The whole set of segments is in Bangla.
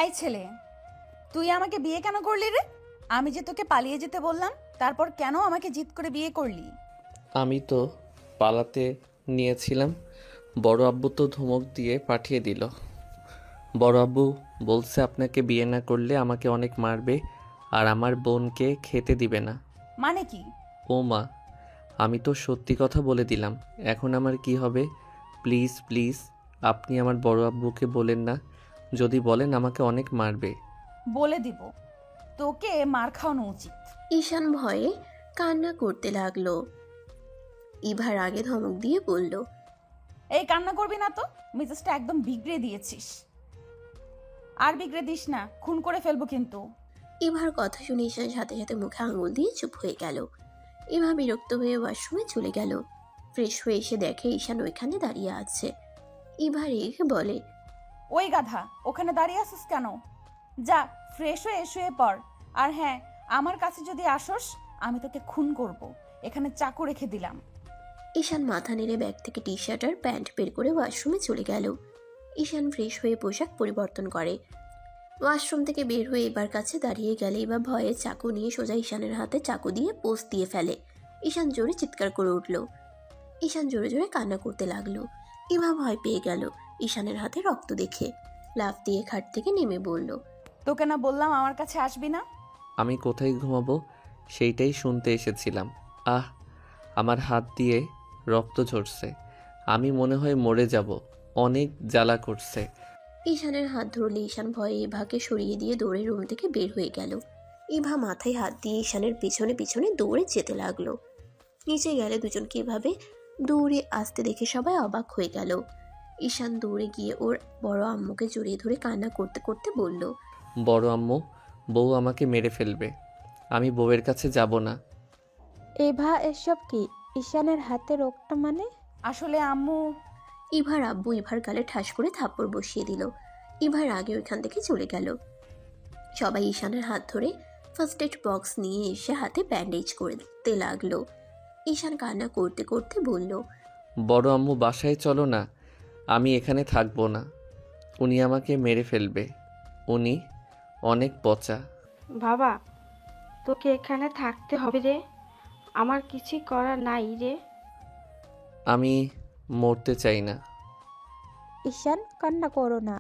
এই ছেলে, তুই আমাকে বিয়ে কেন করলি রে? আমি যে তোকে পালিয়ে যেতে বললাম, তারপর কেন আমাকে জিদ করে বিয়ে করলি? আমি তো পালাতে নিয়েছিলাম, বড় আব্বু তো ধমক দিয়ে পাঠিয়ে দিল। বড় আব্বু বলছে আপনাকে বিয়ে না করলে আমাকে অনেক মারবে আর আমার বোনকে খেতে দিবে না। মানে কি? ও মা, আমি তো সত্যি কথা বলে দিলাম, এখন আমার কি হবে? প্লিজ প্লিজ, আপনি আমার বড় আব্বুকে বলেন না, যদি বলেন আমাকে অনেক মারবে। বলে দিব, তোকে মার খাওয়ানো উচিত। ঈশান ভয়ে কান্না করতে লাগলো। ইভার আগে ধমক দিয়ে বলল, এই কান্না করবি না তো, মেজাজটা একদম বিগড়ে দিয়েছিস। আর বিগড়ে দিস না, খুন করে ফেলবো কিন্তু। ইভার কথা শুনে ঈশান সাথে সাথে মুখে আঙুল দিয়ে চুপ হয়ে গেল। ইভা বিরক্ত হয়ে ওয়াশরুমে চলে গেল। ফ্রেশ হয়ে এসে দেখে ঈশান ওইখানে দাঁড়িয়ে আছে। ইভা রেগে বলে, ওই গাধা, ওখানে দাঁড়িয়ে আছিস কেন? যা ফ্রেশ হয়ে শুয়ে পড়। আর হ্যাঁ, আমার কাছে যদি আসোস, আমি তোকে খুন করব। এখানে চাকু রেখে দিলাম। ঈশান মাথা নেড়ে ব্যাগ থেকে টি শার্ট আর প্যান্ট বের করে ওয়াশরুমে চলে গেল। ঈশান ফ্রেশ হয়ে পোশাক পরিবর্তন করে ওয়াশরুম থেকে বের হয়ে এবার কাছে দাঁড়িয়ে গেলে এবার ভয়ে চাকু নিয়ে সোজা ঈশানের হাতে চাকু দিয়ে পোস্ট দিয়ে ফেলে। ঈশান জোরে চিৎকার করে উঠল। ঈশান জোরে জোরে কান্না করতে লাগলো। ইভা ভয় পেয়ে গেল ঈশানের হাতে রক্ত দেখে। লাফ দিয়ে খাট থেকে নেমে বলল, তোকে না বললাম আমার কাছে আসবি না? আমি কোথায় ঘুমাবো সেইটাই শুনতে এসেছিলাম। আহ, আমার হাত দিয়ে রক্ত ঝরছে, আমি মনে হয় মরে যাব, অনেক জ্বালা করছে। ঈশানের হাত ধরলে ঈশান ভয়ে ইভাকে সরিয়ে দিয়ে দৌড়ে রুম থেকে বের হয়ে গেল। ইভা মাথায় হাত দিয়ে ঈশানের পিছনে পিছনে দৌড়ে যেতে লাগলো। নিচে গেলে দুজনকে এভাবে দৌড়ে আসতে দেখে সবাই অবাক হয়ে গেল। ঈশান দৌড়ে গিয়ে ওর বড় আম্মুকে জড়িয়ে ধরে কান্না করতে করতে বলল, বড় আম্মু, বউ আমাকে মেরে ফেলবে, আমি বউয়ের কাছে যাব না। এভা, এসব কি? ঈশানের হাতে রক্ত মানে? আসলে আম্মু। ইভার আব্বু ইভার গালে ঠাস করে থাপ্পড় বসিয়ে দিল। ইভার আগে ওইখান থেকে চলে গেল। সবাই ঈশানের হাত ধরে ফার্স্ট এড বক্স নিয়ে এসে হাতে ব্যান্ডেজ করতে লাগলো। ঈশান কান্না করতে করতে বলল, বড় আম্মু বাসায় চলো না, আমি এখানে থাকবো না, উনি আমাকে মেরে ফেলবে, উনি অনেক পচা। বাবা, তোকে এখানে থাকতে হবে রে, আমার কিছু করার নাই রে। আমি মরতে চাই না। ঈশান, কান্না করো না।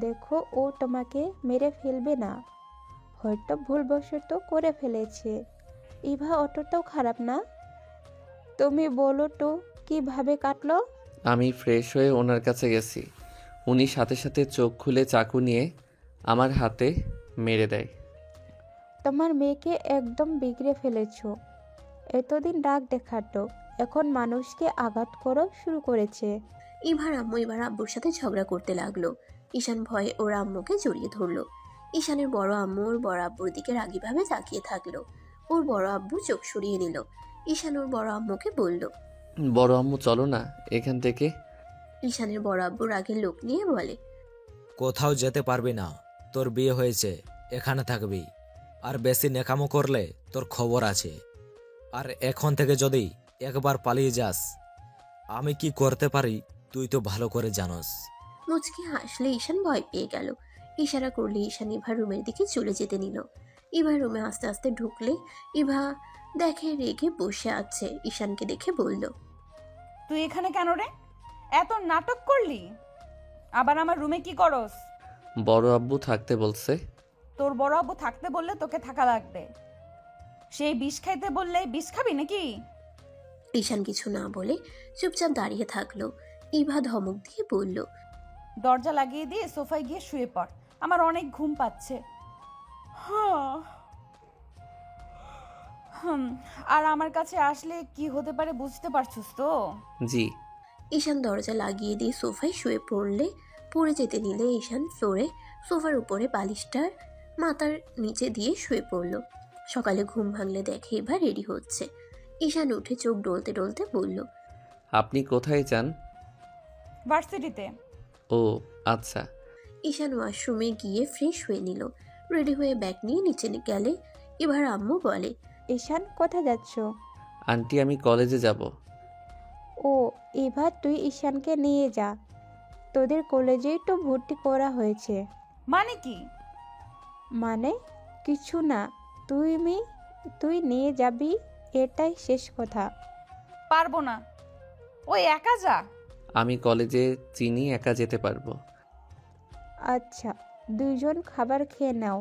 দেখো, ও তোমাকে মেরে ফেলবে না, হয়তো ভুলবশত করে ফেলেছে। ইভা অতটাও খারাপ না। তুমি বলো তো, কিভাবে কাটলো? আমি ফ্রেশ হয়ে ওনার কাছে গেছি, উনি সাথে সাথে চোখ খুলে চাকু নিয়ে আমার হাতে মেরে দেয়। তোমার মেয়েকে একদম বিগড়ে ফেলেছো। এতদিন রাগ দেখাতো, এখন মানুষকে আঘাত করো শুরু করেছে। ইভার আম্মু এবার আব্বুর সাথে ঝগড়া করতে লাগলো। ঈশান ভয়ে ওর আম্মুকে জড়িয়ে ধরলো। ঈশানের বড় আম্মু ওর বড় আব্বুর দিকে রাগীভাবে তাকিয়ে থাকলো। ওর বড় আব্বু চোখ সরিয়ে নিল। ঈশান ওর বড় আম্মুকে বলল, বড় আম্মু চলো না এখান থেকে। ঈশানের বড় আব্বু রাগের লোক নিয়ে বলে, কোথাও যেতে পারবি না, তোর বিয়ে হয়েছে, এখানে থাকবি। আর বেশি নেকামো করলে তোর খবর আছে। আর এখন থেকে যদি একবার পালিয়ে যাস, আমি কি করতে পারি তুই তো ভালো করে জানোস। মুচকি হাসলে ঈশান ভয় পেয়ে গেল। ইশারা করলে ঈশান ইভার রুমের দিকে চলে যেতে নিল। ইভা রুমে আস্তে আস্তে ঢুকলে ইভা দেখে রেগে বসে আছে। ঈশানকে দেখে বলল, তুই এখানে কেন রে? এত নাটক করলি? আবার আমার রুমে কি করস? বড় আব্বু থাকতে বলছে। তোর বড় আব্বু থাকতে বললে তোকে থাকা লাগবে। সেই বিষ খাইতে বললে বিষ খাবি নাকি? ঈশান কিছু না বলে চুপচাপ দাঁড়িয়ে থাকলো। ইভা ধমক দিয়ে বলল, দরজা লাগিয়ে দিয়ে সোফায় গিয়ে শুয়ে পড়, আমার অনেক ঘুম পাচ্ছে। হ্যাঁ। আর আমার কাছে আসলে কি হতে পারে বুঝতে পারছিস তো? জি। ঈশান দরজা লাগিয়ে দিয়ে সোফায় শুয়ে পড়লে পড়ে যেতে নিলে ঈশান ফ্লোরে সোফার উপরে বালিশটার মাথার নিচে দিয়ে শুয়ে পড়ল। সকালে ঘুম ভাঙলে দেখে এবার রেডি হচ্ছে। ঈশান উঠে চোখ ডলতে ডলতে বলল, আপনি কোথায় যান? ভার্সিটিতে। ও আচ্ছা। ঈশান ওয়াশরুমে গিয়ে ফ্রেশ হয়ে নিল। রেডি হয়ে ব্যাগ নিয়ে নিচে গেলে এবার আম্মু বলে, ঈশান, কোথায় যাচ্ছ? আন্টি, আমি কলেজে যাব। ও, এবার তুই ঈশানকে নিয়ে যা, তোদের কলেজেই তো ভর্তি করা হয়েছে। মানে কি? মানে কিছু না, তুই নিয়ে যাবি, এটাই শেষ কথা। পারবো না, ওই একা যা। আমি কলেজে চিনি, একা যেতে পারবো। আচ্ছা, দুইজন খাবার খেয়ে নাও।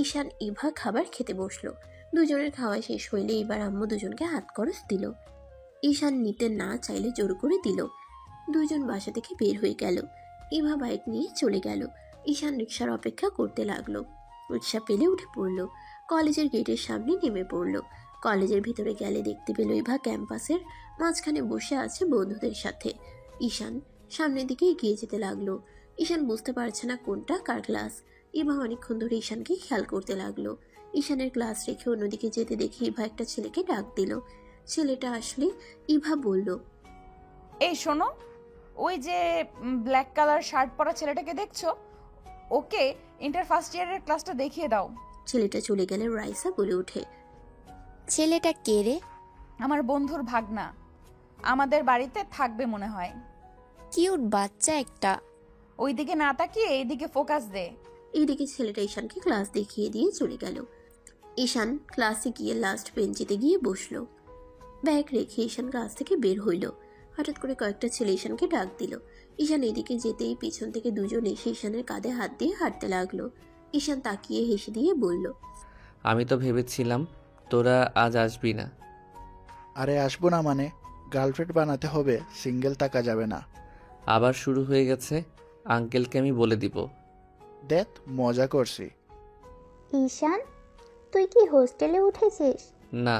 ঈশান ইভা খাবার খেতে বসলো। দুজনের খাওয়া শেষ হইলে এবার আম্মু দুজনকে হাত খরচ দিল। ঈশান নিতে না চাইলে জোর করে দিল। দুইজন বাসা থেকে বের হয়ে গেল। ইভা বাইক নিয়ে চলে গেল। ঈশান রিক্সার অপেক্ষা করতে লাগলো। রিক্সা পেলে উঠে পড়লো। কলেজের গেটের সামনে নেমে পড়লো। কলেজের ভিতরে গেলে দেখতে পেল ইভা ক্যাম্পাসের মাঝখানে বসে আছে বন্ধুদের সাথে। ঈশান সামনের দিকে এগিয়ে যেতে লাগলো। ঈশান বুঝতে পারছে না কোনটা কার ক্লাস। ইভা অনেকক্ষণ ধরে ঈশানকে খেয়াল করতে লাগলো। ঈশানের ক্লাস রেখে অন্যদিকে যেতে দেখে ইভা একটা ছেলেকে ডাক দিল। ছেলেটা আসলে ইভা বলল, এই শোনো, ওই যে ব্ল্যাক কালার শার্ট পরা ছেলেটাকে দেখছো, ওকে ইন্টার ফার্স্ট ইয়ারের ক্লাসটা দেখিয়ে দাও। ছেলেটা চলে গেলে রাইসা বলে ওঠে, ছেলেটা কে রে? আমার বন্ধুর ভাগনা, আমাদের বাড়িতে থাকবে মনে হয়। কিউট বাচ্চা একটা। ওইদিকে না তাকিয়ে এইদিকে ফোকাস দে। এইদিকে ছেলেটা ঈশানকে ক্লাস দেখিয়ে দিয়ে চলে গেল। ঈশান ক্লাসে গিয়ে লাস্ট বেঞ্চিতে গিয়ে বসলো। ব্যাগ রেখে ঈশান ক্লাস থেকে বের হইল। হঠাৎ করে কয়েকটা ছেলে ঈশানকে ডাক দিল। ঈশান এদিকে যেতেই পিছন থেকে দুজন এসে ঈশানের কাঁধে হাত দিয়ে হাঁটতে লাগলো। ঈশান তাকিয়ে হেসে দিয়ে বলল, আমি তো ভেবেছিলাম তোরা আজ আসবি না। আরে আসবো না মানে, গার্লফ্রেন্ড বানাতে হবে, সিঙ্গেল থাকা যাবে না। আবার শুরু হয়ে গেছে, আঙ্কেলকে আমি বলে দিব। দেখ, মজা করছি। ঈশান, তুই কি হোস্টেলে উঠেছিস? না,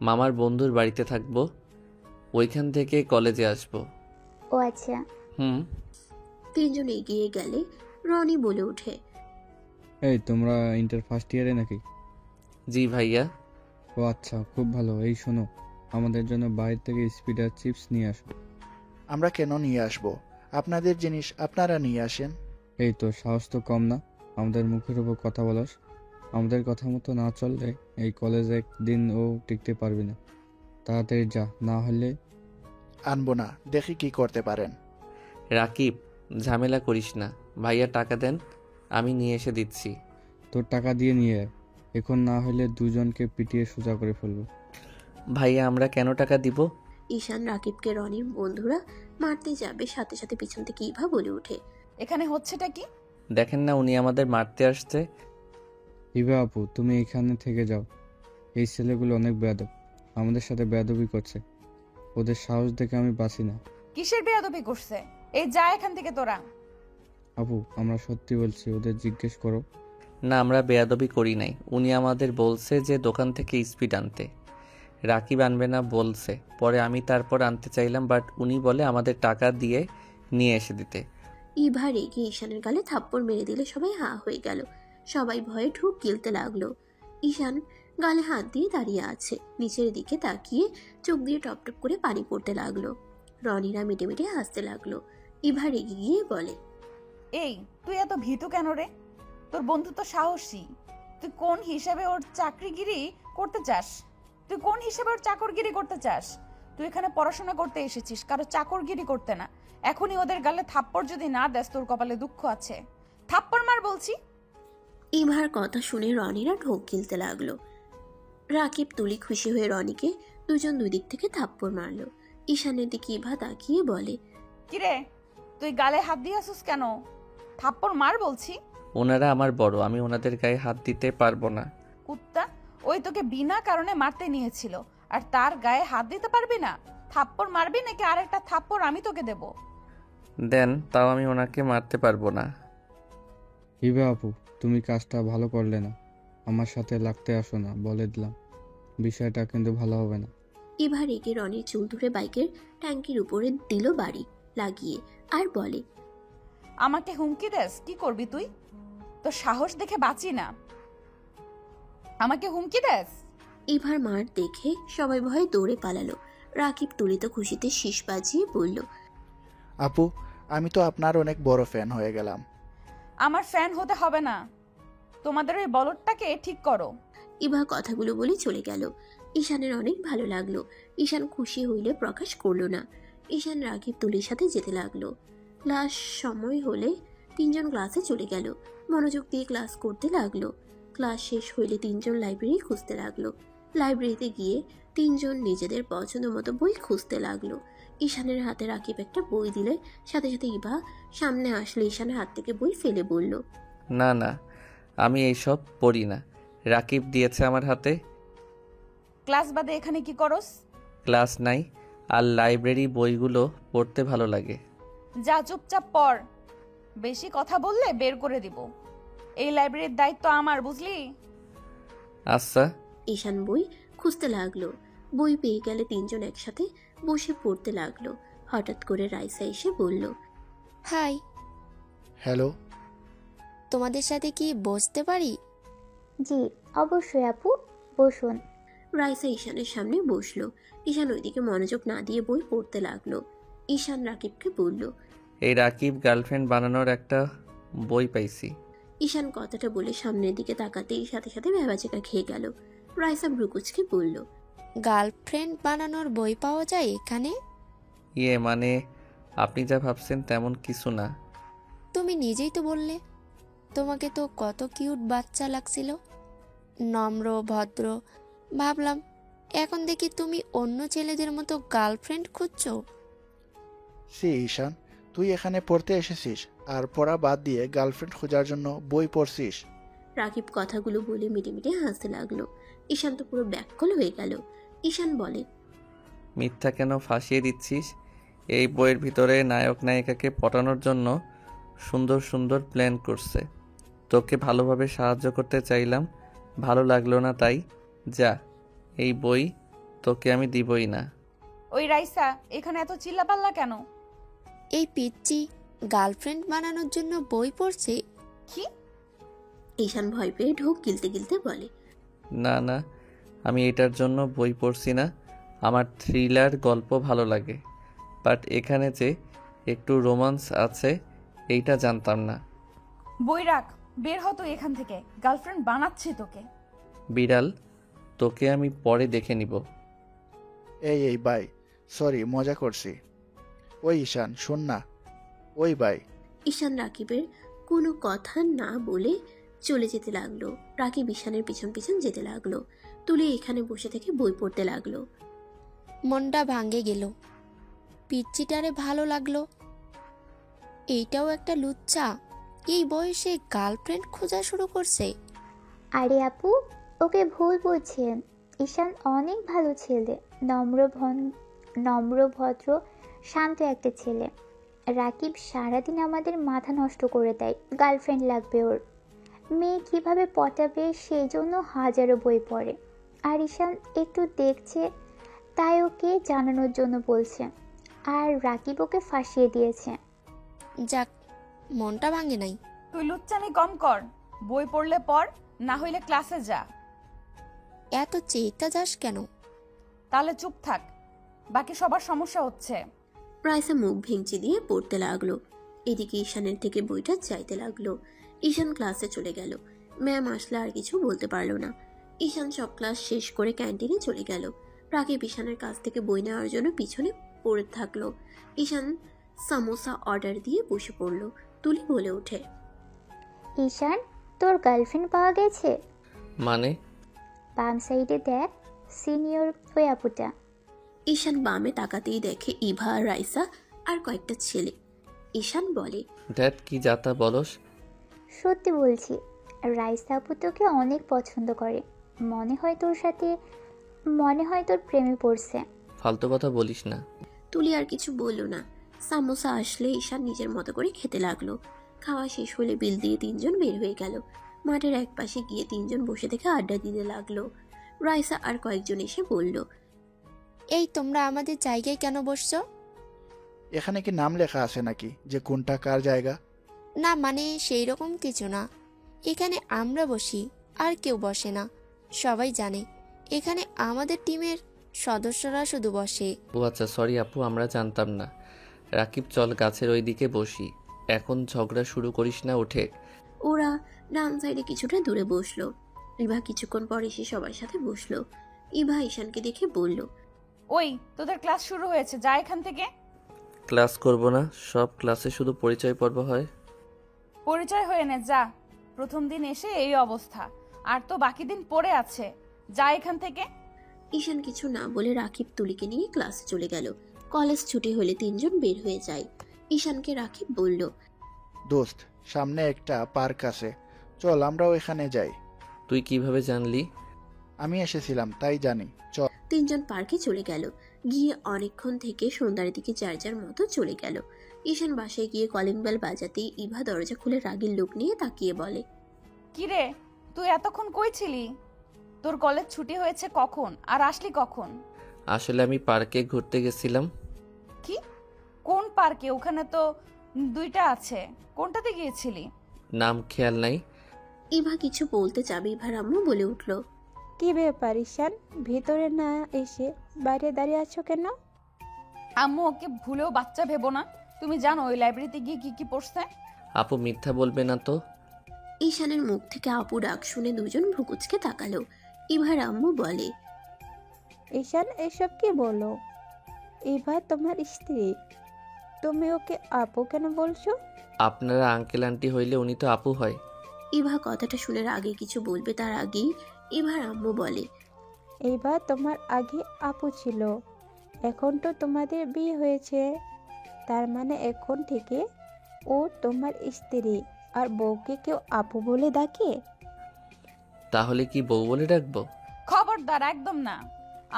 মামার বন্ধুর বাড়িতে থাকবো, ওইখান থেকে কলেজে আসবো। ও আচ্ছা। হুম। তিনজন এগিয়ে গেলে রনি বলে ওঠে, এই তোমরা ইন্টার ফার্স্ট ইয়ারে নাকি? জি ভাইয়া। ও আচ্ছা, খুব ভালো। এই শোনো, আমাদের জন্য বাইরে থেকে স্পিডার চিপস নিয়ে আসো। আমরা কেন নিয়ে আসবো? আপনাদের জিনিস আপনারা নিয়ে আসেন। এই তো, সাহস তো কম না, আমাদের মুখের উপর কথা বলাস। আমাদের কথা মতো না চললে এই কলেজে একদিন ও টিকতে পারবি না। তাড়াতাড়ি যা, না হলে। আনবো না, দেখি কি করতে পারেন। রাকিব, ঝামেলা করিস না, ভাইয়া টাকা দেন, আমি নিয়ে এসে দিচ্ছি। তোর টাকা দিয়ে নিয়ে আয়, এখন না হলে দুজনকে পিটিয়ে সোজা করে ফেলবো। ভাইয়া, আমরা কেন টাকা দিব? ঈশান রাকিবকে রনির বন্ধুরা মারতে যাবে, সাথে সাথে পিছন থেকে ইভা বলে ওঠে, এখানে হচ্ছেটা কি? দেখেন না, উনি আমাদের মারতে আসছে। ইভা আপু, তুমি এখানে থেকে যাও। এই ছেলেগুলো অনেক বেয়াদব, আমাদের সাথে বেয়াদবি করছে। ওদের সাহস দেখে আমি বাঁচি না। কিসের বেয়াদবি করছে? এই যা এখান থেকে তোরা। আপু, আমরা সত্যি বলছি, ওদের জিজ্ঞেস করো। না, আমরা বেয়াদবি করি নাই, উনি আমাদের বলছে যে দোকান থেকে স্পিড আনতে। রাকিব আনবে না বলছে, পরে আমি তারপর আনতে চাইলাম, বাট উনি বলে আমাদের টাকা দিয়ে নিয়ে এসে দিতে। ইভা রেগে ঈশানের গালে থাপ্পড় মেরে দিলে সবাই হা হয়ে গেল। সবাই ভয়ে ঢুক গিলতে লাগলো। ঈশান গালে হাত দিয়ে দাঁড়িয়ে আছে, নিচের দিকে তাকিয়ে চোখ দিয়ে টপ টপ করে পানি পড়তে লাগলো। রনিরা মিটে মিটে হাসতে লাগলো। ইভা রেগে গিয়ে বলে, এই তুই এত ভীতু কেন রে? তোর বন্ধু তো সাহসী, তুই কোন হিসাবে ওর চাকরিগিরি করতে চাস? তুই কোন হিসাবে ওর চাকরগিরি করতে চাস? তুই এখানে পড়াশোনা করতে এসেছিস, কারো চাকরগিরি করতে না। এখনই ওদের গালে থাপ্পড় যদি না দেস, তোর কপালে দুঃখ আছে। থাপ্পড় মার বলছি। ইভার কথা শুনে রনিরা ঢোক গিলতে লাগলো। রাকিব তুলি খুশি হয়ে রনিকে দুজন দুই দিক থেকে থাপ্পড় মারলো। ঈশানের দিকে ইভা তাকিয়ে বলে, কিরে, তুই গালে হাত দিয়ে আসিস কেন? থাপ্পড় মার বলছি। ওনারা আমার বড়, আমি ওনাদের গায়ে হাত দিতে পারবো না। কুত্তা, ওই তোকে বিনা কারণে মারতে নিয়েছিল, আর তার গায়ে হাত দিতে পারবি না? থাপ্পড় মারবি নাকি আরেকটা থাপ্পড় আমি তোকে দেব? দেন, তাও আমি ওনাকে মারতে পারবো না। ইভা আপু, তুমি কাজটা ভালো করলে না। আমার সাথে লাগতে আসো না, বলে দিলাম। বিষয়টা কিন্তু ভালো হবে না। ইভা রেগে রনির চুল ধরে বাইকের ট্যাঙ্কির উপরে দিল বাড়ি লাগিয়ে, আর বলে, আমাকে হুমকি দেস? কি করবি তুই? তো সাহস দেখে বাঁচি না, আমাকে হুমকি দেস? ইভার মার দেখে সবাই ভয়ে দৌড়ে পালালো। রাকিব তুলিত খুশিতে শীষ বাজিয়ে বলল, আপু, আমি তো আপনার অনেক বড় ফ্যান হয়ে গেলাম। আমার ফ্যান হতে হবে না, তোমাদের ওই বলদটাকে ঠিক করো। ইভা কথাগুলো বলে চলে গেল। ঈশানের অনেক ভালো লাগলো। ঈশান খুশি হইলে প্রকাশ করলো না। ঈশান রাকিব তুলির সাথে যেতে লাগলো। ক্লাস সময় হলে তিনজন ক্লাসে চলে গেল। মনোযোগ দিয়ে ক্লাস করতে লাগলো। ক্লাস শেষ হইলে তিনজন লাইব্রেরি খুঁজতে লাগলো। লাইব্রেরিতে গিয়ে তিনজন নিজেদের পছন্দ মতো বই খুঁজতে লাগলো। ঈশানের হাতে রাকিব একটা বই দিলে সাথে সাথে ইভা সামনে আসলে ঈশানের হাত থেকে বই ফেলে বলল, না না, আমি এইসব পড়ি না। রাকিব দিয়েছে আমার হাতে। ক্লাস বাদে এখানে কি করস? ক্লাস নাই, আর লাইব্রেরি বইগুলো পড়তে ভালো লাগে। যা চুপচাপ পড়, বেশি কথা বললে বের করে দিব। এই লাইব্রেরির দায়িত্ব আমার, বুঝলি? আচ্ছা। ঈশান বই খুঁজতে লাগলো। বই পেয়ে গেলে তিনজন একসাথে বসে পড়তে লাগলো। হঠাৎ করে রাইসা এসে বলল, হাই, হ্যালো। তোমাদের সাথে কি বসতে পারি? জি অবশ্যই আপু, বসুন। রাইসা ঈশানের সামনে বসলো। ঈশান ওইদিকে মনোযোগ না দিয়ে বই পড়তে লাগলো। ঈশান রাকিবকে বলল, এই রাকিব গার্লফ্রেন্ড বানানোর একটা বই পাইছি। ঈশান কথাটা বলে সামনের দিকে তাকাতেই সাথে সাথে ভেবাচেকা খেয়ে গেল। রাইসা ব্রুকুচকে বলল, গার্লফ্রেন্ড বানানোর বই পাওয়া যায় এখানে? মানে আপনি যা ভাবছেন তেমন কিছু না। তুমি নিজেই তো বললে তোমাকে তো কত কিউট বাচ্চা লাগছিল, নম্র ভদ্র। ভাবলাম এখন দেখি তুমি অন্য ছেলেদের মতো গার্লফ্রেন্ড খুঁজছো। সি ঈশান, তুই এখানে পড়তে এসেছিস আর পড়া বাদ দিয়ে গার্লফ্রেন্ড খোঁজার জন্য বই পড়ছিস? রাকিব কথাগুলো বলে মিটে মিটে হাসতে লাগলো। ঈশান তো পুরো ব্যাককল হয়ে গেল। ঈশান বলে, মিথ্যা কেন ফাঁসিয়ে দিচ্ছিস? এই বইয়ের ভিতরে নায়ক নায়িকাকে পটানোর জন্য সুন্দর সুন্দর প্ল্যান করছে। তোকে ভালোভাবে সাহায্য করতে চাইলাম, ভালো লাগলো না তাই যা, এই বই তোকে আমি দিবই না। ওই রাইসা, এখানে এত চিল্লাপাল্লা কেন? এই পিচ্চি গার্লফ্রেন্ড বানানোর জন্য বই পড়ছে? কি? ঈশান ভয় পেয়ে ঢোক গিলতে গিলতে বলে, না না, আমি এটার জন্য বই পড়ছি না। আমার থ্রিলার গল্প ভালো লাগে, বাট এখানে যে একটু রোমান্স আছে এইটা জানতাম না। বই রাখ, বের হ তুই এখান থেকে। গার্লফ্রেন্ড বানাচ্ছি তোকে। বিড়াল, তোকে আমি পরে দেখে নিব। এই বাই, সরি মজা করছি। ওই ঈশান শোন না। ওই বাই। ঈশান রাকিবের কোনো কথা না বলে চলে যেতে লাগলো। রাকিব ঈশানের পিছন পিছন যেতে লাগলো। তুলি এখানে বসে থেকে বই পড়তে লাগলো। মনটা ভাঙে গেল। পিচ্চিটারে ভালো লাগলো, এইটাও একটা লুচ্চা এই বয়সে গার্লফ্রেন্ড খোঁজা শুরু করছে। আরে আপু, ওকে ভুল বুঝছেন। ঈশান অনেক ভালো ছেলে, নম্র ভদ্র শান্ত একটা ছেলে। রাকিব সারাদিন আমাদের মাথা নষ্ট করে দেয়, গার্লফ্রেন্ড লাগবে ওর, মেয়ে কিভাবে পটাবে সেই জন্য হাজারো বই পড়ে। আর ঈশান একটু দেখছে তাই ওকে জানানোর জন্য বলছে, আর রাকিব ওকে ফাঁসিয়ে দিয়েছে। যাক, মনটা ভাঙে নাই। তুই লুচ্চামি কম কর, বই পড়লে পড়, না হইলে ক্লাসে যা। এত চেতা যাস কেন? তাহলে চুপ থাক, বাকি সবার সমস্যা হচ্ছে। রাইসা মুখ ভেঙচি দিয়ে পড়তে লাগলো। এদিকে ঈশানের থেকে বইটা চাইতে লাগলো। ঈশান ক্লাসে চলে গেল। ম্যাম আসলে আর কিছু বলতে পারলো না। ঈশান সব ক্লাস শেষ করে ক্যান্টিনে চলে গেল। রাকিব ঈশানের কাছ থেকে বই নেওয়ার জন্য পিছনে পড়ে থাকলো। ঈশান সামোসা অর্ডার দিয়ে বসে পড়লো। তুলি বলে ওঠে, ঈশান, তোর গার্লফ্রেন্ড পাওয়া গেছে। মানে? বাম সাইডে দেখ, সিনিয়র ওই আপুটা। ঈশান বামে তাকাতেই দেখে ইভা, রাইসা আর কয়েকটা ছেলে। ঈশান বলে, ড্যাড কি যাতা বলস? সত্যি বলছি, রাইসা আপু তোকে অনেক পছন্দ করে। মনে হয় তোর প্রেমে পড়ছে। ফালতু কথা বলিস না। তুলি আর কিছু বলল না। সামোসা আসলে ঈশান নিজের মতো করে খেতে লাগলো। খাওয়া শেষ হলে বিল দিয়ে তিনজন বের হয়ে গেল। মাঠের এক পাশে গিয়ে তিনজন বসে থেকে আড্ডা দিতে লাগলো। রাইসা আর কয়েকজন এসে বলল, এই তোমরা আমাদের জায়গায় কেন বসছো? এখানে কি নাম লেখা আছে নাকি যে কোনটা কার জায়গা? না মানে সেই রকম কিছু না, এখানে আমরা বসি আর কেউ বসে না। সবাই জানে এখানে আমাদের টিমের সদস্যরা শুধু বসে। ও আচ্ছা, সরি আপু, আমরা জানতাম না। রাকিব চল গাছের ওই দিকে বসি, এখন ঝগড়া শুরু করিস না, উঠে। ওরা ডান সাইডে কিছুটা দূরে বসলো। ইভা কিছুক্ষণ পর এসে সবার সাথে বসলো। ইভা ঈশানকে দেখে বলল, ওই তোদের ক্লাস শুরু হয়েছে, যা এখান থেকে। ক্লাস করব না, সব ক্লাসে শুধু পরিচয় পর্ব হয়। পরিচয় হয়ে নে, যা। প্রথম দিন এসে এই অবস্থা, আর তো বাকি দিন পড়ে আছে। যা এখান থেকে। ঈশান কিছু না বলে রাকিব তুলিকে নিয়ে ক্লাসে চলে গেল। কলেজ ছুটি হলে তিনজন বের হয়ে যায়। ঈশানকে রাকিব বলল, দোস্ত, সামনে একটা পার্ক আছে, চল আমরাও এখানে যাই। তুই কিভাবে জানলি? আমি এসেছিলাম তাই জানি, চল। তিনজন পার্কে চলে গেল। গিয়ে অনেকক্ষণ থেকে সন্ধ্যার দিকে যার যার মতো চলে গেল। ঈশান বাসায় গিয়ে কলিং বেল বাজাতেই ইভা দরজা খুলে রাগের লোক নিয়ে তাকিয়ে বলে, কিরে, তুই এতক্ষণ কই ছিলি? তোর কলেজ ছুটি হয়েছে কখন, আর আসলি কখন? আসলে আমি পার্কে ঘুরতে গেছিলাম। কি? কোন পার্কে? ওখানে তো দুইটা আছে, কোনটাতে গিয়েছিলি? নাম খেয়াল নাই। ইভা কিছু বলতে যাবে ইভার আম্মু বলে উঠল, কি ব্যাপার ঈশান, ভিতরে না এসে বাইরে দাঁড়িয়ে আছো কেন? আম্মু ওকে ভুলেও বাচ্চা ভেবো না। তুমি জানো ওই লাইব্রেরিতে গিয়ে কি কি পড়ছে? আপু মিথ্যা বলবে না তো? ঈশানের মুখ থেকে আপু ডাক শুনে দুজন ভ্রুকুচকে তাকালো। ইভার আম্মু বলে, ঈশান এসব কি বলো? ইভা তোমার স্ত্রী, তুমি ওকে আপু কেন বলছো? আপনারা আঙ্কেল আন্টি হইলে উনি তো আপু হয়। ইভা কথাটা শুনে আগে কিছু বলবে তার আগেই ইভার আম্মু বলে, ইভা তোমার আগে আপু ছিল, এখন তো তোমাদের বিয়ে হয়েছে, তার মানে এখন থেকে ও তোমার স্ত্রী, আর বউকে কেউ আপু বলে ডাকে? তাহলে কি বউ বলে ডাকবো? খবরদার, একদম না।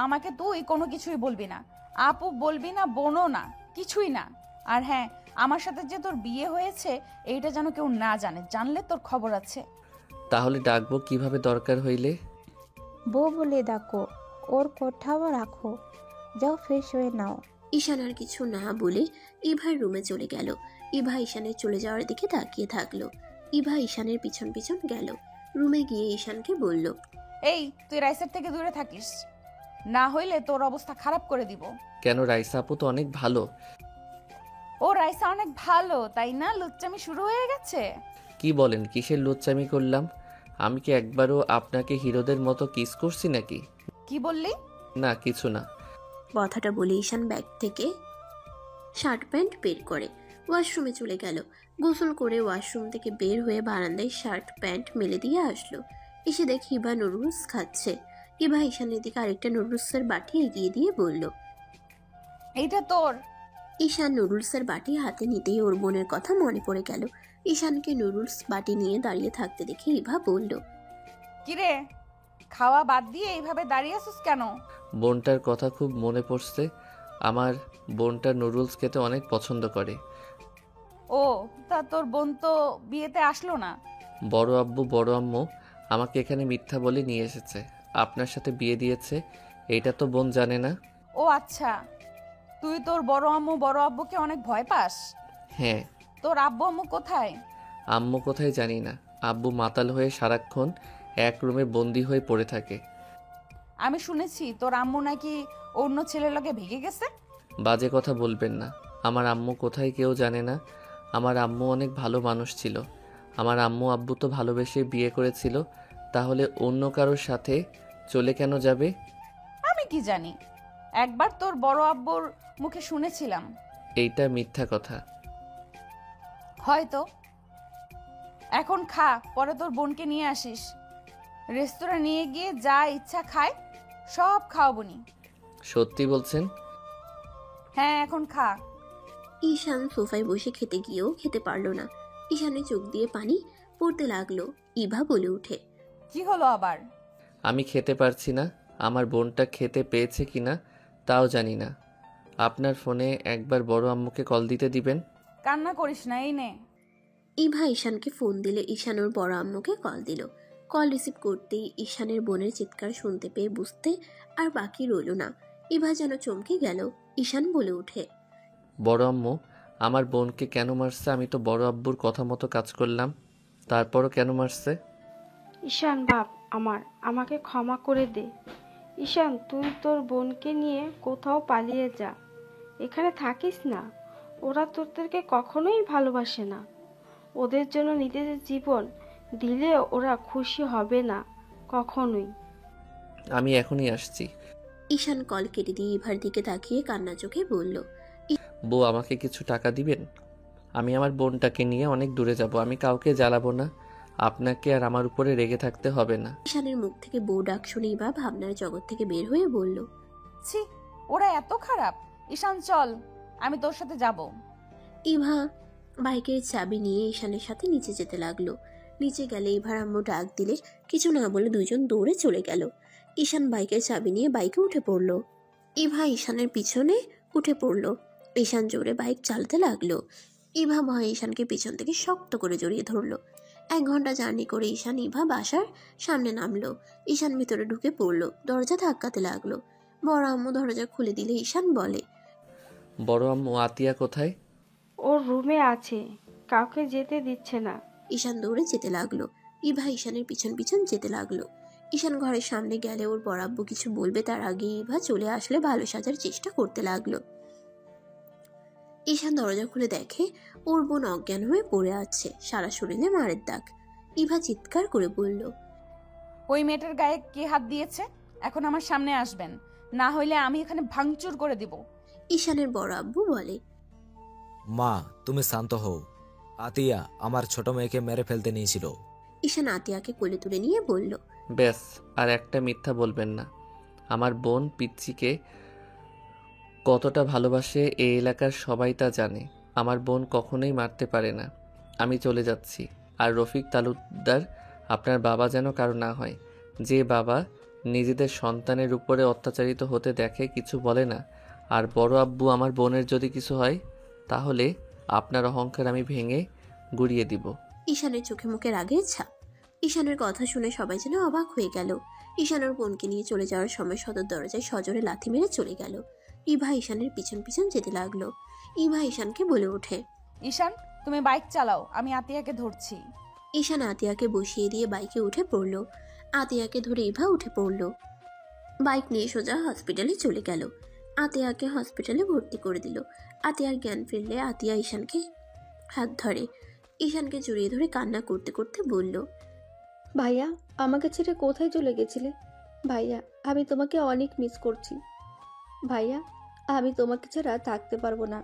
আমাকে তুই কোনো কিছুই বলবি না, আপু বলবি না, বোনও না, কিছুই না। আর হ্যাঁ, আমার সাথে যে তোর বিয়ে হয়েছে এইটা যেন কেউ না জানে, জানলে তোর খবর আছে। তাহলে ডাকবো কিভাবে দরকার হইলে? বউ বলে ডাকো, ওর কোঠাও রাখো, যাও ফ্রেশ হয়ে নাও। ঈশান আর কিছু না বলে ইভার রুমে চলে গেল। ইভা ঈশানের চলে যাওয়ার দিকে তাকিয়ে থাকলো। ইভা ঈশানের পিছন পিছন গেল। রুমে গিয়ে ঈশানকে বলল, এই, তুই রাইসার থেকে দূরে থাকিস, না হইলে তোর অবস্থা খারাপ করে দিব। কেন? রাইসা আপু তো অনেক ভালো। ও রাইসা অনেক ভালো, তাই না? লুচ্চামি শুরু হয়ে গেছে। কি বলেন? কিসের লুচ্চামি করলাম? আমি কি একবারও আপনাকে হিরোদের মতো কিস করছি নাকি? কি বললি? না, কিছু না। কথাটা বলে ঈশান ব্যাগ থেকে শার্ট প্যান্ট বের করে ওয়াশরুমে চলে গেল। গোসল করে ওয়াশরুম থেকে বের হয়ে বারান্দায় শার্ট প্যান্ট মেলে দিয়ে আসলো। এসে দেখি ইভা নুডলস খাচ্ছে। ইভা ঈশানের দিকে আরেকটা নুডলসের বাটি এগিয়ে দিয়ে বলল, এইটা তোর। ঈশান নুডলসের বাটি হাতে নিতেই ওর বোনের কথা মনে পড়ে গেল। ঈশানকে নুডলস বাটি নিয়ে দাঁড়িয়ে থাকতে দেখে ইভা বলল, কিরে, খাওয়া বাদ দিয়ে এইভাবে দাঁড়িয়ে আছিস কেন? বোনটার কথা খুব মনে পড়ছে। আমার বোনটা নুডলস খেতে অনেক পছন্দ করে। ও, তা তোর বোন তো বিয়েতে আসলো না? বড় আব্বু বড় আম্মু আমাকে এখানে মিথ্যা বলে নিয়ে এসেছে, আপনার সাথে বিয়ে দিয়েছে। এটা তো বোন জানে না। ও আচ্ছা, তুই তোর বড় আম্মু বড় আব্বুকে অনেক ভয় পাস? হ্যাঁ। তোর আব্বু আম্মু কোথায়? আম্মু কোথায় জানি না। আব্বু মাতাল হয়ে সারাক্ষণ এক রুমে বন্দি হয়ে পড়ে থাকে। আমি শুনেছি তোর আম্মু নাকি অন্য ছেলের লগে ভেগে গেছে। বাজে কথা বলবেন না। আমার আম্মু কোথায় কেউ জানে না। আমার আম্মু অনেক ভালো মানুষ ছিল। আমার আম্মু আব্বু তো ভালোবেসে বিয়ে করেছিল, তাহলে অন্য কারোর সাথে চলে কেন যাবে? আমি কি জানি, একবার তোর বড় আব্বুর মুখে শুনেছিলাম। এইটা মিথ্যা কথা। হয়তো। এখন খা, পরে তোর বোনকে নিয়ে আসিস। রেস্তোরাঁ নিয়ে গিয়ে যা ইচ্ছা খায়, সব খাওয়াবনি। সত্যি বলছেন? হ্যাঁ, এখন খা। ঈশান সোফায় বসে খেতে গিয়েও খেতে পারল না। ঈশানের চোখ দিয়ে পানি পড়তে লাগলো। ইভা বলে উঠে, কি হলো আবার? আমি খেতে পারছি না। আমার বোনটা খেতে পেয়েছে কিনা তাও জানি না। আপনার ফোনে একবার বড় আম্মুকে কল দিতে দিবেন? কান্না করিস না, এই নে। ইভা ঈশানকে ফোন দিলে ঈশান ওর বড় আম্মুকে কল দিল। কল রিসিভ করতেই ঈশানের বোনের চিৎকার শুনতে পেয়ে বুঝতে আর বাকি রইল না। ইভা যেন চমকে গেল। ঈশান বলে উঠে, বড় আম্মু আমার বোনকে কেন মারছে? আমি তো বড় আব্বুর কথা মতো কাজ করলাম, তারপরও কেন মারছে? ঈশান বাপ আমার, আমাকে ক্ষমা করে দে। ঈশান, তুই তোর বোনকে নিয়ে কোথাও পালিয়ে যা, এখানে থাকিস না। ওরা তোদেরকে কখনোই ভালোবাসে না। ওদের জন্য নিজেদের জীবন দিলে ওরা খুশি হবে না কখনোই। আমি এখনই আসছি। ঈশান কল কেটে দিয়ে ইভার দিকে তাকিয়ে কান্না চোখে বলল, বউ আমাকে কিছু টাকা দিবেন? আমি আমার বোনটাকে নিয়ে অনেক দূরে যাব। আমি কাউকে জ্বালাবো না। আপনাকে আর আমার উপরে রেগে থাকতে হবে না। ঈশানের মুখ থেকে বউ ডাক শুনে ইভা ভাবনার জগৎ থেকে বের হয়ে বলল, ছি, ওরা এত খারাপ। ঈশান চল, আমি তোর সাথে যাব। ইভা বাইকের চাবি নিয়ে ঈশানের সাথে নিচে যেতে লাগলো। নিচে গেলে ইভার আম্মু ডাক দিলে কিছু না বলে দুজন দৌড়ে চলে গেল। ঈশান বাইকের চাবি নিয়ে বাইকে উঠে পড়ল। ইভা ঈশানের পিছনে উঠে পড়ল। ঈশান জোরে বাইক চালাতে লাগলো। ইভা ভয়ে ঈশানকে পিছন থেকে শক্ত করে জড়িয়ে ধরলো। 1 ঘন্টা জার্নি করে ঈশান ইভা বাসার সামনে নামলো। ঈশান ভিতরে ঢুকে পড়লো। দরজা ধাক্কাতে লাগলো। বড় আম্মু দরজা খুলে দিলে ঈশান বলে, বড় আম্মু, আতিয়া কোথায়? ওর রুমে আছে, কাউকে যেতে দিচ্ছে না। ঈশান দৌড়ে যেতে লাগলো। ইভা ঈশানের পিছন পিছন যেতে লাগলো। ঈশান ঘরের সামনে গেলে ওর বড় আব্বু কিছু বলবে তার আগে ইভা চলে আসলে ভালো সাজার চেষ্টা করতে লাগলো। ঈশান দরজা খুলে দেখে ওর বোন অজ্ঞান হয়ে পড়ে আছে, সারা শরীরে মারের দাগ। ইভা চিৎকার করে বলল, ওই মেয়েটার গায়ে কে হাত দিয়েছে? এখন আমার সামনে আসবেন, না হইলে আমি এখানে ভাঙচুর করে দিব। ঈশানের বড় আব্বু বলে, মা তুমি শান্ত হও, আতিয়া আমার ছোট মেয়েকে মেরে ফেলতে নিয়েছিল। ঈশান আতিয়াকে কোলে তুলে নিয়ে বলল, ব্যাস, আর একটা মিথ্যা বলবেন না। আমার বোন পিচ্চিকে কতটা ভালোবাসে এই এলাকার সবাই তা জানে। আমার বোন কখনোই মারতে পারে না। আমি চলে যাচ্ছি। আর রফিক তালুকদার, আপনার বাবা যেন কারো না হয়। যে বাবা নিজেদের সন্তানের উপরে অত্যাচারিত হতে দেখে কিছু বলে না। আর বড় আব্বু, আমার বোনের যদি কিছু হয় তাহলে আপনার অহংকার আমি ভেঙে গুড়িয়ে দিব। ঈশানের চোখে মুখে রাগের ছাপ। ঈশানের কথা শুনে সবাই যেন অবাক হয়ে গেল। ঈশানের বোনকে নিয়ে চলে যাওয়ার সময় সদর দরজায় সজোরে লাথি মেরে চলে গেল। ইভা ঈশানের পিছন পিছন যেতে লাগলো। ইভা ঈশানকে বলে ওঠে, ঈশান, তুমি বাইক চালাও, আমি আতিয়াকে ধরছি। ঈশান আতিয়াকে বসিয়ে দিয়ে বাইকে উঠে পড়লো। আতিয়াকে ধরে ইভা উঠে পড়লো। বাইক নিয়ে সোজা হসপিটালে চলে গেল। আতিয়াকে হসপিটালে ভর্তি করে দিল। আতিয়ার জ্ঞান ফিরলে আতিয়া ঈশানকে হাত ধরে। ঈশানকে জড়িয়ে ধরে কান্না করতে করতে বলল, ভাইয়া, আমাকে ছেড়ে কোথায় চলে গেছিলে? ভাইয়া, আমি তোমাকে অনেক মিস করছি। ভাইয়া, আমি তোমাকে ছাড়া থাকতে পারবো না।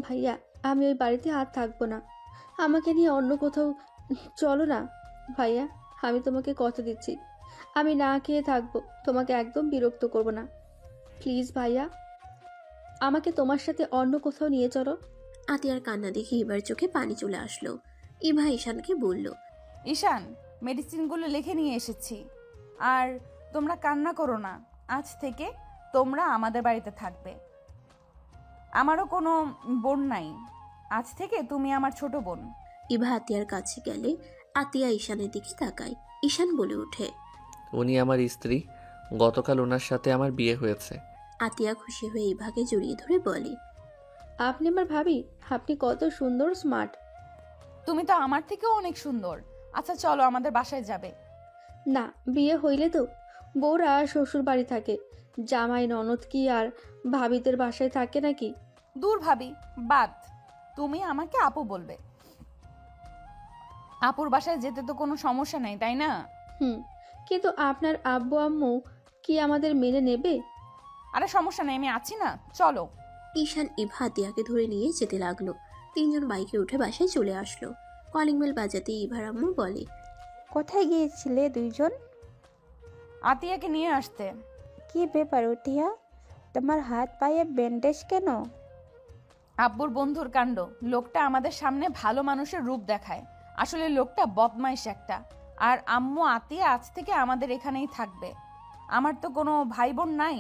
ভাইয়া, আমি ওই বাড়িতে আর থাকবো না। আমাকে নিয়ে অন্য কোথাও চলো না। ভাইয়া, আমি তোমাকে কথা দিচ্ছি, আমি না খেয়ে থাকবো, তোমাকে একদম বিরক্ত করব না। প্লিজ ভাইয়া, আমাকে তোমার সাথে অন্য কোথাও নিয়ে চলো। আতিয়ার কান্না দেখে ইভার চোখে পানি চলে আসলো। ইভা ঈশানকে বলল, ঈশান, মেডিসিনগুলো লিখে নিয়ে এসেছি। আর তোমরা কান্না করো না, আজ থেকে তোমরা আমাদের বাড়িতে থাকবে। আমারও কোনো বোন নাই, আজ থেকে তুমি আমার ছোট বোন। ইভা আতিয়ার কাছে গেলে আতিয়া ঈশানের দিকে তাকায়। ঈশান বলে ওঠে, উনি আমার স্ত্রী, গতকাল ওনার সাথে আমার বিয়ে হয়েছে। আতিয়া খুশি হয়ে ইভাকে জড়িয়ে ধরে বলে, আপনি আমার ভাবি, আপনি কত সুন্দর, স্মার্ট। তুমি তো আমার থেকেও অনেক সুন্দর। আচ্ছা চলো, আমাদের বাসায় যাবে। না, বিয়ে হইলে তো বউরা শ্বশুর বাড়ি থাকে, জামাই ননদ কি আর ভাবিদের বাসায় থাকে নাকি? দূর ভাবি, বাদ। তুমি আমাকে আপু বলবে। আপুর বাসায় যেতে তো কোনো সমস্যা নেই, তাই না? কিন্তু আপনার আব্বু আম্মু কি আমাদের মেনে নেবে? আরে সমস্যা নেই, আমি আছি না, চলো। ঈশান ইভা আতিয়াকে ধরে নিয়ে যেতে লাগলো। 3 জন বাইকে উঠে বাসায় চলে আসলো। কলিং বেল বাজাতে ইভার আম্মু বলে, কোথায় গিয়েছিলে দুইজন? আতিয়াকে নিয়ে আসতে। কি ব্যাপার উঠিয়া, তোমার হাত পায়ে ব্যান্ডেজ কেন? আব্বুর বন্ধুর কাণ্ড। লোকটা আমাদের সামনে ভালো মানুষের রূপ দেখায়, আসলে লোকটা বদমাইশ একটা। আর আম্মু আতিয়া আজ থেকে আমাদের এখানেই থাকবে। আমার তো কোনো ভাই বোন নাই,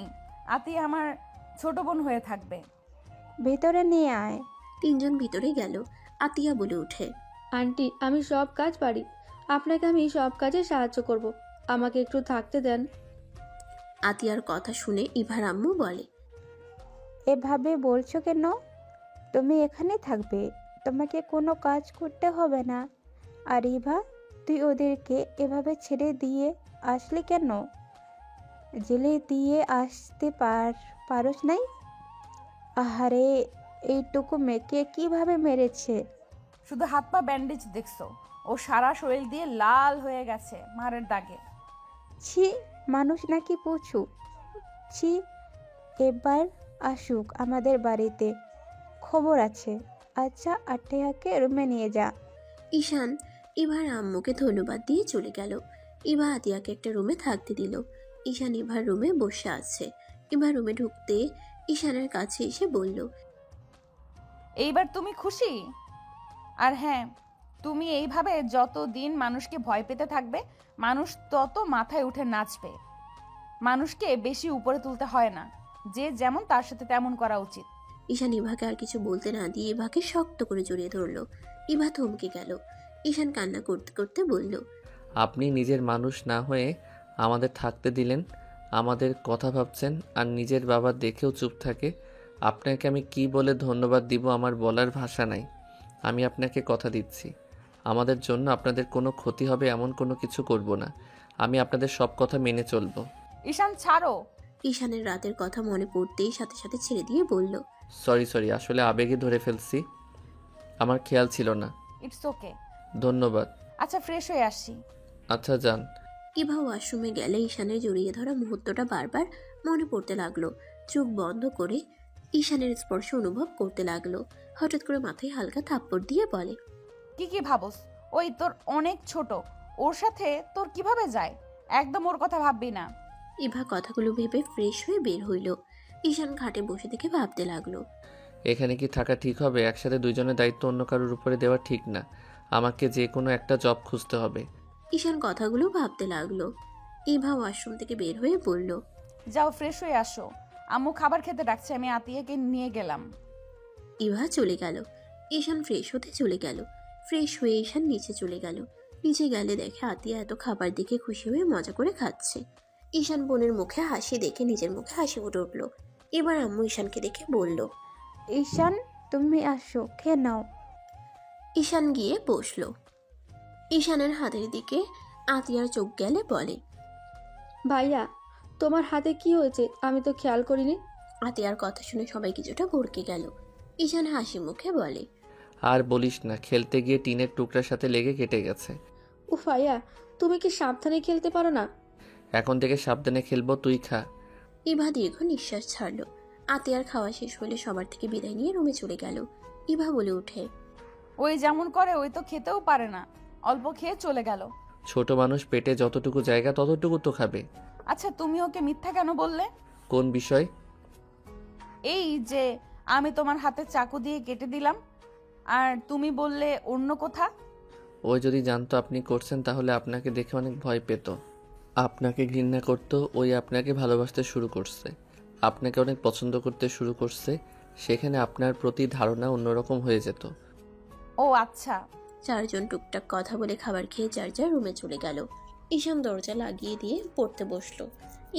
আতিয়া আমার ছোট বোন হয়ে থাকবে। ভেতরে নিয়ে আয়। 3 জন ভিতরে গেল। আতিয়া বলে ওঠে, আন্টি, আমি সব কাজ পারি, আপনাকে আমি সব কাজে সাহায্য করব, আমাকে একটু থাকতে দেন। আতিয়ার কথা শুনে ইভার আম্মু বলে, এভাবে বলছো কেন? তুমি এখানে থাকবে, তোমাকে কোনো কাজ করতে হবে না। আর ইভা, তুই ওদেরকে এভাবে ছেড়ে দিয়ে আসলি কেন? জেলে দিয়ে আসতে পারস নাই? আহারে, এইটুকু মেয়েকে কিভাবে মেরেছে? শুধু হাত পা ব্যান্ডেজ দেখছো, ও সারা শরীর দিয়ে লাল হয়ে গেছে মারের দাগে। ছি, মানুষ নাকি পুছু? ছি, এবার আসুক আমাদের বাড়িতে, খবর আছে। আচ্ছা, আটেয়াকে রুমে নিয়ে যা। ঈশান ইভার আম্মুকে ধন্যবাদ দিয়ে চলে গেল। ইভা আতিয়াকে একটা রুমে থাকতে দিল। ঈশান ইভার রুমে বসে আছে। ইভা রুমে ঢুকতে ঈশানের কাছে এসে বলল, এইবার তুমি খুশি? আর হ্যাঁ, তুমি এইভাবে যতদিন মানুষকে ভয় পেতে থাকবে, মানুষ তত মাথায় উঠে নাচবে। মানুষকে বেশি উপরে তুলতে হয় না, যে যেমন তার সাথে তেমন করা উচিত। ঈশান ইভাকে আর কিছু বলতে না দিয়ে ইভাকে শক্ত করে জড়িয়ে ধরল। ইভা থমকে গেল। ঈশান কান্না করতে করতে বলল, আপনি নিজের মানুষ না হয়ে আমাদের থাকতে দিলেন, আমাদের কথা ভাবছেন, আর নিজের বাবা দেখেও চুপ থাকে। আপনাকে আমি কি বলে ধন্যবাদ দিব আমার বলার ভাষা নাই। আমি আপনাকে কথা দিচ্ছি, আমাদের জন্য আপনাদের কোনো ক্ষতি হবে এমন কোনো কিছু করব না। আমি আপনাদের সব কথা মেনে চলবো। ঈশান ছাড়ো। ঈশানের রাতের কথা মনে পড়তেই সাথে সাথে ছেড়ে দিয়ে বলল, সরি, আসলে আবেগে ধরে ফেলছি, আমার খেয়াল ছিল না। It's okay. ধন্যবাদ। আচ্ছা, ফ্রেশ হয়ে আসি। আচ্ছা যান। ইভা ওয়াশরুমে গেলে ঈশানের জড়িয়ে ধরা মুহূর্তটা বারবার মনে পড়তে লাগলো। চোখ বন্ধ করে ঈশানের স্পর্শ অনুভব করতে লাগলো। হঠাৎ করে মাথায় হালকা থাপ্পড় দিয়ে বলে, কি ভাবস? ওই তোর অনেক ছোট, ওর সাথে তোর কিভাবে যায়? একদম ওর কথা ভাববি না। ইভা কথাগুলো ভেবে ফ্রেশ হয়ে বের হইল। ঈশান খাটে বসে থেকে ভাবতে লাগলো, এখানে কি থাকা ঠিক হবে? একসাথে দুইজনের দায়িত্ব অন্য কারোর উপরে দেওয়া ঠিক না। আমাকে যে কোনো একটা জব খুঁজতে হবে। ঈশান কথাগুলো ভাবতে লাগলো। ইভা ওয়াশরুম থেকে বের হয়ে বলল, যাও ফ্রেশ হয়ে আসো, আম্মু খাবার খেতে ডাকছে, আমি আতিয়াকে নিয়ে গেলাম। ইভা চলে গেল। ঈশান ফ্রেশ হতে চলে গেল। ফ্রেশ হয়ে ঈশান নিচে চলে গেল। নিচে গেলে দেখে আতিয়া এত খাবার দেখে খুশি হয়ে মজা করে খাচ্ছে। ঈশান বোনের মুখে হাসি দেখে নিজের মুখে হাসি ফুটে উঠল। এবার আম্মু ঈশানকে দেখে বলল, ঈশান তুমি আসো, খেয়ে নাও। ঈশান গিয়ে বসলো। ঈশানের হাতের দিকে আতিয়ার চোখ গেলে বলে, ভাইয়া তোমার হাতে কি হয়েছে? আমি তো খেয়াল করিনি। আতিয়ার কথা শুনে সবাই কিছুটা ভরকে গেল। ঈশান হাসি মুখে বলে, আর বলিস না, খেলতে গিয়ে টিনের টুকরার সাথে লেগে কেটে গেছে। উফ ভাইয়া, তুমি কি সাবধানে খেলতে পারো না? এখন থেকে সাবধানে খেলবো, তুই খা। ইভা দীর্ঘ নিঃশ্বাস ছাড়ল। আতিয়ার খাওয়া শেষ হলে সবার থেকে বিদায় নিয়ে রুমে চলে গেল। ইভা বলে উঠে, ওই যেমন করে, ওই তো খেতেও পারে না, অল্প খেয়ে চলে গেল। ছোট মানুষ, পেটে যতটুকু জায়গা ততটুকু তো খাবে। আচ্ছা, তুমি ওকে মিথ্যা কেন বললে? কোন বিষয়? এই যে আমি তোমার হাতে চাকু দিয়ে কেটে দিলাম, আর তুমি বললে অন্য কোথা। ওই যদি জানতো আপনি করছেন তাহলে আপনাকে দেখে অনেক ভয় পেত, আপনাকে ঘৃণা করতো। ওই আপনাকে ভালোবাসতে শুরু করছে, আপনাকে অনেক পছন্দ করতে শুরু করছে। সেখানে আপনার প্রতি ধারণা অন্যরকম হয়ে যেত। ও আচ্ছা। চারজন টুকটাক কথা বলে খাবার খেয়ে যার যার রুমে চলে গেল। ঈশান দরজা লাগিয়ে দিয়ে পড়তে বসলো।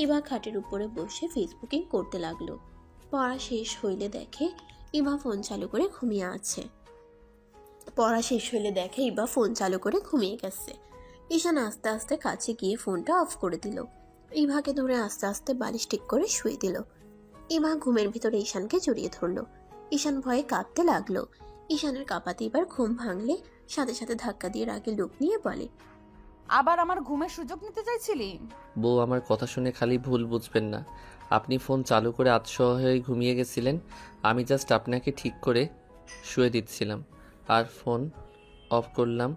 ইভা খাটের উপরে বসে ফেসবুকিং করতে লাগলো। পড়া শেষ হইলে দেখে ইভা ফোন চালু করে ঘুমিয়ে গেছে। ঈশান আস্তে আস্তে কাছে গিয়ে ফোনটা অফ করে দিল। ইভাকে ধরে আস্তে আস্তে বালিশ ঠিক করে শুয়ে দিল। ইভা ঘুমের ভিতরে ঈশানকে জড়িয়ে ধরলো। ঈশান ভয়ে কাঁদতে লাগলো। ঈশানের কাঁপাতে এবার ঘুম ভাঙলে সাথে সাথে ধাক্কা দিয়ে রাগে লোক নিয়ে বলে, আবার আমার ঘুমের সুযোগ নিতে চাইছিলি? বউ, আমার কথা শুনে খালি ভুল বুঝবেন না। আপনি ফোন চালু করে আতশোয়া হয়ে ঘুমিয়ে গেছিলেন, আমি জাস্ট আপনাকে ঠিক করে শুয়ে দিচ্ছিলাম আর ফোন অফ করলাম।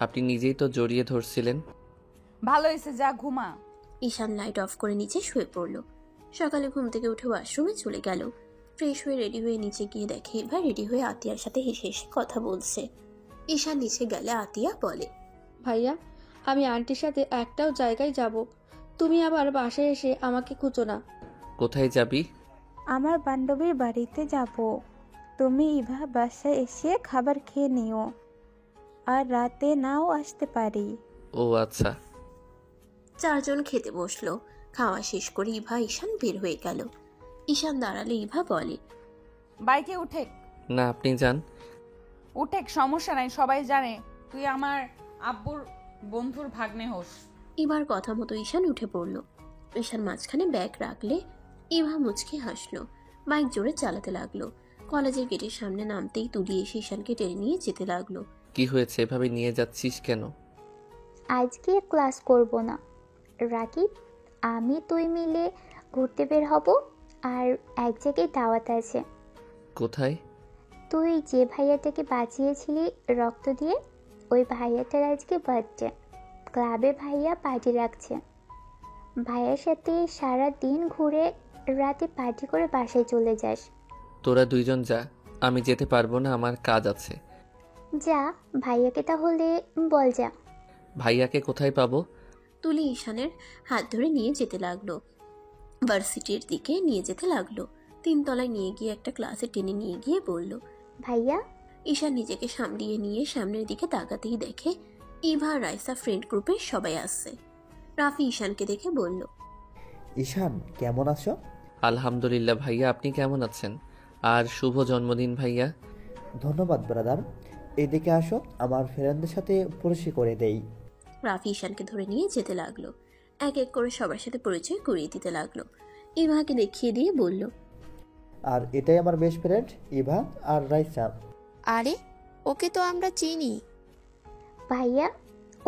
আপনি নিজেই তো জড়িয়ে ধরছিলেন। ভালো হয়েছে, যা ঘুমা। ঈশান লাইট অফ করে নিচে শুয়ে পড়ল। সকালে ঘুম থেকে উঠে ওয়াশরুমে চলে গেল। ফ্রেশ হয়ে রেডি হয়ে নিচে গিয়ে দেখে এবার রেডি হয়ে আতিয়ার সাথে হেসে হেসে কথা বলছে। ঈশান নিচে গেলে আতিয়া বলে, ভাইয়া আমি আন্টির সাথে একটাও জায়গায় যাব, তুমি আবার বাসায় এসে আমাকে খুঁজো না। কোথায় যাবি? আমার বান্ধবীর বাড়িতে যাব। তুমি ইভা বাসায় এসে খাবার খেয়ে নিও, আর রাতে নাও আসতে পারি। ও আচ্ছা। চারজন খেতে বসলো। খাওয়া শেষ করে ইভা ঈশান বের হয়ে গেল। ঈশান দাঁড়ালে ইভা বলে, বাইকে উঠে। না, আপনি যান। উঠেক, সমস্যা নাই, সবাই জানে তুই আমার আব্বুর বন্ধুর ভাগ্নে হোস। ইভার কথা মতো ঈশান উঠে পড়ল। ঈশান মাঝখানে ব্যাগ রাখলে ইভা মুচকি হাসলো। বাইক জোরে চালাতে লাগলো। কলেজের গেটের সামনে নামতেই তুলি এসে ঈশানকে টেনে নিয়ে যেতে লাগলো। কি হয়েছে, এভাবে নিয়ে যাচ্ছিস কেন? আজকে ক্লাস করব না রাকিব, আমি তুই মিলে ঘুরতে বের হব, আর এক জায়গায় দাওয়াত আছে। কোথায়? তুই যে ভাইয়াটাকে বাঁচিয়েছিলি রক্ত দিয়ে, ওই ভাইয়াটার আজকে বার্থডে, ক্লাবে ভাইয়া পার্টি রাখছে। ভাইয়ার সাথে সারা দিন ঘুরে রাতে পার্টি করে বাসায় চলে যাস। তোরা দুইজন যা, আমি যেতে পারবো না, আমার কাজ আছে। যা, ভাইয়াকে তাহলে বল যা। ভাইয়াকে কোথায় পাবো? তুলি ঈশানের হাত ধরে নিয়ে যেতে লাগলো, ভার্সিটির দিকে নিয়ে যেতে লাগলো। 3 তলায় নিয়ে গিয়ে একটা ক্লাসে টেনে নিয়ে গিয়ে বলল, ভাইয়া। ঈশান নিজেকে সামলিয়ে নিয়ে সামনের দিকে তাকাতেই দেখে ইভা রাইসা ফ্রেন্ড গ্রুপের সবাই আসছে। রাফি ঈশানকে দেখে বলল, ঈশান কেমন আছো? আলহামদুলিল্লাহ ভাইয়া, আপনি কেমন আছেন? আর শুভ জন্মদিন ভাইয়া। ধন্যবাদ ব্রাদার, এদিকে আসো, আমার ফ্রেন্ডদের সাথে পরিচয় করে দেই। রাফি ঈশানকে ধরে নিয়ে যেতে লাগলো, এক এক করে সবার সাথে পরিচয় করিয়ে দিতে লাগলো। ইভাকে দেখিয়ে দিয়ে বলল, আর এটাই আমার বেস্ট ফ্রেন্ড ইভা আর রাইসা। আরে ওকে তো আমরা চিনি। ভাইয়া,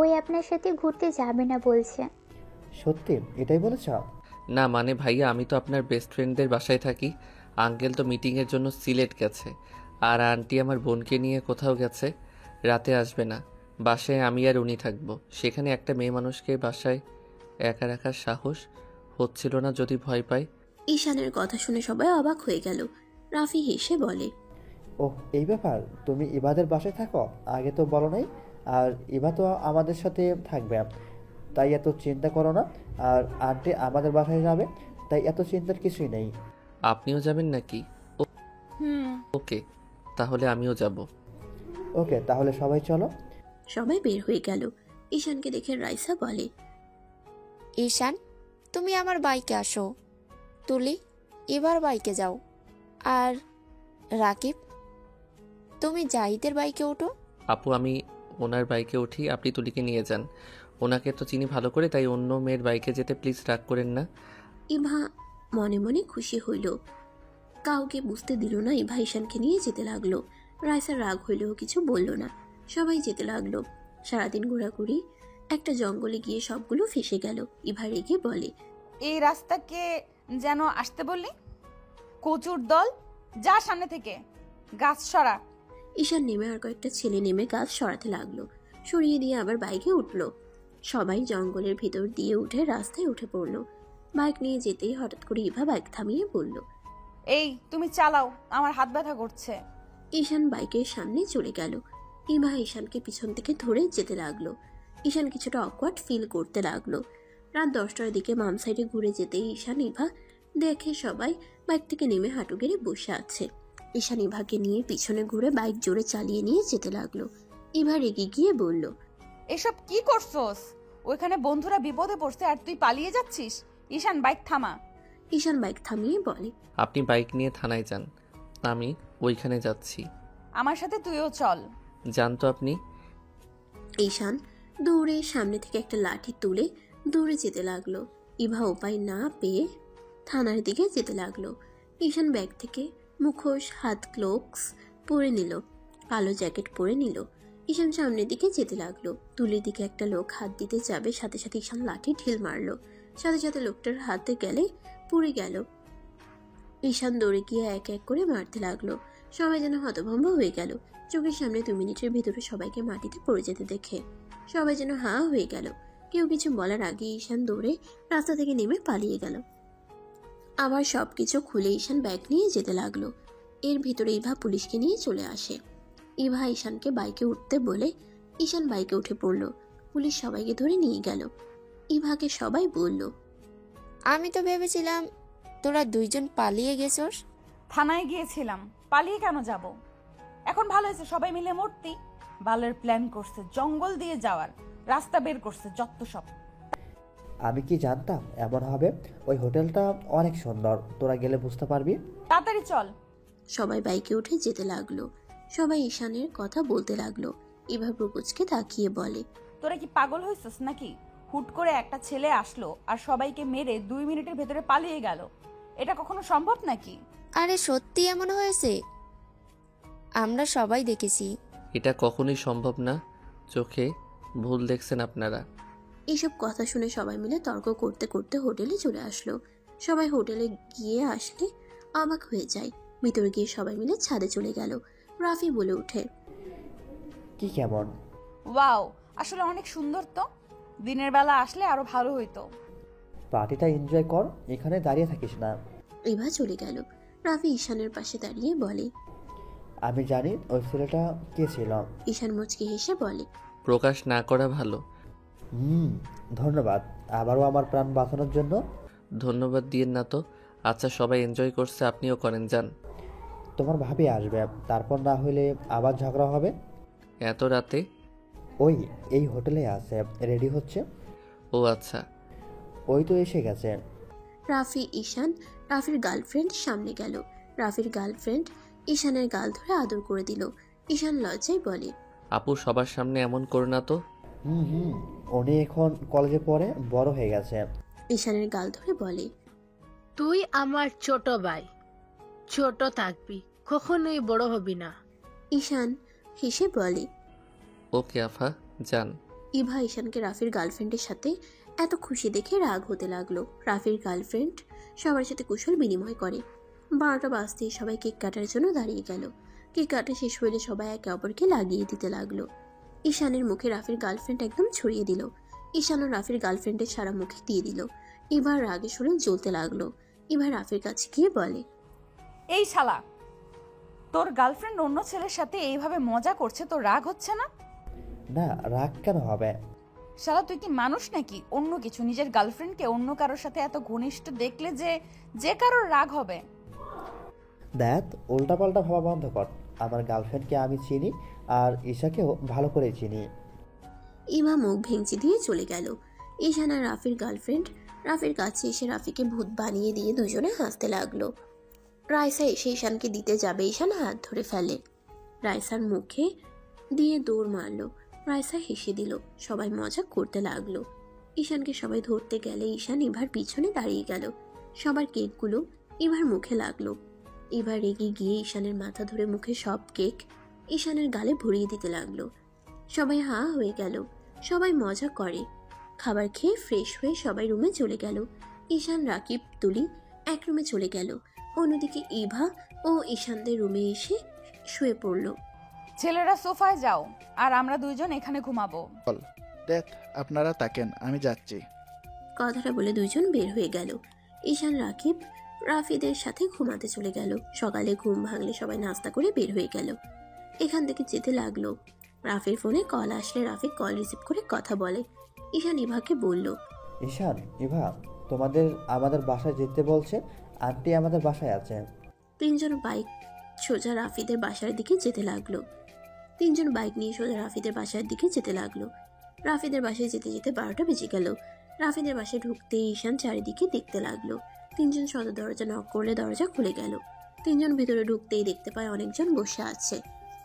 ওই আপনার সাথে ঘুরতে যাবে না বলছে। সত্যি এটাই বলেছ? না মানে ভাইয়া, আমি তো আপনার বেস্ট ফ্রেন্ডদের বাসায় থাকি। আঙ্কেল তো মিটিংয়ের জন্য সিলেট গেছে, আর আন্টি আমার বোনকে নিয়ে কোথাও গেছে, রাতে আসবে না। বাসায় আমি আর উনি থাকবো। সেখানে একটা মেয়ে মানুষকে বাসায় একা রাখার সাহস হচ্ছিল না যদি ভয় পাই। ঈশানের কথা শুনে সবাই অবাক হয়ে গেল। রাফি হেসে বলে, ওহ, এই ব্যাপার, তুমি ইভাদের বাসায় থাকো? আগে তো বলো নাই। আর ইভা তো আমাদের সাথে থাকবে, তাই এত চিন্তা করো না। আর আন্টি আমাদের বাসায় যাবে, তাই এত চিন্তার কিছুই নেই। আপনিও যাবেন নাকি? ওকে, তাহলে আমিও যাব। ওকে, তাহলে সবাই চলো। সবাই বের হয়ে গেল। ঈশানকে দেখে রাইসা বলে, ঈশান, তুমি আমার বাইকে আসো। তুলি, এবার বাইকে যাও। আর রাকিব, তুমি জাহিদের বাইকে ওঠো। আপু, আমি ওনার বাইকে উঠি, আপনি তুলিকে নিয়ে যান। ওনাকে তো চিনি ভালো করে, তাই অন্য মেয়ের বাইকে যেতে প্লিজ রাগ করেন না। ইভা মনে মনে খুশি হইল। কাউকে বুঝতে দিল না ইভা ঈশানকে নিয়ে যেতে লাগলো। রাইসার রাগ হইলেও কিছু বলল না। সবাই যেতে লাগলো। সারাদিন ঘোরাঘুরি, একটা জঙ্গলে গিয়ে সবগুলো ফেসে গেল। ইভা রেগে বলে, এই রাস্তাকে যেন আসতে বললি? কচুর দল, যা সামনে থেকে, গাছ সরা। ঈশান নেমে আর কয়েকটা ছেলে নেমে গাছ সরাতে লাগলো। সরিয়ে দিয়ে আবার বাইকে উঠলো। সবাই জঙ্গলের ভিতর দিয়ে উঠে রাস্তায় উঠে পড়লো। বাইক নিয়ে যেতেই হঠাৎ করে ইভা বাইক থামিয়ে বলল, এই তুমি চালাও, আমার হাত ব্যথা করছে। ঈশান বাইকের সামনে চলে গেল। ইভা ঈশানকে পিছন থেকে ধরে যেতে লাগলো। ঈশান কিছুটা অকওয়ার্ড ফিল করতে লাগলো। রাত 10টার দিকে বাম সাইডে ঘুরে যেতেই ঈশান ইভা দেখে সবাই বাইক থেকে নেমে হাঁটু গেড়ে বসে আছে। ঈশান ইভাকে নিয়ে পিছনে ঘুরে বাইক জোরে চালিয়ে নিয়ে যেতে লাগলো। ইভা রেগে গিয়ে বলল, এসব কি করছস? ওইখানে বন্ধুরা বিপদে পড়ছে আর তুই পালিয়ে যাচ্ছিস। ঈশান, বাইক থামা। ঈশান বাইক থামিয়ে বলে, আপনি বাইক নিয়ে থানায় যান, আমি ওইখানে যাচ্ছি। আমার সাথে তুইও চল। যান তো আপনি। ঈশান দৌড়ে সামনে থেকে একটা লাঠি তুলে দৌড়ে যেতে লাগলো। ইভা উপায় না পেয়ে থানার দিকে যেতে লাগলো। ঈশান ব্যাগ থেকে মুখোশ, হাত গ্লোভস পরে নিল, কালো জ্যাকেট পরে নিল। ঈশান সামনের দিকে যেতে লাগলো। তুলির দিকে একটা লোক হাত দিতে যাবে, সাথে সাথে ঈশান লাঠি ঢিল মারলো। সাথে সাথে লোকটার হাতে গেলে পুড়ে গেল। ঈশান দৌড়ে গিয়ে এক এক করে মারতে লাগলো। সবাই যেন হতভম্ব হয়ে গেল। চোখের সামনে 2 মিনিটের ভিতরে সবাইকে মাটিতে পড়ে যেতে দেখে সবাই যেন হাঁ হয়ে গেল। কেউ কিছু বলার আগে ঈশান দৌড়ে রাস্তা থেকে নেমে পালিয়ে গেল। আবার সবকিছু খুলে ঈশান ব্যাগ নিয়ে যেতে লাগলো। এর ভিতরে ইভা পুলিশকে নিয়ে চলে আসে। ইভা ঈশানকে বাইকে উঠতে বলে ঈশান বাইকে উঠে পড়লো। পুলিশ সবাইকে ধরে নিয়ে গেল। ইভাকে সবাই বলল, আমি তো ভেবেছিলাম তোরা 2জন পালিয়ে গেছস। থানায় গিয়েছিলাম, পালিয়ে কেন যাব? এখন ভালো হয়েছে, সবাই মিলে মূর্তি বালের প্ল্যান করছে, জঙ্গল দিয়ে যাওয়ার রাস্তা বের করছে, যত সব। আমি কি জানতাম এমন হবে? ওই হোটেলটা অনেক সুন্দর, তোরা গেলে বুঝতে পারবি। তাড়াতাড়ি চল। সবাই বাইকে উঠে যেতে লাগলো। সবাই ঈশানের কথা বলতে লাগলো। ইভা প্রপোজকে তাকিয়ে বলে, তোরা কি পাগল হয়েছিস নাকি? হুট করে একটা ছেলে আসলো আর সবাইকে মেরে 2 মিনিটের ভেতরে পালিয়ে গেল। এটা কখনো সম্ভব নাকি? আরে সত্যি এমন হয়েছে, আমরা সবাই দেখেছি। এটা কখনোই সম্ভব না, চোখে ভুল দেখছেন আপনারা। এইসব কথা শুনে সবাই মিলে তর্ক করতে করতে হোটেলে চলে আসলো। সবাই হোটেলে গিয়ে আসলে অবাক হয়ে যায়। ভিতরে গিয়ে সবাই মিলে ছাদে চলে গেল। রাফি বলে ওঠে, কি কেমন? ওয়াও, আসলে অনেক সুন্দর তো। দিনের বেলা আসলে আরো ভালো হইতো। পার্টিটা এনজয় কর, এখানে দাঁড়িয়ে থাকিস না। ইভা চলে গেল। রাফি ঈশানের পাশে দাঁড়িয়ে বলে, আমি জানি ওই ছেলেটা কে ছিল। ঈশান মুচকি হেসে বলে, প্রকাশ না করা ভালো। ধন্যবাদ আবারও আমার প্রাণ বাঁচানোর জন্য। ধন্যবাদ দিয়েন না তো। আচ্ছা, সবাই এনজয় করছে, আপনিও করেন, যান। তোমার ভাবি আসবে, তারপর না হলে আবার ঝগড়া হবে। এত রাতে? ওই এই হোটেলে আছে, রেডি হচ্ছে। ও আচ্ছা। ওই তো এসে গেছে। রাফি ঈশান রাফির গার্লফ্রেন্ড সামনে গেল। রাফির গার্লফ্রেন্ড ঈশানের গাল ধরে আদর করে দিল। ঈশান লজ্জায় বলে, আপু, সবার সামনে এমন করো না তো। উনি এখন কলেজে পড়ে, বড় হয়ে গেছে। ঈশানের গাল ধরে বলে, তুই আমার ছোট ভাই, ছোট থাকবি, কখনোই বড় হবি না। ঈশান হেসে বলে, ওকে আফা, যান। ইভা ঈশানকে রাফির গার্লফ্রেন্ডের সাথে এত খুশি দেখে রাগ হতে লাগলো। রাফির গার্লফ্রেন্ড সবার সাথে কুশল বিনিময় করে। 12টা বাজতেই সবাই কেক কাটার জন্য দাঁড়িয়ে গেল। কেক কাটা শেষ হলে সবাই একে অপরকে লাগিয়ে দিতে লাগলো। ঈশানের মুখে রাফির গার্লফ্রেন্ড একদম ছড়িয়ে দিল। ঈশানও রাফির গার্লফ্রেন্ডের সারা মুখে দিয়ে দিল। ইভার রাগে শুনে জ্বলতে লাগলো। ইভা রাফির কাছে গিয়ে বলে, এই শালা, তোর গার্লফ্রেন্ড অন্য ছেলের সাথে এইভাবে মজা করছে, তোর রাগ হচ্ছে না? না, রাগ কেন হবে? শালা, তুই কি মানুষ নাকি? অন্য কিছু, নিজের গার্লফ্রেন্ডকে অন্য কারোর সাথে এত ঘনিষ্ঠ দেখলে যে কারোর রাগ হবে। দেখ, উল্টাপাল্টা ভাবা বন্ধ কর। আমার গার্লফ্রেন্ডকে আমি চিনি, আর ঈশাকেও ভালো করে চিনি। ইভা মুখ ভেঙচি দিয়ে চলে গেল। ঈশান আর রাফির গার্লফ্রেন্ড রাফির কাছে এসে রাফিকে ভূত বানিয়ে দিয়ে দুজনে হাসতে লাগলো। রাইসা এসে ঈশানকে দিতে যাবে, ঈশান হাত ধরে ফেলে। রাইসার মুখে দিয়ে দৌড় মারলো। রাইসা হেসে দিল। সবাই মজা করতে লাগলো। ঈশানকে সবাই ধরতে গেলে ঈশান ইভার পিছনে দাঁড়িয়ে গেল। সবার কেকগুলো ইভার মুখে লাগলো। ইভা রেগে গিয়ে ঈশানের মাথা ধরে মুখে সব কেক ঈশানের গালে ভরিয়ে দিতে লাগলো। সবাই হা হয়ে গেল। সবাই মজা করে। খাবার খেয়ে ফ্রেশ হয়ে সবাই রুমে চলে গেল। ঈশান, রাকিব, তুলি এক রুমে চলে গেল। অন্যদিকে ইভা ও ঈশানদের রুমে এসে শুয়ে পড়ল। ছেলেরা সোফায় যাও, আর আমরা দুইজন এখানে ঘুমাবো। দেখ, আপনারা তাকেন, আমি যাচ্ছি। কথাটা বলে দুইজন বের হয়ে গেল। ঈশান, রাকিব রাফিদের সাথে ঘুমাতে চলে গেল। সকালে ঘুম ভাঙলে সবাই নাস্তা করে বের হয়ে গেল। এখান থেকে যেতে লাগলো। রাফির ফোনে কল আসলে রাফি কল রিসিভ করে কথা বলে। ঈশান ইভাকে বলল, ঈশান, ইভা তোমাদের আমাদের বাসায় যেতে বলছে, আন্টি আমাদের বাসায় আছে। তিনজন বাইক সোজা রাফিদের বাসার দিকে যেতে লাগলো। তিনজন বাইক নিয়ে সোজা রাফিদের বাসার দিকে যেতে লাগলো। রাফিদের বাসায় যেতে যেতে 12টা বেজে গেল। রাফিদের বাসায় ঢুকতে ঈশান চারিদিকে দেখতে লাগলো। তিনজন সদর দরজা নক করলে দরজা খুলে গেল। তিনজন ভিতরে ঢুকতেই দেখতে পায় অনেকজন বসে আছে।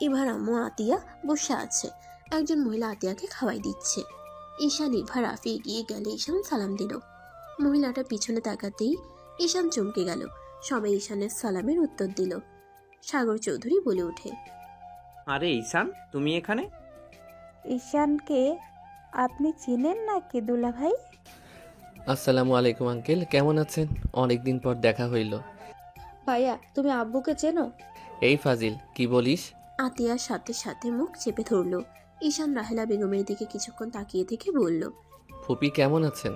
ইভার আম্মু আতিয়া বসে আছে। একজন মহিলা আতিয়াকে খাওয়াই দিচ্ছে। ঈশান, ইভা, রাফি এগিয়ে গেলে ঈশান সালাম দিল। মহিলাটা পিছনে তাকাতেই ঈশান চমকে গেল। সবাই ঈশানের সালামের উত্তর দিল। সাগর চৌধুরী বলে ওঠে, আরে ঈশান, তুমি এখানে? ঈশানকে আপনি চিনেন নাকি দুলা ভাই? আসসালামু আলাইকুম আঙ্কেল, কেমন আছেন? অনেকদিন পর দেখা হইল। ভাইয়া, তুমি আব্বুকে চেনো? এই ফাজিল, কি বলিস? আতিয়ার সাথে সাথে মুখ চেপে ধরল। ঈশান রাহেলা বেগমের দিকে কিছুক্ষণ তাকিয়ে থেকে বলল, ফুপি কেমন আছেন?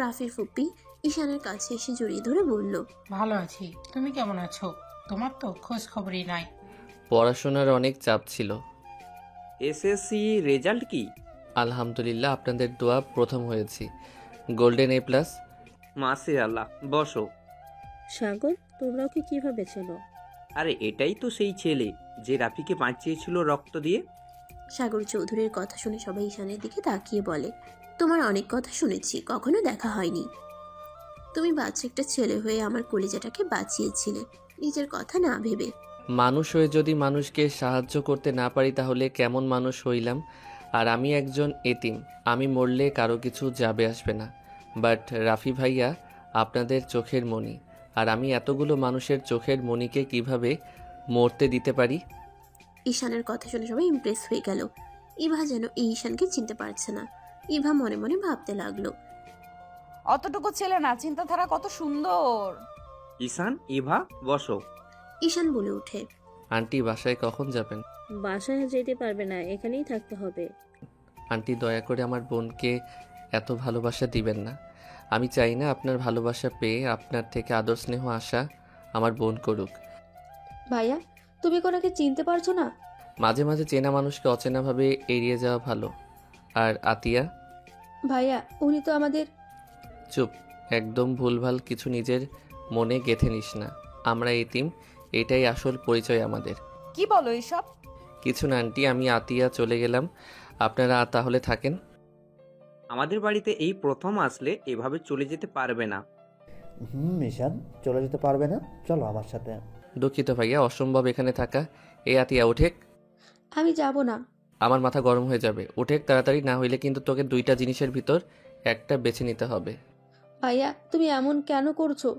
রাফির ফুপি ঈশানের কাছে এসে জড়িয়ে ধরে বলল, ভালো আছি, তুমি কেমন আছো? তোমার তো খোঁজ খবরই নাই। পড়াশোনার অনেক চাপ ছিল। এসএসসি রেজাল্ট কি? আলহামদুলিল্লাহ, আপনাদের দোয়া প্রথম হয়েছি, গোল্ডেন A+। মাশাআল্লাহ, বসো। সাগর, তোমরা ওকে কিভাবে চেনো? আরে এটাই তো সেই ছেলে যে রাফিকে বাঁচিয়েছিল রক্ত দিয়ে। সাগর চৌধুরীর কথা শুনে সবাই ঈশানের দিকে তাকিয়ে বলে, তোমার অনেক কথা শুনেছি, কখনো দেখা হয়নি। তুমি বাচ্চা একটা ছেলে হয়ে আমার কলিজাটাকে বাঁচিয়েছিলে, নিজের কথা না ভেবে। মানুষ হয়ে যদি মানুষকে সাহায্য করতে না পারি তাহলে কেমন মানুষ হইলাম? আর আমি একজন এতিম, আমি মরলে কারো কিছু যাবে আসবে না। বাট রাফি ভাইয়া আপনাদের চোখের মণি, আর আমি এতগুলো মানুষের চোখের মণিকে কিভাবে মরতে দিতে পারি? ঈশানের কথা শুনে সবাই ইমপ্রেস হয়ে গেল। ইভা যেন এই ঈশানকে চিনতে পারছে না। ইভা মনে মনে ভাবতে লাগলো, অতটুকু ছেলে না, চিন্তাধারা কত সুন্দর। ঈশান, ইভা, বসো। ঈশান বলে ওঠে, আন্টি বাসায় কখন যাবেন? বাসায় যেতে পারবে না, এখানেই থাকতে হবে। আন্টি দয়া করে আমার বোনকে এত ভালোবাসা দিবেন না। আমি চাই না আপনার ভালোবাসা পেয়ে আপনার থেকে আদর স্নেহ আশা আমার বোন করুক। ভাইয়া, তুমি কোনাকে চিনতে পারছো না? মাঝে মাঝে চেনা মানুষকে অচেনাভাবে এড়িয়ে যাওয়া ভালো। আর আতিয়া? ভাইয়া, উনি তো আমাদের। চুপ, একদম ভুলভাল কিছু নিজের মনে গেঁথে নিস না। আমরা এতিম, এটাই আসল পরিচয় আমাদের। কি বলো এসব? কিছু না আন্টি, আমি আতিয়া চলে গেলাম, আপনারা তাহলে থাকেন। আমাদের বাড়িতে এই প্রথম আসলে এভাবে চলে যেতে পারবে না। ঈশান চলে যেতে পারবে না, চলো আমার সাথে। দুঃখিত ভাইয়া, অসম্ভব এখানে থাকা। এই আতিয়া ওঠেক। আমি যাব না। আমার মাথা গরম হয়ে যাবে। ওঠেক তাড়াতাড়ি, না হইলে কিন্তু তোকে দুইটা জিনিসের ভিতর একটা বেছে নিতে হবে। ভাইয়া, তুমি এমন কেন করছো?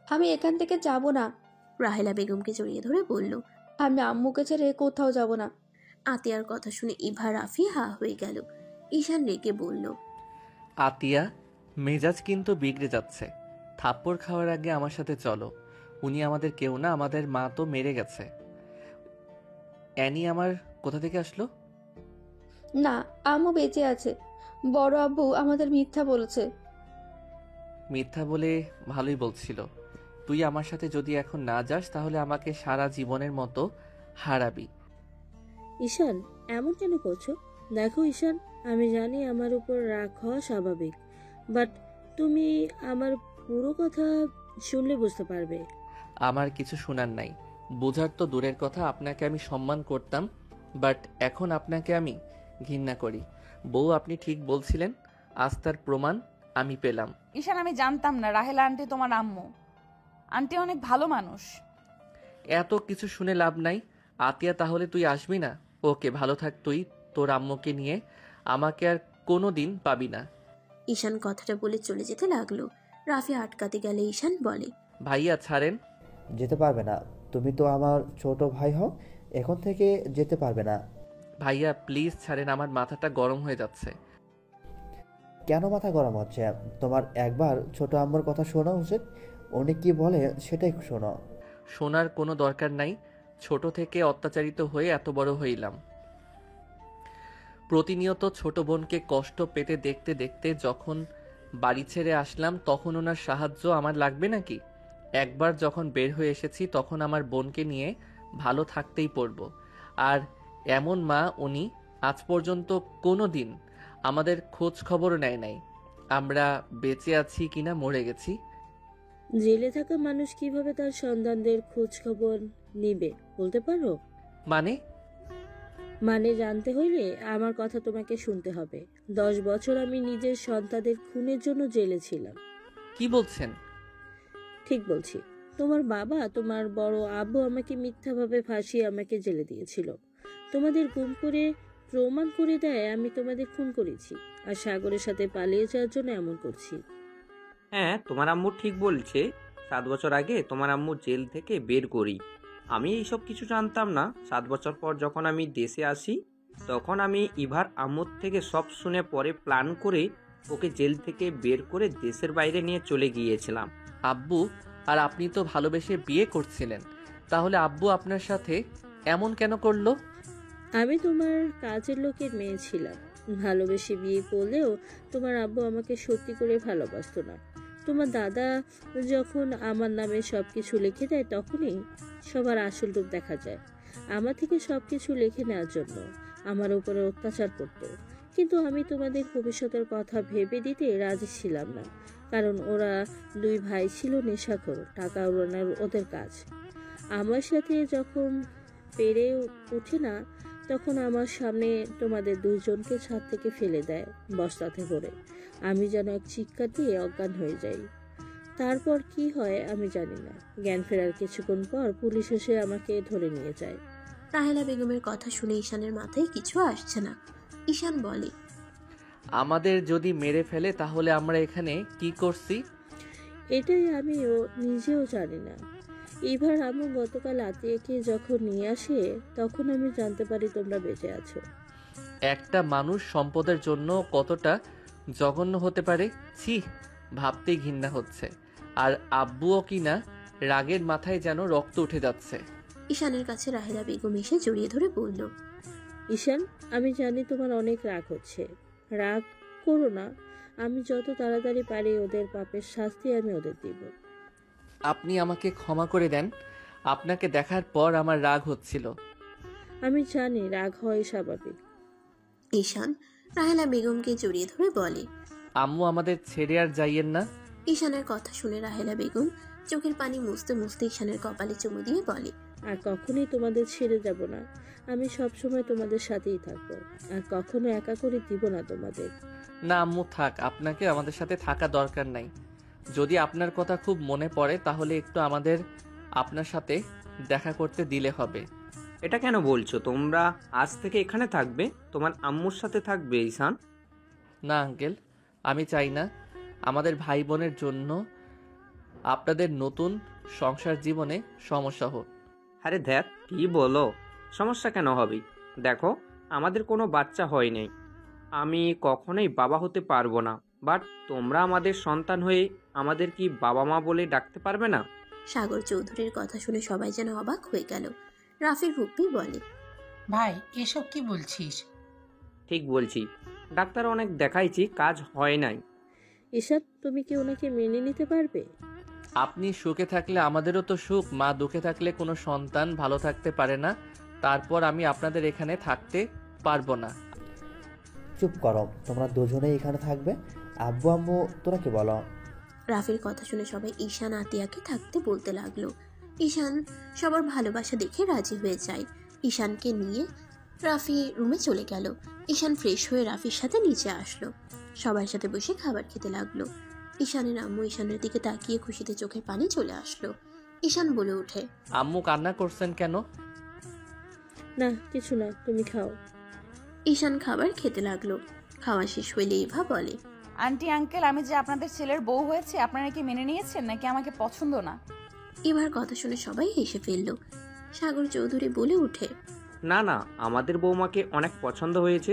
আমি এখান থেকে যাব না। রাহেলা বেগমকে জড়িয়ে ধরে বলল, আমি আম্মুকে ছেড়ে কোথাও যাব না। আতিয়ার কথা শুনে ইভা রাফি হা হয়ে গেল। ঈশান রেগে বলল, আতিয়া, মেজাজ কিন্তু বিগড়ে যাচ্ছে। থাপ্পড় খাওয়ার আগে আমার সাথে চলো। উনি আমাদের কেউ না, আমাদের মা তো মেরে গেছে। অ্যানি আমার কোথা থেকে আসলো? না, আম্মু বেঁচে আছে। বড় আব্বু আমাদের মিথ্যা বলেছে। মিথ্যা বলে ভালোই বলছিল। তুই আমার সাথে যদি এখন না যাস তাহলে আমাকে সারা জীবনের মতো হারাবি। ঈশান, এমন কেন করছো? দেখো ঈশান, আমি জানি আমার উপর রাগ হওয়া স্বাভাবিক, বাট তুমি আমার পুরো কথা শুনলে বুঝতে পারবে। আমার কিছু শোনার নাই, বোঝার তো দূরের কথা। আপনাকে আমি সম্মান করতাম, বাট এখন আপনাকে আমি ঘৃণা করি। বউ, আপনি ঠিক বলছিলেন, আজ তার প্রমাণ আমি পেলাম। ঈশান, আমি জানতাম না রাহেলা আন্টি তোমার আম্মু। আন্টি অনেক ভালো মানুষ। এত কিছু শুনে লাভ নাই। আতিয়া, তাহলে তুই আসবি না? ওকে, ভালো থাক তুই তোর আম্মুকে নিয়ে। আমাকে আর কোনো দিন পাবি না। ঈশান কথাটা বলে চলে যেতে লাগলো। রাফি আটকাতে গেলে ঈশান বলে, ভাইয়া ছাড়েন। যেতে পারবে না, তুমি তো আমার ছোট ভাই হও, এখন থেকে যেতে পারবে না। ভাইয়া প্লিজ ছাড়েন, আমার মাথাটা গরম হয়ে যাচ্ছে। কেন মাথা গরম হচ্ছে? তোমার একবার ছোট আম্মুর কথা শোনা উচিত, উনি কি বলে সেটাই শোনো। শোনার কোনো দরকার নাই। ছোট থেকে অত্যাচারিত হয়ে এত বড় হইলাম। প্রতিনিয়ত ছোট বোনকে কষ্ট পেতে দেখতে দেখতে যখন বাড়ি ছেড়ে আসলাম, তখন ওনার সাহায্য আমার লাগবে নাকি? একবার যখন বের হয়ে এসেছি তখন আমার বোনকে নিয়ে ভালো থাকতেই পড়ব। আর এমন মা উনি আজ পর্যন্ত কোনো দিন আমাদের খোঁজ খবর নেয় নাই আমরা বেঁচে আছি কিনা মরে গেছি। জেলে থাকা মানুষ কিভাবে তার সন্তানদের খোঁজ খবর নিবে বলতে পারো? মানে জানতে হইলে আমার কথা তোমাকে শুনতে হবে। 10 বছর আমি নিজের সন্তানদের খুনের জন্য জেলে ছিলাম। কি বলছেন? ঠিক বলছি। তোমার বাবা, তোমার বড় আব্বু আমাকে মিথ্যাভাবে ফাঁসিয়ে আমাকে জেলে দিয়েছিল। তোমাদের গুম করে প্রমাণ করে দেয় আমি তোমাদের খুন করেছি, আর সাগরের সাথে পালিয়ে যাওয়ার জন্য এমন করছি। হ্যাঁ, তোমার আম্মু ঠিক বলছে। 7 বছর আগে তোমার আম্মু জেল থেকে বের করি। আমি এইসব কিছু জানতাম না। 7 বছর পর যখন আমি দেশে আসি, তখন আমি ইভার আম্মুর থেকে সব শুনে পরে প্ল্যান করে ওকে জেল থেকে বের করে দেশের বাইরে নিয়ে চলে গিয়েছিলাম। আব্বু আর আপনি তো ভালোবেসে বিয়ে করছিলেন, তাহলে আব্বু আপনার সাথে এমন কেন করলো? আমি তোমার কাজের লোকের মেয়ে ছিলাম। ভালোবেসে বিয়ে করলেও তোমার আব্বু আমাকে সত্যি করে ভালোবাসতো না। তোমার দাদা যখন আমার নামে সবকিছু লিখে দেয়, তখনই সবার আসল রূপ দেখা যায়। আমার থেকে সবকিছু লিখে নেওয়ার জন্য আমার উপরে অত্যাচার করতো। কিন্তু আমি তোমাদের ভবিষ্যতের কথা ভেবে দিতে রাজি ছিলাম না, কারণ ওরা 2 ভাই ছিল নেশাখোর, টাকা উড়ানোর ওদের কাজ। আমার সাথে যখন পেরে ওঠে না, তখন আমার সামনে তোমাদের 2 জনকে ছাদ থেকে ফেলে দেয় বস্তাতে করে। আমি যেন এক চিৎকার দিয়ে অজ্ঞান হয়ে যাই। তারপর কি হয় আমি জানি না। জ্ঞান ফেরার কিছুক্ষণ পর পুলিশ এসে আমাকে ধরে নিয়ে যায়। রাহেলা বেগমের কথা শুনে ঈশানের মাথায় কিছু আসছে না। ঈশান বলে, আমাদের যদি মেরে ফেলে তাহলে আমরা এখানে কি করছি? এটাই আমিও নিজেও জানি না। এবার আমি গতকাল আতিয়াকে যখন নিয়ে আসে, তখন আমি জানতে পারি তোমরা বেঁচে আছো। একটা মানুষ সম্পদের জন্য কতটা জঘন্য হতে পারে, ছি, ভাবতেই ঘৃণা হচ্ছে। আর আব্বুও কিনা রাগের মাথায় যেন রক্ত উঠে যাচ্ছে। ঈশানের কাছে রাহেলা বেগম এসে জড়িয়ে ধরে বলল, ঈশান, আমি জানি তোমার অনেক রাগ হচ্ছে। রাগ করো না, আমি যত তাড়াতাড়ি পারি ওদের পাপের শাস্তি আমি ওদের দিব। আপনি আমাকে ক্ষমা করে দেন। আপনাকে দেখার পর আমার রাগ হচ্ছিল। আমি জানি রাগ হয় স্বাভাবিক। ঈশান রাহেলা বেগমকে জড়িয়ে ধরে বলে। আম্মু, আমাদের ছেড়ে আর যাইয়েন না। ঈশানের কথা শুনে রাহেলা বেগম চোখের পানি মুছতে মুছতে ঈশানের কপালে চুমু দিয়ে বলে, আর কখনোই তোমাদের ছেড়ে যাব না। আমি সব সময় তোমাদের সাথেই থাকবো, আর কখনো একা করে দিব না তোমাদের। না আম্মু, থাক। আপনাকে আমাদের সাথে থাকা দরকার নাই। যদি আপনার কথা খুব মনে পড়ে তাহলে একটু আমাদের আপনার সাথে দেখা করতে দিলে হবে। এটা কেন বলছো? তোমরা আজ থেকে এখানে থাকবে, তোমার আম্মুর সাথে থাকবে ঈশান। না আঙ্কেল, আমি চাই না আমাদের ভাই বোনের জন্য আপনাদের নতুন সংসার জীবনে সমস্যা হোক। আরে ধ্যাত, কি বলো? সমস্যা কেন হবে? দেখো, আমাদের কোনো বাচ্চা হয় নাই, আমি কখনোই বাবা হতে পারবো না। বাট তোমরা আমাদের সন্তান হয়ে আমাদের কি বাবা মা বলে ডাকতে পারবে না? সাগর চৌধুরীর কথা শুনে সবাই যেন অবাক হয়ে গেল। রাফির হুপ্পি বলে, ভাই এসব কি বলছিস? ঠিক বলছি, ডাক্তার অনেক দেখাইছি, কাজ হয় নাই। ঈশান, তুমি কি ওনাকে মেনে নিতে পারবে? আপনি সুখে থাকলে আমাদেরও তো সুখ। মা দুঃখে থাকলে কোনো সন্তান ভালো থাকতে পারে না। তারপর আমি আপনাদের এখানে থাকতে পারবো না। চুপ করো, তোমরা দুজনেই এখানে থাকবে। আব্বু আম্মু তোরা কি বলো? রাফির কথা শুনে সবাই ঈশান আতিয়াকে থাকতে বলতে লাগলো। ঈশান সবার ভালোবাসা দেখে রাজি হয়ে যায়। ঈশানকে নিয়ে রাফি রুমে চলে গেল। ঈশান ফ্রেশ হয়ে রাফির সাথে নিচে আসলো। সবার সাথে বসে খাবার খেতে লাগলো। ঈশানের আম্মু ঈশানের দিকে তাকিয়ে খুশিতে চোখে পানি চলে আসলো। ঈশান বলে ওঠে, আম্মু কান্না করছেন কেন? না কিছু না, তুমি খাও। ঈশান খাবার খেতে লাগলো। খাওয়া শেষ হইলে ইভা বলে, আন্টি আঙ্কেল, আমি যে আপনাদের ছেলের বউ হয়েছে আপনারা কি মেনে নিয়েছেন নাকি আমাকে পছন্দ না? ইভার কথা শুনে সবাই হেসে ফেলল। সাগর চৌধুরী বলে ওঠে, না না, আমাদের বৌমাকে অনেক পছন্দ হয়েছে।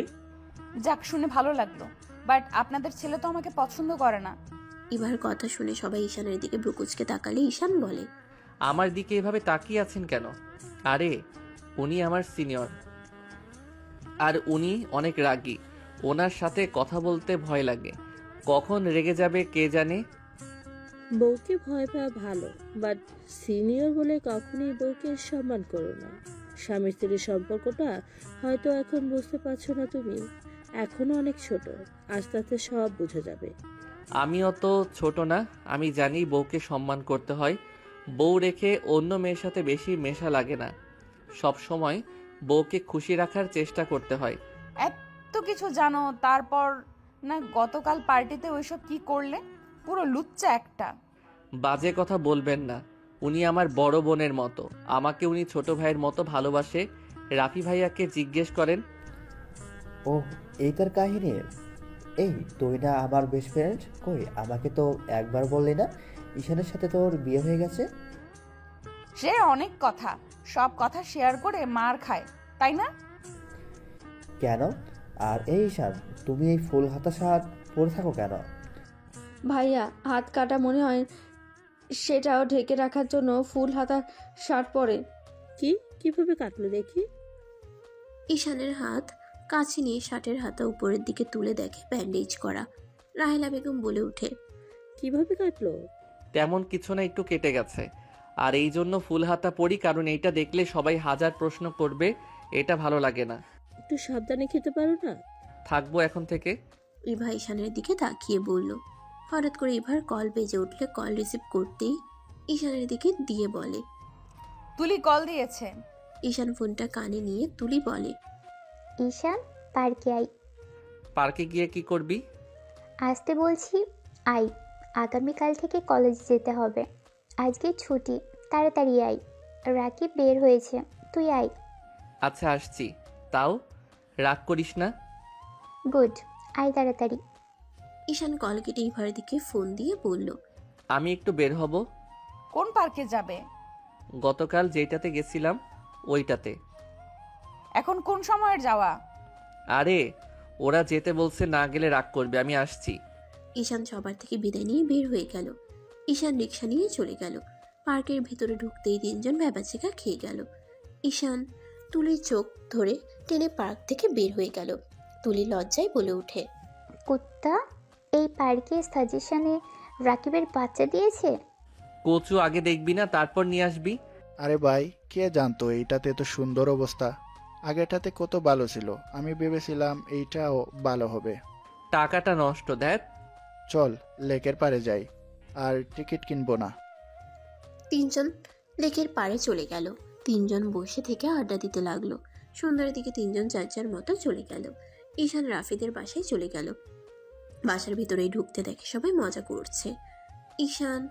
যাক, শুনে ভালো লাগলো, বাট আপনাদের ছেলে তো আমাকে পছন্দ করে না। ইভার কথা শুনে সবাই ঈশানের দিকে ব্রুকুচকে তাকালে ঈশান বলে, আমার দিকে এভাবে তাকিয়ে আছেন কেন? আরে উনি আমার সিনিয়র, আর উনি অনেক রাগী। ওনার সাথে কথা বলতে ভয় লাগে। কখন রেগে যাবে কে জানে। বউকে ভয় পাওয়া ভালো, বাট সিনিয়র বলে কখনোই বউকে সম্মান করো না। স্বামী স্ত্রীর সম্পর্কটা হয়তো এখন বুঝতে পারছো না তুমি, এখনো অনেক ছোট, আস্তে আস্তে সব বুঝে যাবে। আমি অত ছোট না, আমি জানি বউকে সম্মান করতে হয়। বউ রেখে অন্য মেয়ের সাথে বেশি মেশা লাগে না। সব সময় বউকে খুশি রাখার চেষ্টা করতে হয়। এত কিছু জানো, তারপর না গতকাল পার্টিতে ওইসব কি করলে? পুরো লুচ্চা একটা। বাজে কথা বলবেন না। উনি আমার বড় বোনের মতো, আমাকে উনি ছোট ভাইয়ের মতো ভালোবাসে। রাফি ভাইয়াকে জিজ্ঞেস করেন। ও, এই তার কাহিনী? এই তুই না আমার বেস্ট ফ্রেন্ড, কই আমাকে তো একবার বললি না ঈশানের সাথে তোর বিয়ে হয়ে গেছে? সে অনেক কথা, সব কথা শেয়ার করে মার খায়, তাই না? কেন? আর এই ঈশান, তুমি এই ফুল হাতা শার্ট পরে থাকো কেন? ভাইয়া হাত কাটা মনে হয়, সেটাও ঢেকে রাখার জন্য ফুল হাতা শার্ট পরে। কিভাবে কাটলো দেখি? ঈশানের হাত কাছে নিয়ে শার্টের হাতা উপরের দিকে তুলে দেখে ব্যান্ডেজ করা। রাহেলা বেগম বলে ওঠে, কিভাবে কাটলো? তেমন কিছু না, একটু কেটে গেছে। আর এই জন্য ফুল হাতা পরি, কারণ এইটা দেখলে সবাই হাজার প্রশ্ন করবে। এটা ভালো লাগে না। একটু সাবধানে খেতে পারো না? থাকবো এখন থেকে। ইভা ঈশানের দিকে তাকিয়ে বলল। হঠাৎ করে ইভার কল বেজে উঠলে কল রিসিভ করতেই ঈশানের দিকে দিয়ে বলে, তুলি কল দিয়েছে। ঈশান ফোনটা কানে নিয়ে তুলি বলে, ঈশান পার্কে আই। পার্কে গিয়ে কি করবি? আসতে বলছি, আই। আগামীকাল থেকে কলেজে যেতে হবে, আজকে ছুটি, তাড়াতাড়ি আই। রাকিব বের হয়েছে, তুই আই। আচ্ছা আসছি, তাও রাগ করিস না। গুড, আই তাড়াতাড়ি। ঈশান কল কেটে ইভার দিকে ফোন দিয়ে বলল, আমি একটু বের হব। কোন পার্কে যাবে? গতকাল যেটাতে গেছিলাম ওইটাতে। এখন কোন সময়ের যাওয়া? আরে ওরা যেতে বলছে, না গেলে রাগ করবে। আমি আসছি। ঈশান সবার থেকে বিদায় নিয়ে বের হয়ে গেল। ঈশান রিক্সা নিয়ে চলে গেল। পার্কের ভিতরে ঢুকতেই তিনজন ভ্যাবাচেকা খেয়ে গেল। ঈশান তুলির চোখ ধরে টেনে পার্ক থেকে বের হয়ে গেল। তুলি লজ্জায় বলে ওঠে, কুত্তা, এই পার্কে সাজেশনে রাকিবের বাচ্চা দিয়েছে? কচু আগে দেখবি না, তারপর নিয়ে আসবি। আরে ভাই, কে জানতো এইটাতে এত সুন্দর অবস্থা? আগেরটাতে কত ভালো ছিল, আমি ভেবেছিলাম এইটাও ভালো হবে। টাকাটা নষ্ট। দেখ, চল লেকের পাড়ে যাই, আর টিকিট কিনবো না। তিনজন লেকের পাড়ে চলে গেল। তিনজন বসে থেকে আড্ডা দিতে লাগলো। সন্ধ্যার দিকে তিনজন যার যার মতো চলে গেল। ঈশান রাফিদের বাসায় চলে গেল। বাসার ভিতরেই ঢুকতে দেখে সবাই মজা করছে। ঈশান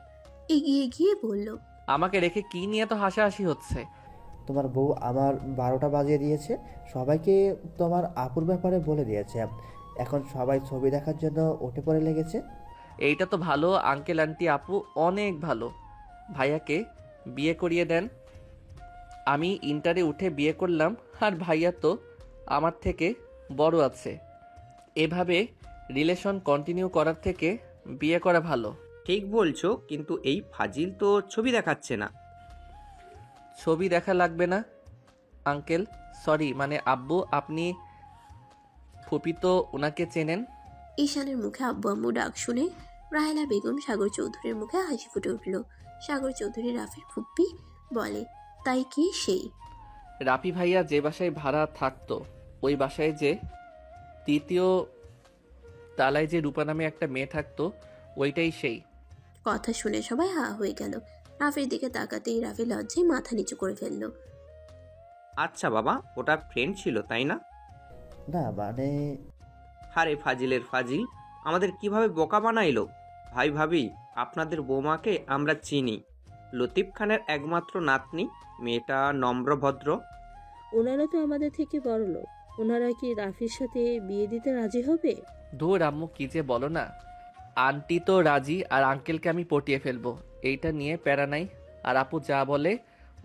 এগিয়ে গিয়ে বলল, আমাকে রেখে কি নিয়ে তো হাসাহাসি হচ্ছে? তোমার বউ আমার 12টা বাজিয়ে দিয়েছে, সবাইকে তোমার আপুর ব্যাপারে বলে দিয়েছে। এখন সবাই ছবি দেখার জন্য উঠে পড়ে লেগেছে। এইটা তো ভালো, আঙ্কেল আন্টি আপু অনেক ভালো। ভাইয়াকে বিয়ে করিয়ে দেন। আমি ইন্টারে উঠে বিয়ে করলাম, আর ভাইয়া তো আমার থেকে বড় আছে। এভাবে রিলেশন কন্টিনিউ করার থেকে বিয়ে করা ভালো। ঠিক বলছো, কিন্তু এই ফাজিল তো ছবি দেখাচ্ছে না। ছবি দেখা লাগবে না আঙ্কেল, সরি মানে আব্বু, আপনি ফুপি তো ওনাকে চেনেন। ঈশানের মুখে আব্বু আম্মু ডাক শুনে রাহেলা বেগম সাগর চৌধুরীর মুখে হাসি ফুটে উঠল। সাগর চৌধুরী রাফির ফুপ্পি বলে, তাই কি সেই? রাফি ভাইয়া যে বাসায় ভাড়া থাকতো, ওই বাসায় যে তৃতীয় তালায় যে রূপা নামে একটা মেয়ে থাকতো, ওইটাই সেই। কথা শুনে সবাই হা হয়ে গেল। রাফির দিকে তাকাতেই রাফি লজ্জায় মাথা নিচু করে ফেলল। আচ্ছা বাবা, ওটা ফ্রেন্ড ছিল তাই না? না মানে, আরে ফাজিলের ফাজিল, আমাদের কিভাবে বোকা বানাইলো। ভাই ভাবি, আপনাদের বৌমাকে আমরা চিনি। লতিফ খানের একমাত্র নাতনি, মেয়েটা নম্র ভদ্র। ওনারা তো আমাদের থেকে বড় লোক, ওনারা কি রাফির সাথে বিয়ে দিতে রাজি হবে? ধুর আম্মু, কি যে বলো না। আন্টি তো রাজি, আর আঙ্কেলকে আমি পটিয়ে ফেলবো, এইটা নিয়ে প্যারা নাই। আর আপু যা বলে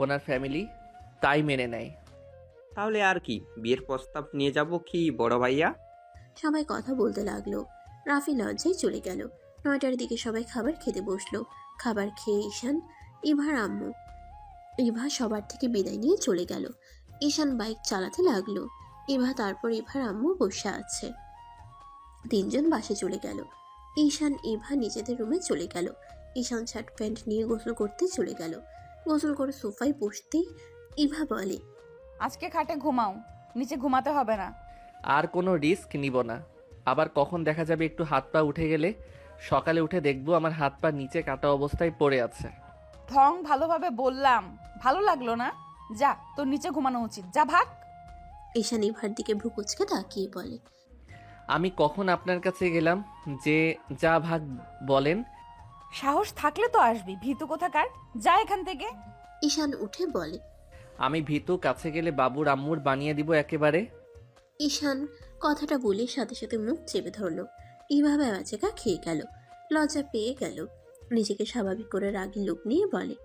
ওনার ফ্যামিলি তাই মেনে নেয়। তাহলে আর কি, বিয়ের প্রস্তাব নিয়ে যাব কি বড় ভাইয়া? সবাই কথা বলতে লাগলো। রাফি লজ্জায় চলে গেল। 9টার দিকে সবাই খাবার খেতে বসলো। খাবার খেয়ে ঈশান, ইভার আম্মু, ইভা সবার থেকে বিদায় নিয়ে চলে গেল। ঈশান বাইক চালাতে লাগলো। ইভা তারপর ইভার আম্মু বসে আছে। তিনজন বাসে চলে গেল। ঈশান ইভা নিজেদের রুমে চলে গেল। ঈশান শার্ট প্যান্ট নিয়ে গোসল করতে চলে গেল। গোসল করে সোফায় বসতেই ইভা বলে, আজকে খাটে ঘুমাও, নিচে ঘুমাতে হবে না। আর কোনো রিস্ক নিব না। আবার কখন দেখা যাবে একটু হাত পা উঠে গেলে, সকালে উঠে দেখবো আমার হাত পা নিচে কাটা অবস্থায় পড়ে আছে। ঢং ভালোভাবে বললাম, ভালো লাগলো না? যা, তোর নিচে ঘুমানো উচিত, যা ভাগ। ঈশান ইভার দিকে ভ্রু কুঁচকে তাকিয়ে বলে, আমি কখন আপনার কাছে গেলাম যে যা ভাগ বলেন? সাহস থাকলে তো আসবি, ভীতু কোথাকার, যা এখান থেকে। ঈশান উঠে বলে, আমি ভীতু, কাছে গেলে বাবুর আম্মুর বানিয়ে দিব একেবারে। ঈশান কথাটা বলে সাথে সাথে মুখ চেপে ধরলো। ইভা বেবাচেকা খেয়ে গেল, লজ্জা পেয়ে গেল। নিজেকে স্বাভাবিক করে রাগী লোক নিয়ে বলে,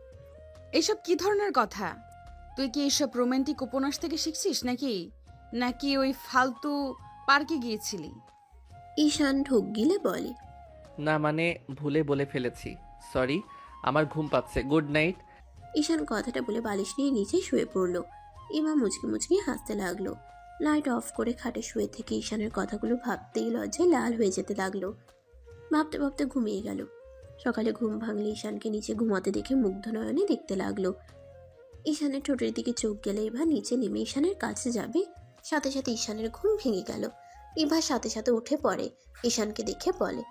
এসব কি ধরনের কথা? তুই কি এসব রোমান্টিক উপন্যাস থেকে শিখছিস নাকি, নাকি ওই ফালতু পার্কে গিয়েছিলি? ঈশান ঢোক গিলে বলে, না মানে ভুলে বলে ফেলেছি, সরি, আমার ঘুম পাচ্ছে, গুড নাইট। ঈশান কথাটা বলে বালিশ নিয়ে নিচে শুয়ে পড়লো। ইভা মুচকি মুচকি হাসতে লাগলো। লাইট অফ করে খাটে শুয়ে থেকে ঈশানের কথাগুলো ভাবতেই লজ্জায় লাল হয়ে যেতে লাগলো। ভাবতে ভাবতে ঘুমিয়ে গেল। সকালে ঘুম ভাঙলে ঈশানকে নিচে ঘুমাতে দেখে মুগ্ধ নয়নে দেখতে লাগলো। ঈশানের ঠোঁটের দিকে চোখ গেলে ইভা নিচে নেমে ঈশানের কাছে যাবে, সাথে সাথে ঈশানের ঘুম ভেঙে গেল। ইভা সাথে সাথে উঠে পড়ে, ঈশানকে দেখে বলে,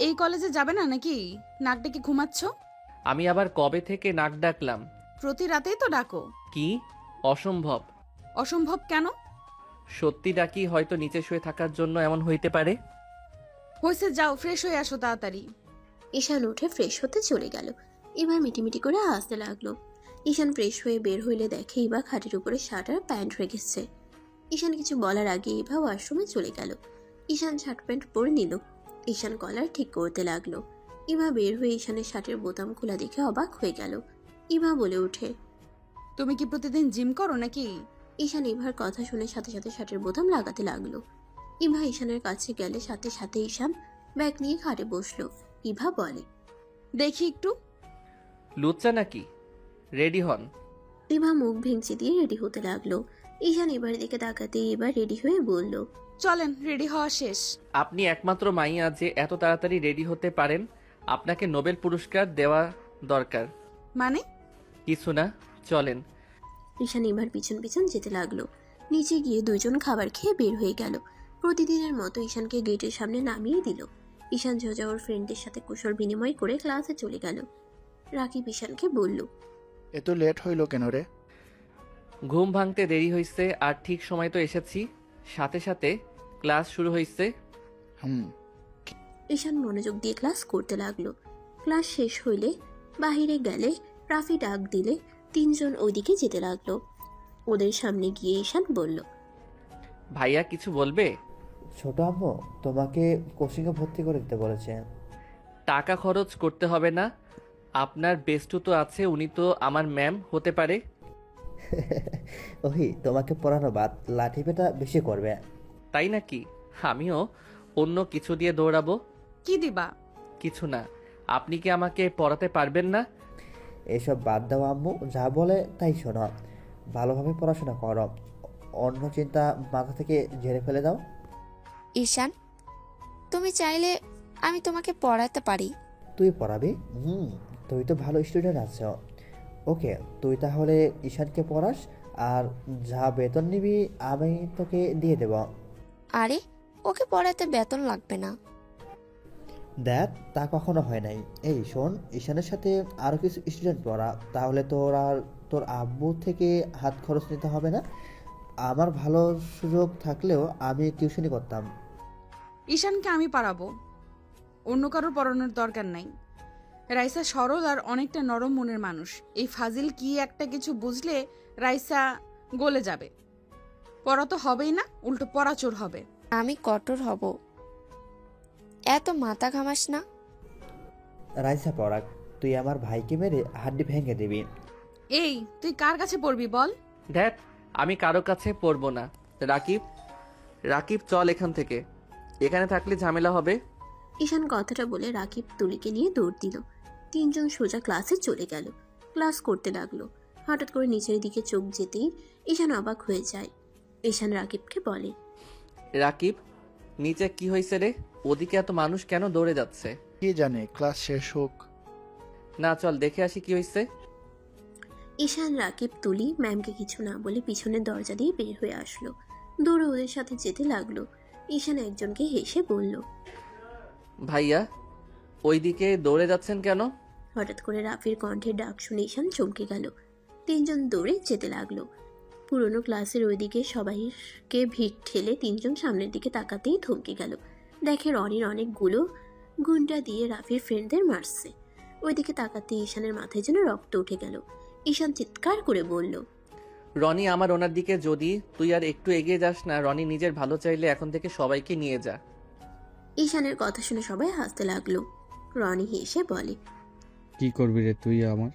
এই কলেজে যাবে না নাকি? নাক ডেকে ঘুমাচ্ছ? আমি আবার কবে থেকে নাক ডাকলাম? প্রতি রাতেই তো ডাকো। কি অসম্ভব? অসম্ভব কেন? সত্যি ডাকি, হয়তো নিচে শুয়ে থাকার জন্য এমন হইতে পারে। হয়েছে, যাও ফ্রেশ হয়ে আসো তাড়াতাড়ি। ঈশান উঠে ফ্রেশ হতে চলে গেল। ইভা মিটিমিটি করে হাসতে লাগলো। ঈশান ফ্রেশ হয়ে বের হইলে দেখে ইভা খাটের উপরে শার্ট আর প্যান্ট রেখেছে। ঈশান কিছু বলার আগে ইভা ওয়াশরুমে চলে গেল। ঈশান শার্ট প্যান্ট পরে নিল। ঈশান কলার ঠিক করতে লাগলো। ইভা বের হয়ে ঈশানের শার্টের বোতাম খোলা দেখে অবাক হয়ে গেল। ইভা বলে ওঠে, তুমি কি প্রতিদিন জিম করো নাকি? ঈশান ইভার কথা শুনে সাথে সাথে শার্টের বোতাম লাগাতে লাগলো। ইভা ঈশানের কাছে গেলে সাথে সাথে ঈশান ব্যাগ নিয়ে খাটে বসলো। ইভা বলে, দেখি একটু। লুচ্চা নাকি? রেডি হন। ইভা মুখ ভেঙচি দিয়ে রেডি হতে লাগলো। ঈশান এবার দিকে তাকাতেই এবার রেডি হয়ে বলল, চলেন, রেডি হওয়া শেষ। আপনি একমাত্র মাইয়া যে এত তাড়াতাড়ি রেডি হতে পারেন। আপনাকে নোবেল পুরস্কার দেওয়া দরকার। মানে? কিছু না, চলেন। ঈশান এবার পিছন পিছন যেতে লাগলো। নিচে গিয়ে দুজন খাবার খেয়ে বের হয়ে গেল। প্রতিদিনের মতো ঈশানকে গেটের সামনে নামিয়ে দিল। ঈশান সোজা ওর ফ্রেন্ডদের সাথে কুশল বিনিময় করে ক্লাসে চলে গেল। রাকিব ঈশানকে বলল, এত লেট হইল কেন রে? ঘুম ভাঙতে দেরি হয়েছে, আর ঠিক সময় তো এসেছি। সাথে সাথে ক্লাস শুরু হয়েছে। ঈশান মনোযোগ দিয়ে ক্লাস করতে লাগলো। ক্লাস শেষ হইলে বাহিরে গেলে রাফি ডাক দিলে তিনজন ওইদিকে যেতে লাগলো। ওদের সামনে গিয়ে ঈশান বলল, ভাইয়া কিছু বলবে? ছোট আম্মু তোমাকে কোচিংয়ে ভর্তি করে দিতে বলেছে। টাকা খরচ করতে হবে না। আপনার বেস্টু তো আছে, উনি তো আমার ম্যাম হতে পারে। ওহি তোমাকে পড়ানো বাদ লাঠি পেটা বেশি করবে। তাই নাকি? আমিও অন্য কিছু দিয়ে দৌড়াবো। কি দিবা? কিছু না। আপনি কি আমাকে পড়াতে পারবেন না? এসব বাদ দাও আম্মু, যা বলে তাই শোনো। ভালোভাবে পড়াশোনা করো, অন্য চিন্তা মাথা থেকে ঝেড়ে ফেলে দাও। ঈশান, তুমি চাইলে আমি তোমাকে পড়াতে পারি। তুই পড়াবি? তুই তো ভালো স্টুডেন্ট আছো। ওকে, তুই তাহলে ঈশানকে পড়াস, আর যা বেতন নিবি আমি তোকে দিয়ে দেব। আরে, ওকে পড়াতে বেতন লাগবে না। দেখ, তা কখনো হয় নাই। এই শোন, ঈশানের সাথে আরও কিছু স্টুডেন্ট পড়া, তাহলে তোর আর তোর আব্বু থেকে হাত খরচ নিতে হবে না। আমার ভালো সুযোগ থাকলেও আমি টিউশনি করতাম। ঈশানকে আমি পারাবো, অন্য কারোর পড়ানোর দরকার নাই। রাইসা সরল আর অনেকটা নরম মনের মানুষ। এই ফাজিল কি একটা কিছু বুঝলে রাইসা গলে যাবে। পড়া তো হবেই না, উল্টো পড়াচোর হবে। আমি কঠোর হব, এত মাথা ঘামাস না। রাইসা পড়াক, তুই আমার ভাইকে মেরে হাড্ডি ভেঙে দিবি। এই, তুই কার কাছে পড়বি বল? দেখ, আমি কারো কাছে পড়বো না। রাকিব, রাকিব চল এখান থেকে, এখানে থাকলে ঝামেলা হবে। ঈশান কথাটা বলে রাকিব তুলিকে নিয়ে দৌড় দিল। তিনজন সোজা ক্লাসে চলে গেল। ক্লাস করতে লাগলো। হঠাৎ করে নিচের দিকে চোখ যেতেই ঈশান অবাক হয়ে যায়। ঈশান রাকিবকে বলে, রাকিব, নিচে কি হয়েছে রে? ওদিকে এত মানুষ কেন দৌড়ে যাচ্ছে? কি জানে, ক্লাস শেষ হোক না, চল দেখে আসি কি হয়েছে। ঈশান, রাকিব, তুলি ম্যামকে কিছু না বলে পিছনের দরজা দিয়ে বের হয়ে আসলো। দৌড়ে ওদের সাথে যেতে লাগলো। ঈশান একজনকে হেসে বলল, ভাইয়া, ওইদিকে দৌড়ে যাচ্ছেন কেন? হঠাৎ করে রাফির কণ্ঠে ডাক শুনে ঈশান চমকে গেল। তিনজন দৌড়ে যেতে লাগলো। পুরনো ক্লাসের ওইদিকে সবাইকে ভিড় ঠেলে তিনজন সামনের দিকে তাকাতেই থমকে গেল। দেখে রনির অনেকগুলো গুন্ডা দিয়ে রাফির ফ্রেন্ডদের মারছে। ওইদিকে তাকাতে ঈশানের মাথায় যেন রক্ত উঠে গেল। ঈশান চিৎকার করে বলল, রনি আমার ওনার দিকে, যদি তুই আর একটু এগিয়ে যাস না। রনি নিজের ভালো চাইলে এখন থেকে সবাইকে নিয়ে যা। ঈশানের কথা শুনে সবাই হাসতে লাগলো। রনি হেসে বলে, কি করবি রে তুই আমার?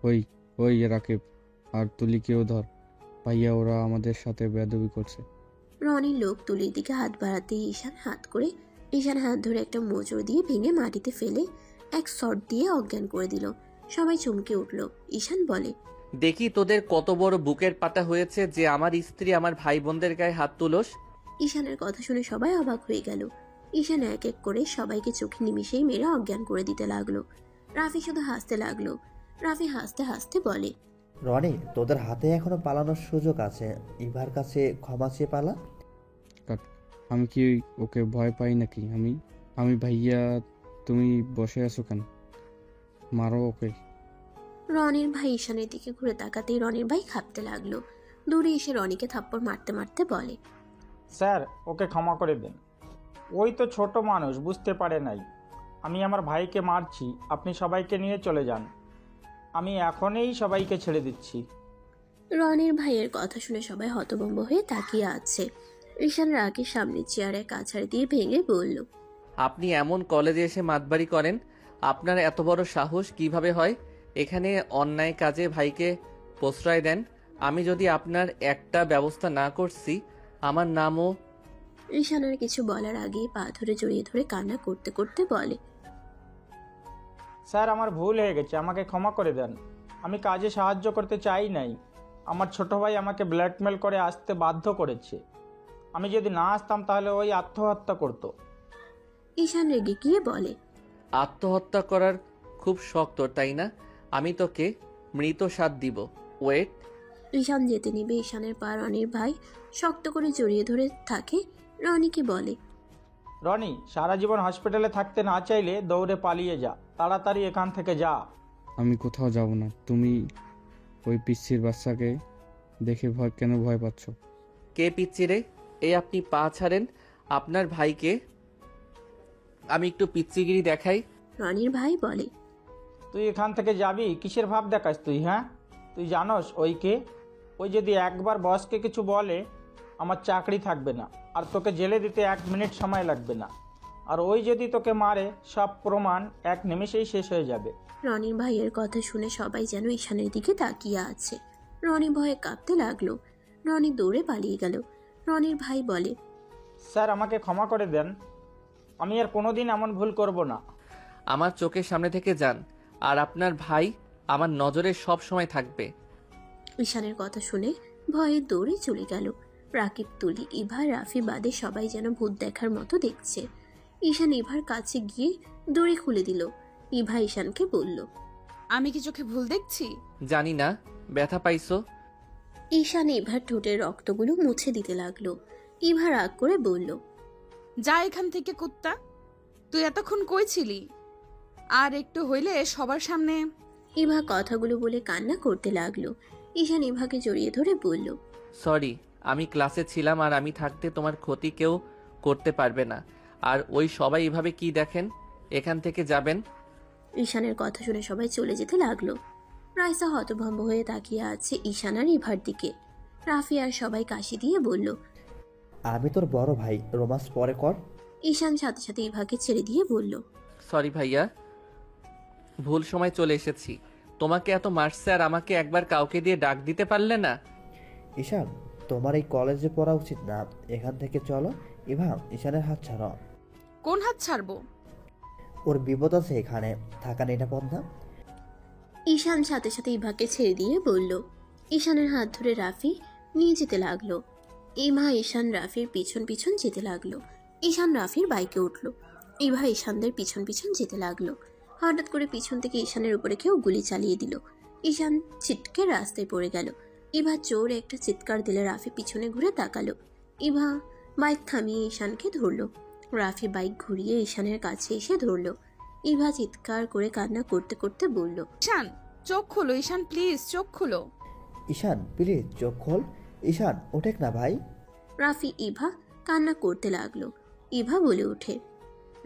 ওই ওই রাকিব আর তুলিকেও ধর, ভাইয়া ওরা আমাদের সাথে বেয়াদবি করছে। রনির লোক তুলির দিকে হাত বাড়াতেই ঈশান হাত ধরে একটা মোচড় দিয়ে ভেঙে মাটিতে ফেলে এক শট দিয়ে অজ্ঞান করে দিল। সবাই চমকে উঠল। ঈশান বলে, দেখি তোদের কত বড় বুকের পাটা হয়েছে যে আমার স্ত্রী আমার ভাই বোনদের গায়ে হাত তুলোস। ঈশানের কথা শুনে সবাই অবাক হয়ে গেল। ঈশান এক এক করে সবাইকে চোখে নিমিশেই মেরে অজ্ঞান করে দিতে লাগলো। রাফি শুধু হাসতে লাগলো। রাফি হাসতে হাসতে বলে, রনি, তোদের হাতে এখনো পালানোর সুযোগ আছে, ইভার কাছে ক্ষমা চেয়ে পালা। আমি কি ওকে ভয় পাই নাকি? আমি ভাইয়া, তুমি বসে আছো কেন? মারো ওকে। রনির ভাই ঈশানের দিকে ঘুরে তাকাতেই রনির ভাই কাঁপতে লাগলো। দূরে এসে রনিকে থাপ্পড় মারতে মারতে বলে, স্যার, ওকে ক্ষমা করে দেন। ওই তো ছোট মানুষ, বুঝতে পারে নাই। আমি আমার ভাইকে মারছি, আপনি সবাইকে নিয়ে চলে যান। আমি এখনই সবাইকে ছেড়ে দিচ্ছি। রনির ভাইয়ের কথা শুনে সবাই হতভম্ব হয়ে তাকিয়ে আছে। ঈশান রাগের সামনে চেয়ারে কাছাড় দিয়ে ভেঙে বলল, আপনি এমন কলেজে এসে মাতবাড়ি করেন? আপনার এত বড় সাহস কিভাবে হয়? এখানে অন্যায় কাজে ভাইকে প্রশ্রয় দেন। আমি যদি আপনার একটা ব্যবস্থা না করছি, আমার নামও। ঈশানের কিছু বলার আগে পা ধরে জড়িয়ে ধরে কান্না করতে করতে বলে, স্যার, আমার ভুল হয়ে গেছে, আমাকে ক্ষমা করে দেন। আমি কাজে সাহায্য করতে চাই নাই। আমার ছোট ভাই আমাকে ব্ল্যাকমেল করে আসতে বাধ্য করেছে। আমি যদি না আসতাম তাহলে ওই আত্মহত্যা করতো। ঈশান রেগে গিয়ে বলে, আত্মহত্যা করার খুব শখ তোর, তাই না? আমি তোকে মৃত স্বাদ দিব। ওয়েট। ঈশান যেতে নিবে, ঈশানের পা রনির ভাই শক্ত করে জড়িয়ে ধরে থাকে। রনিকে বলে, রনি, সারা জীবন হসপিটালে থাকতে না চাইলে দৌড়ে পালিয়ে যা, তাড়াতাড়ি এখান থেকে যা। আমি কোথাও যাব না। তুমি ওই পিচ্ছির বাচ্চাকে দেখে কেন ভয় পাচ্ছ? কে পিচ্ছি রে? এই আপনি পা ছাড়েন। আপনার ভাইকে আমি একটু পিচ্চিগিরি দেখাই। রনির ভাই বলে, তুই এখান থেকে যাবি? কিসের ভাব দেখাস তুই? হ্যাঁ, তুই জানোস ওই কে? ওই যদি একবার বসকে কিছু বলে আমার চাকরি থাকবে না, আর তোকে জেলে দিতে 1 মিনিট সময় লাগবে না। আর ওই যদি তোকে মারে, সব প্রমাণ 1 নিমেষেই শেষ হয়ে যাবে। রনির ভাইয়ের কথা শুনে সবাই যেন ঈশানের দিকে তাকিয়ে আছে। রনি ভয়ে কাঁপতে লাগলো। রনি দৌড়ে পালিয়ে গেল। রনির ভাই বলে, স্যার, আমাকে ক্ষমা করে দেন, আমি আর কোনোদিন এমন ভুল করব না। আমার চোখের সামনে থেকে যান, আর আপনার ভাই আমার নজরে সব সময় থাকবে। ঈশানের কথা শুনে ভয়ে দৌড়ে চলে গেল। রাকিব, তুলি, ইভা, রাফি বাদে সবাই যেন ভূত দেখার মতো দেখছে। ঈশান ইভার কাছে গিয়ে দড়ি খুলে দিল। ইভা ঈশানকে বলল, আমি কি চোখে ভুল দেখছি? জানি না, ব্যথা পাইছো? ঈশান ইভার ঠোঁটের রক্তগুলো মুছে দিতে লাগলো। ইভা রাগ করে বলল, যা এখান থেকে কুত্তা। তুই এতক্ষণ কই ছিলি? আর একটু হইলে সবার সামনে। ইভা কথাগুলো বলে কান্না করতে লাগলো। ঈশান ইভাকে জড়িয়ে ধরে বলল, সরি, আমি ক্লাসে ছিলাম, আর আমি থাকতে তোমার ক্ষতি কেউ করতে পারবে না। আর ওই সবাই এভাবে কি দেখেন? এখান থেকে যাবেন। ঈশানের কথা শুনে সবাই চলে যেতে লাগলো। রাইসা হতভম্ব হয়ে তাকিয়ে আছে ঈশান আর ইভার দিকে। রাফি আর সবাই কাশি দিয়ে বলল, আমি তোর বড় ভাই, রোমান্স পরে কর। ঈশান সাথে সাথে ইভাকে ছেড়ে দিয়ে বলল, সরি ভাইয়া, ভুল সময় চলে এসেছি। তোমাকে এত মারছে, আর আমাকে একবার কাউকে দিয়ে ডাক দিতে পারলে না? ঈশান, তোমার এই কলেজে পড়া উচিত না, এখান থেকে চলো। ইভা, ঈশানের হাত ছাড়ো। কোন হাত ছাড়বো? ওর বিপদ আছে, এখানে থাকা নিরাপদ না। ঈশান সাথে সাথে ইভাকে ছেড়ে দিয়ে বলল। ঈশানের হাত ধরে রাফি নিয়ে যেতে লাগলো। ইভা ঈশান রাফির পিছন পিছন যেতে লাগলো। ঈশান রাফির বাইকে উঠল। ইভা ঈশানদের পিছন পিছন যেতে লাগলো। হঠাৎ করে পিছন থেকে ঈশানের উপরে কেউ গুলি চালিয়ে দিল। ঈশান ছিটকে রাস্তায় পড়ে গেল। ইভা জোর একটা চিৎকার দিলে রাফি পিছনে ঘুরে তাকালো। ইভা বাইক থামিয়ে ঈশানকে ধরলো। রাফি বাইক ঘুরিয়ে ঈশানের কাছে এসে ধরলো। ইভা চিৎকার করে কান্না করতে করতে বলল, ঈশান, চোখ খুলো। ঈশান, প্লিজ চোখ খুলো। ঈশান, প্লিজ চোখ খোল। ঈশান, ওঠেক না ভাই। রাফি ইভা কান্না করতে লাগলো। ইভা বলে ওঠে,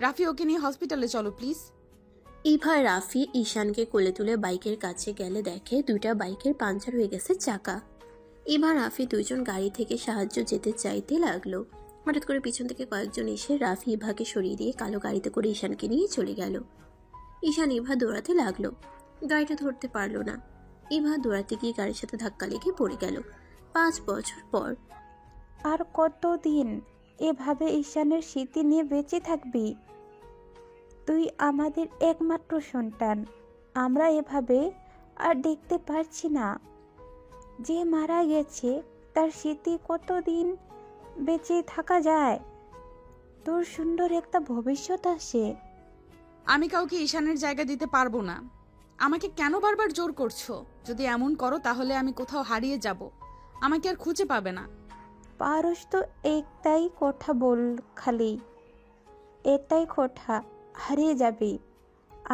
রাফি, ওকে নিয়ে হসপিটালে চলো প্লিজ। ইভা রাফি ঈশানকে কোলে তুলে বাইকের কাছে গেলে দেখে দুইটা বাইকের পাঞ্চার হয়ে গেছে চাকা। ইভা রাফি দুইজন গাড়ি থেকে সাহায্য যেতে চাইতে লাগলো। হঠাৎ করে পিছন থেকে কয়েকজন এসে রাফি ইভাকে সরিয়ে দিয়ে কালো গাড়িতে করে ঈশানকে নিয়ে চলে গেল। ঈশান ইভা দৌড়াতে লাগলো। গাড়িটা ধরতে পারলো না। ইভা দৌড়াতে গিয়ে গাড়ির সাথে ধাক্কা লেগে পড়ে গেল। 5 বছর পর। আর কতদিন এভাবে ঈশানের স্মৃতি নিয়ে বেঁচে থাকবি? তুই আমাদের একমাত্র সন্তান। আমরা এভাবে আর দেখতে পারছি না। যে মারা গেছে তার স্মৃতি কতদিন বেঁচে থাকা যায়? তোর সুন্দর একটা ভবিষ্যৎ আসে। আমি কাউকে ঈশানের জায়গা দিতে পারবো না। আমাকে কেন বারবার জোর করছো? যদি এমন করো তাহলে আমি কোথাও হারিয়ে যাব। আমাকে আর খুঁজে পাবে না। পারস তো একটাই কথা বল, খালি একটাই কথা, হারিয়ে যাবি।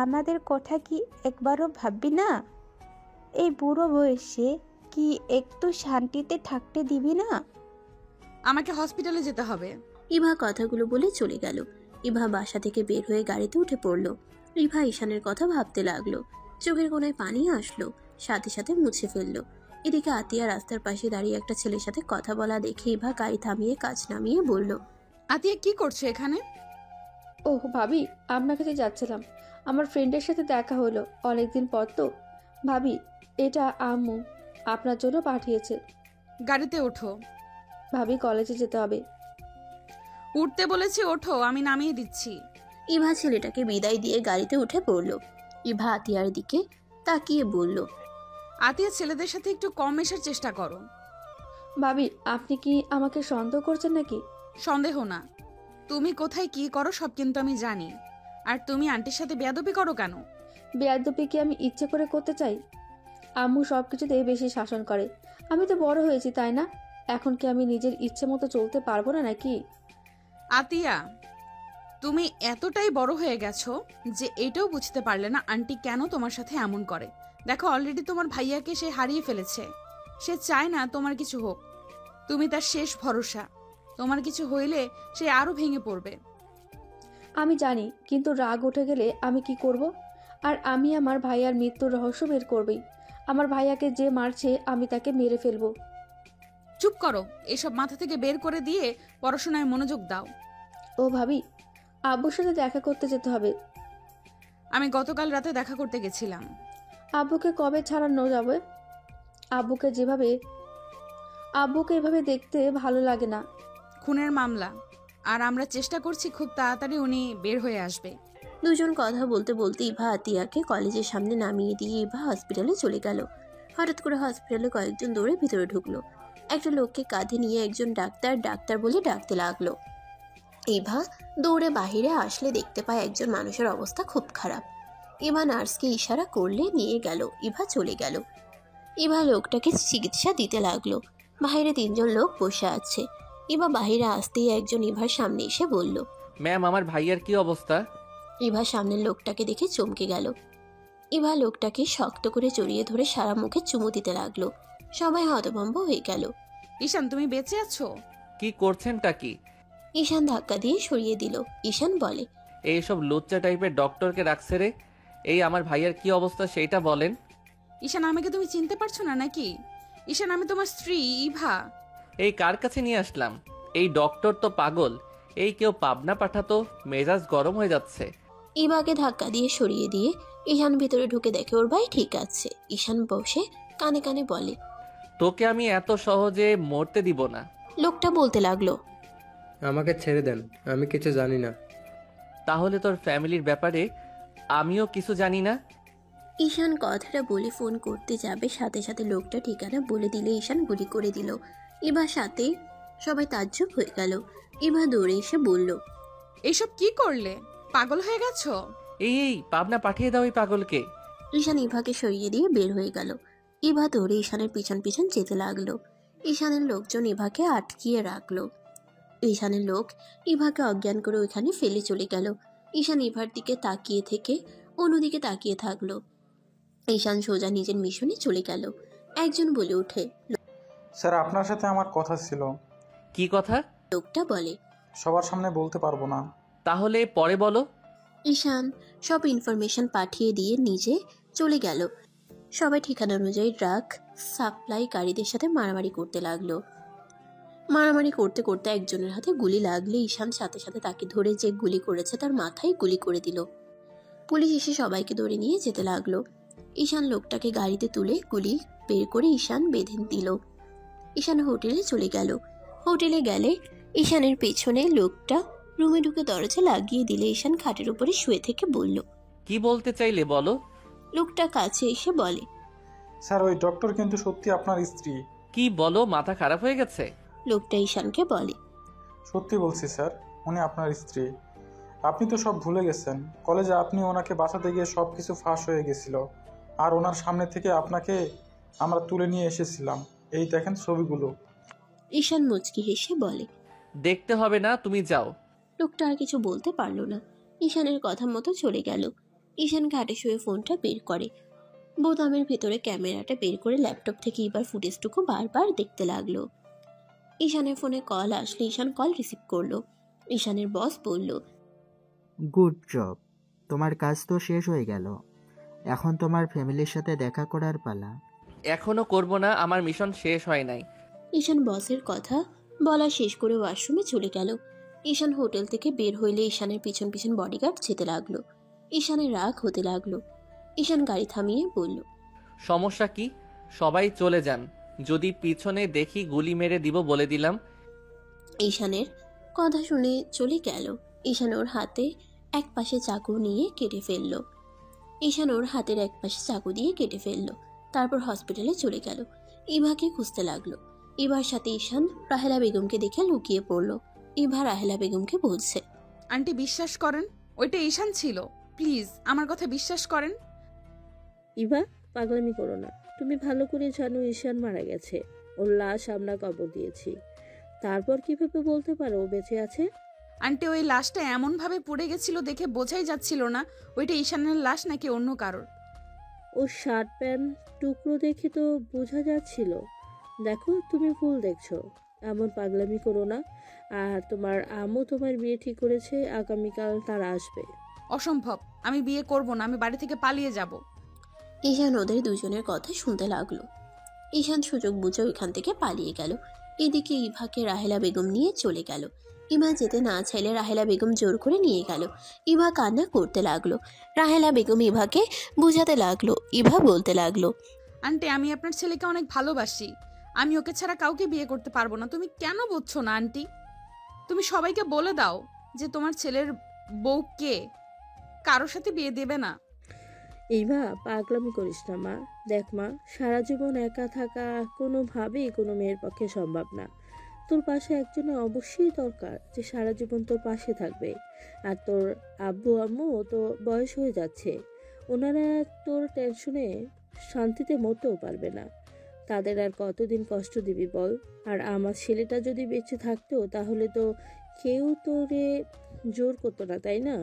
আমাদের কথা কি একবারও ভাববি না? এই বুড়ো বয়সে কি একটু শান্তিতে থাকতে দিবি না? আমাকে হসপিটালে যেতে হবে। ইভা কথাগুলো বলে চলে গেল। ইভা বাসা থেকে বের হয়ে গাড়িতে উঠে পড়ল। ইভা ঈশানের কথা ভাবতে লাগলো। চোখের কোনায় পানি আসলো, সাথে সাথে মুছে ফেললো। এদিকে আতিয়া রাস্তার পাশে দাঁড়িয়ে একটা ছেলের সাথে কথা বলা দেখে ইভা গাড়ি থামিয়ে কাজ নামিয়ে বলল, আতিয়া, কি করছো এখানে? ওহ ভাবি, আপনার কাছে যাচ্ছিলাম। আমার ফ্রেন্ডের সাথে দেখা হলো অনেকদিন পর তো। ভাবি, এটা আম্মু আপনার জন্য পাঠিয়েছে। গাড়িতে ওঠো। ভাবি, কলেজে যেতে হবে। উঠতে বলেছি, ওঠো, আমি নামিয়ে দিচ্ছি। ইভা ছেলেটাকে বিদায় দিয়ে গাড়িতে উঠে পড়ল। ইভা আতিয়ার দিকে তাকিয়ে বলল, আতিয়া, ছেলেদের সাথে একটু কম মেশার চেষ্টা করো। ভাবি, আপনি কি আমাকে সন্দেহ করছেন নাকি? সন্দেহ না, তুমি কোথায় কি করো সব কিন্তু আমি জানি। আর তুমি আন্টির সাথে বেয়াদবি করো কেন? বেয়াদবি কি আমি ইচ্ছে করে করতে চাই? আম্মু সব কিছুতেই বেশি শাসন করে। আমি তো বড় হয়েছি, তাই না? এখন কি আমি নিজের ইচ্ছে মতো চলতে পারবো না নাকি? আতিয়া, তুমি এতটাই বড় হয়ে গেছো যে এটাও বুঝতে পারলে না আন্টি কেন তোমার সাথে এমন করে। দেখো, অলরেডি তোমার ভাইয়াকে সে হারিয়ে ফেলেছে। সে চায় না তোমার কিছু হোক। তুমি তার শেষ ভরসা। তোমার কিছু হইলে সে আরো ভেঙে পড়বে। আমি জানি, কিন্তু রাগ উঠে গেলে আমি কি করব? আর আমি আমার ভাইয়ার মৃত্যুর রহস্য বের করবই। আমার ভাইয়াকে যে মারছে আমি তাকে মেরে ফেলবো। চুপ করো, এসব মাথা থেকে বের করে দিয়ে পড়াশোনায় মনোযোগ দাও। ও ভাবি, আব্বুর সাথে দেখা করতে যেতে হবে। আমি গতকাল রাতে দেখা করতে গেছিলাম। আব্বুকে কবে ছাড়ানো যাবে? আব্বুকে এভাবে দেখতে ভালো লাগে না। খুনের মামলা, আর আমরা চেষ্টা করছি খুব তাড়াতাড়ি উনি বের হয়ে আসবে। দুজন কথা বলতে বলতে ইভা আতিয়াকে কলেজের সামনে নামিয়ে দিয়ে ইভা হসপিটালে চলে গেল। হঠাৎ করে হসপিটালে কয়েকজন দৌড়ে ভিতরে ঢুকলো। একটা লোককে কাঁধে নিয়ে একজন ডাক্তার ডাক্তার বলে ডাকতে লাগলো। ইভা দৌড়ে বাহিরে আসলে দেখতে পায় একজন মানুষের অবস্থা খুব খারাপ। ইভা নার্সকে ইশারা করলে নিয়ে গেল। ইভা চলে গেল। ইভা লোকটাকে চিকিৎসা দিতে লাগলো। বাইরে 3 জন লোক বসে আছে। ইভা বাহিরে আসতেই একজন ইভার সামনে এসে বলল, ম্যাম, আমার ভাইয়ার কি অবস্থা? ইভা সামনের লোকটাকে দেখে চমকে গেল। ইভা লোকটাকে শক্ত করে জড়িয়ে ধরে সারা মুখে চুমু দিতে লাগলো। সবাই হতভম্ব হয়ে গেল। ঈশান, তুমি বেঁচে আছো? কি করছেনটা কি? ঈশান ধাক্কা দিয়ে সরিয়ে দিল। ঈশান বলে, এইসব লুচ্চা টাইপের ডক্টরকে রাখছে রে। এই আমার ভাইয়ার কি অবস্থা সেইটা বলেন। ঈশান, আমাকে তুমি চিনতে পারছো না নাকি? ঈশান, আমি তোমার স্ত্রী ইভা। এই কার কাছে নিয়ে আসলাম? এই ডক্টর তো পাগল। এই কেউ পাবনা পাঠাতো, মেজাজ গরম হয়ে যাচ্ছে। ইভাকে ধাক্কা দিয়ে সরিয়ে দিয়ে ঈশান ভিতরে ঢুকে দেখে ওর ভাই ঠিক আছে। ঈশান বসে কানে কানে বলে, তোকে আমি এত সহজে মরতে দিব না। লোকটা বলতে লাগলো, আমাকে ছেড়ে দেন, আমি কিছু জানি না। তাহলে তোর ফ্যামিলির ব্যাপারে আমিও কিছু জানি না। ঈশান কথাটা বলে ফোন করতে যাবে, সাথে সাথে লোকটা ঠিকানা বলে দিলে ঈশান গুলি করে দিল। ইভার সাথে সবাই তাজ্জব হয়ে গেল। ইভা দৌড়ে এসে বলল, এইসব কি করলে? পাগল হয়ে গেছো? এই পাবনা পাঠিয়ে দাও এই পাগলকে। ঈশান ইভাকে সরিয়ে দিয়ে বের হয়ে গেল। ইভা দৌড়ে ঈশানের পিছন পিছন যেতে লাগলো। ঈশানের লোকজন ইভাকে আটকিয়ে রাখলো। ঈশানের লোক ইভাকে অজ্ঞান করে ওইখানে ফেলে চলে গেল। ঈশান ইভার দিকে তাকিয়ে থেকে অন্যদিকে তাকিয়ে থাকলো। ঈশান সোজা নিজের মিশনে চলে গেল। একজন বলে ওঠে, স্যার, আপনার সাথে আমার কথা ছিল। কি কথা? লোকটা বলে, সবার সামনে বলতে পারবো না। তাহলে পরে বলো। ঈশান সব ইনফরমেশন পাঠিয়ে দিয়ে নিজে চলে গেল। সবাই ঠিকানা অনুযায়ী ড্রাগ সাপ্লাইকারীদের সাথে মারামারি করতে লাগলো। মারামারি করতে করতে একজনের হাতে গুলি লাগলে ঈশান সাথে সাথে তাকে ধরে যে গুলি করেছে তার মাথায় গুলি করে দিল। পুলিশ এসে সবাইকে ধরে নিয়ে যেতে লাগলো। ঈশান লোকটাকে গাড়িতে তুলে গুলি বের করে ঈশান বেঁধে দিল। ঈশান হোটেলে চলে গেল। হোটেলে গেলে ঈশানের পেছনে লোকটা রুমে ঢুকে দরজা লাগিয়ে দিলে ঈশান খাটের উপরে শুয়ে থেকে বলল, কি বলতে চাইলে বলো। লোকটা কাছে এসে বলে, স্যার, ওই ডক্টর কিন্তু সত্যি আপনার স্ত্রী। কি বলো, মাথা খারাপ হয়ে গেছে? লোকটা ঈশানকে বলে, সত্যি বলছি স্যার, উনি আপনার স্ত্রী। আপনি তো সব ভুলে গেছেন। কলেজে আপনি ওনাকে বাঁচাতে গিয়ে সব কিছু ফাঁস হয়ে গেছিল, আর ওনার সামনে থেকে আপনাকে আমরা তুলে নিয়ে এসেছিলাম। এই দেখেন ছবিগুলো। ঈশান মুচকি হেসে বলে, দেখতে হবে না, তুমি যাও। লোকটা আর কিছু বলতে পারলো না। ঈশানের কথা মতো চলে গেল। ঈশান ঘাটে শুয়ে ফোনটা বের করে। বোতামের ভেতরে ক্যামেরাটা বের করে ল্যাপটপ থেকে এবার ফুটেজটুকু বারবার দেখতে লাগলো। ঈশানের ফোনে কল আসলে ঈশান কল রিসিভ করলো। ঈশানের বস বলল, গুড জব, তোমার কাজ তো শেষ হয়ে গেল। এখন তোমার ফ্যামিলির সাথে দেখা করার পালা। এখনো করব না, আমার মিশন শেষ হয় নাই। ঈশান বসের কথা বলা শেষ করে ওয়াশরুমে চলে গেল। ঈশান হোটেল থেকে বের হইলে ঈশানের পিছন পিছন বডিগার্ড যেতে লাগলো। ঈশানের রাগ হতে লাগলো। ঈশান গাড়ি থামিয়ে বলল, সমস্যা কি? সবাই চলে যান, যদি পিছনে দেখি গুলি মেরে দিব বলে দিলাম। ঈশানের কথা শুনে চলে গেল। ঈশান ওর হাতে এক পাশে চাকু নিয়ে কেটে ফেললো। ঈশান ওর হাতের এক পাশে চাকু দিয়ে কেটে ফেললো। তারপর হসপিটালে চলে গেল। ইভাকে খুঁজতে লাগলো। ইভার সাথে ঈশান রাহেলা বেগমকে দেখে লুকিয়ে পড়লো। ইভা রাহেলা বেগমকে বলছে, আন্টি বিশ্বাস করেন, ওইটা ঈশান ছিল। প্লিজ আমার কথা বিশ্বাস করেন। ইভা, পাগলামি করো না। তুমি ভালো করে জানো ঈশান মারা গেছে। ওর লাশ আমরা কবর দিয়েছি। তারপর কিভাবে বলতে পারো ও বেঁচে আছে? আন্টি ওই লাশটা এমন ভাবে পুড়ে গেছিল দেখে বোঝাই যাচ্ছিল না ওইটা ঈশানের লাশ নাকি অন্য কারোর। ওর শার্ট প্যান্ট টুকরো দেখে তো বোঝা যাচ্ছিল। দেখো, তুমি ভুল দেখছো। এমন পাগলামি করো না। আর তোমার আম্মু তোমার বিয়ে ঠিক করেছে, আগামীকাল তারা আসবে। অসম্ভব, আমি বিয়ে করব না, আমি বাড়ি থেকে পালিয়ে যাব। ঈশান ওদের দুজনের কথা শুনতে লাগলো। ঈশান সুযোগ বুঝে ওইখান থেকে পালিয়ে গেল। এদিকে ইভাকে রাহেলা বেগম নিয়ে চলে গেল। ইভা যেতে না চাইলে রাহেলা বেগম জোর করে নিয়ে গেল। ইভা কান্না করতে লাগলো। রাহেলা বেগম ইভাকে বুঝাতে লাগলো। ইভা বলতে লাগলো, আন্টি আমি আপনার ছেলেকে অনেক ভালোবাসি, আমি ওকে ছাড়া কাউকে বিয়ে করতে পারবো না। তুমি কেন বুঝছো না আন্টি? তুমি সবাইকে বলে দাও যে তোমার ছেলের বউ কে, কারোর সাথে বিয়ে দেবে না। ইভা, পাগলামি করিস না মা। দেখ মা, সারা জীবন একা থাকা কোনোভাবেই কোনো মেয়ের পক্ষে সম্ভব না। তোর পাশে একজনের অবশ্যই দরকার যে সারা জীবন তোর পাশে থাকবে। আর তোর আব্বু আম্মু তো বয়স হয়ে যাচ্ছে, ওনারা তোর টেনশনে শান্তিতে মরতেও পারবে না। তাদের আর কতদিন কষ্ট দিবি বল? আর আমার ছেলেটা যদি বেঁচে থাকতো তাহলে তো কেউ তোরে জোর করতো না, তাই না?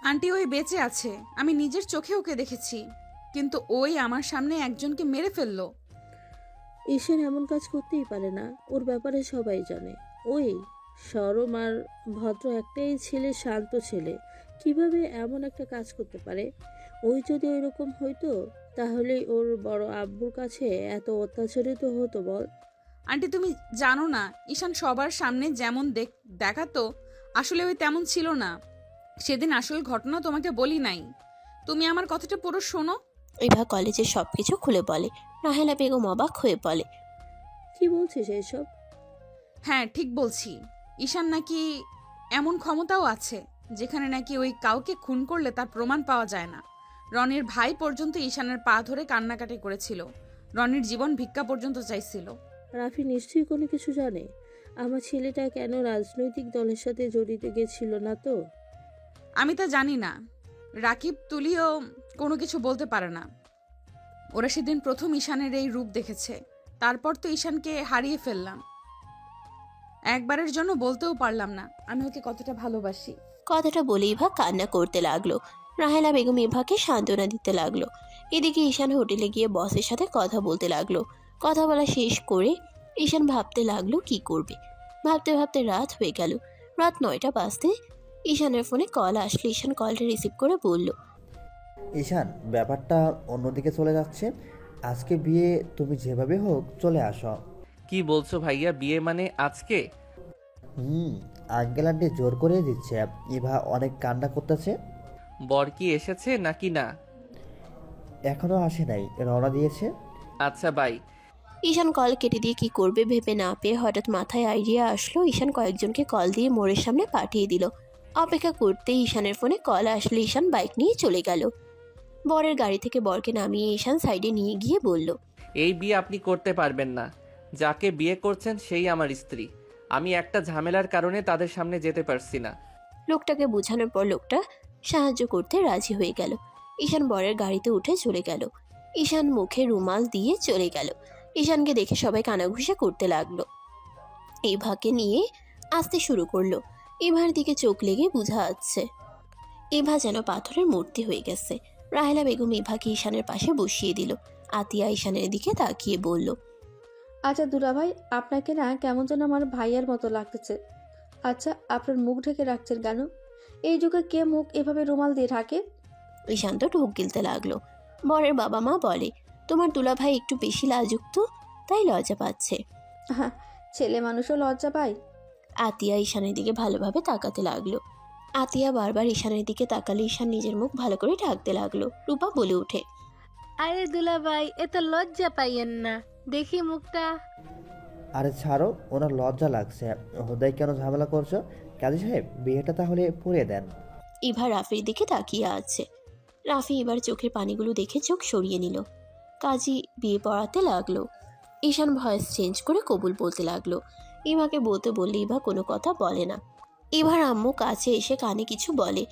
আন্টি ওই বেঁচে আছে, আমি নিজের চোখে ওকে দেখেছি, কিন্তু ওই আমার সামনে একজনকে মেরে ফেললো। ঈশান এমন কাজ করতেই পারে না, ওর ব্যাপারে সবাই জানে। ওই সরম আর ভদ্র একটাই ছেলে, শান্ত ছেলে, কিভাবে এমন একটা কাজ করতে পারে? ওই যদি ওইরকম হইতো তাহলে ওর বড় আব্বুর কাছে এত অত্যাচারিত হতো বল? আন্টি তুমি জানো না, ঈশান সবার সামনে যেমন দেখাতো আসলে ওই তেমন ছিল না। সেদিন আসল ঘটনা তোমাকে বলি নাই, তুমি আমার কথাটা পুরো শোনো। ইভা কলেজের সবকিছু খুলে বলে। রাহেলা বেগম অবাক হয়ে বলে, কি বলছিস এইসব? হ্যাঁ ঠিক বলছি, ঈশান নাকি এমন ক্ষমতাও আছে যেখানে নাকি ওই কাউকে খুন করলে তার প্রমাণ পাওয়া যায় না। রনির ভাই পর্যন্ত ঈশানের পা ধরে কান্নাকাটি করেছিল, রনির জীবন ভিক্ষা পর্যন্ত চাইছিল। রাফি নিশ্চয়ই কোনো কিছু জানে। আমার ছেলেটা কেন রাজনৈতিক দলের সাথে জড়িত গেছিল না তো? আমি তা জানি না, রাকিব তুলিও কোনো কিছু বলতে পারে না। ওরা সেদিন প্রথম ঈশানের এই রূপ দেখেছে, তারপর তো ঈশানকে হারিয়ে ফেললাম। একবারের জন্য বলতেও পারলাম না আমি ওকে কতটা ভালোবাসি। কথাটা বলে ইভা কান্না করতে লাগলো। রাহেলা বেগম ইভাকে সান্ত্বনা দিতে লাগলো। এদিকে ঈশান হোটেলে গিয়ে বসের সাথে কথা বলতে লাগলো। কথা বলা শেষ করে ঈশান ভাবতে লাগলো কি করবে। ভাবতে ভাবতে রাত হয়ে গেল। রাত 9টা বাজতে ঈশানের ফোনে কল আসলে ঈশান কলটা রিসিভ করে বলল, ঈশান, ব্যাপারটা অন্যদিকে চলে যাচ্ছে। আজকে বিয়ে, তুমি যেভাবে হোক চলে আসো। কি বলছো ভাইয়া, বিয়ে মানে আজকে? আঙ্কেল আন্টি জোর করে দিচ্ছে। ইভা অনেক কান্না করতেছে। বর কি এসেছে নাকি না? এখনো আসে নাই, রওনা দিয়েছে। আচ্ছা বাই। ঈশান কল কেটে দিয়ে কি করবে ভেবে না পেয়ে হঠাৎ মাথায় আইডিয়া আসলো। ঈশান কয়েকজনকে কল দিয়ে মোড়ের সামনে পাঠিয়ে দিল। অপেক্ষা করতেই ঈশানের ফোনে কল আসলে ঈশান বাইক নিয়ে চলে গেল। বরের গাড়ি থেকে বরকে নামিয়ে ঈশান সাইডে নিয়ে গিয়ে বলল, এই বিয়ে আপনি করতে পারবেন না। যাকে বিয়ে করছেন সেই আমার স্ত্রী। আমি একটা ঝামেলার কারণে তাদের সামনে যেতে পারছি না। লোকটাকে বোঝানোর পর লোকটা সাহায্য করতে রাজি হয়ে গেল। ঈশান বরের গাড়িতে উঠে চলে গেল। ঈশান মুখে রুমাল দিয়ে চলে গেল। ঈশানকে দেখে সবাই কানাঘুষা করতে লাগলো। ইভাকে নিয়ে আসতে শুরু করলো। ইভার দিকে চোখ লেগে বোঝা যাচ্ছে ইভা যেন পাথরের মূর্তি হয়ে গেছে। রাহেলা বেগম ইভাকে ঈশানের পাশে বসিয়ে দিল। আতিয়া ঈশানের দিকে তাকিয়ে বলল, আচ্ছা দুলা ভাই, আপনাকে না কেমন যেন আমার ভাইয়ের মতো লাগতেছে। আচ্ছা আপনার মুখ ঢেকে রাখছেন কেন? এই যুগে কে মুখ এভাবে রুমাল দিয়ে ঢাকে? ঈশান তো ঢোক গিলতে লাগলো। বরের বাবা মা বলে, তোমার দুলা ভাই একটু বেশি লাজুক, তাই লজ্জা পাচ্ছে। হ্যাঁ, ছেলে মানুষও লজ্জা পায়। আতিয়া ঈশানের দিকে ভালোভাবে তাকাতে লাগলো। আতিয়া বারবার ঈশানের দিকে তাকালে ঈশান নিজের মুখ ভালো করে ঢাকতে লাগলো। রূপা বলে ওঠে, আরে দুলা ভাই, এত লজ্জা পাইয়েন না, দেখি মুখটা। আরে ছাড়ো, ওনার লজ্জা লাগছে। হুদাই কেন ঝামেলা করছো? কাজী সাহেব, বিয়েটা তাহলে পড়িয়ে দেন। ইভা রাফির দিকে তাকিয়ে আছে। রাফি এবার চোখের পানিগুলো দেখে চোখ সরিয়ে নিল। কাজী বিয়ে পড়াতে লাগলো। ঈশান ভয়েস চেঞ্জ করে কবুল বলতে লাগলো। ইভাকে বলতে বললে ইভা কোনো কথা বলে না। ইভার আম্মু কাছে এসে কানে কিছু বলে,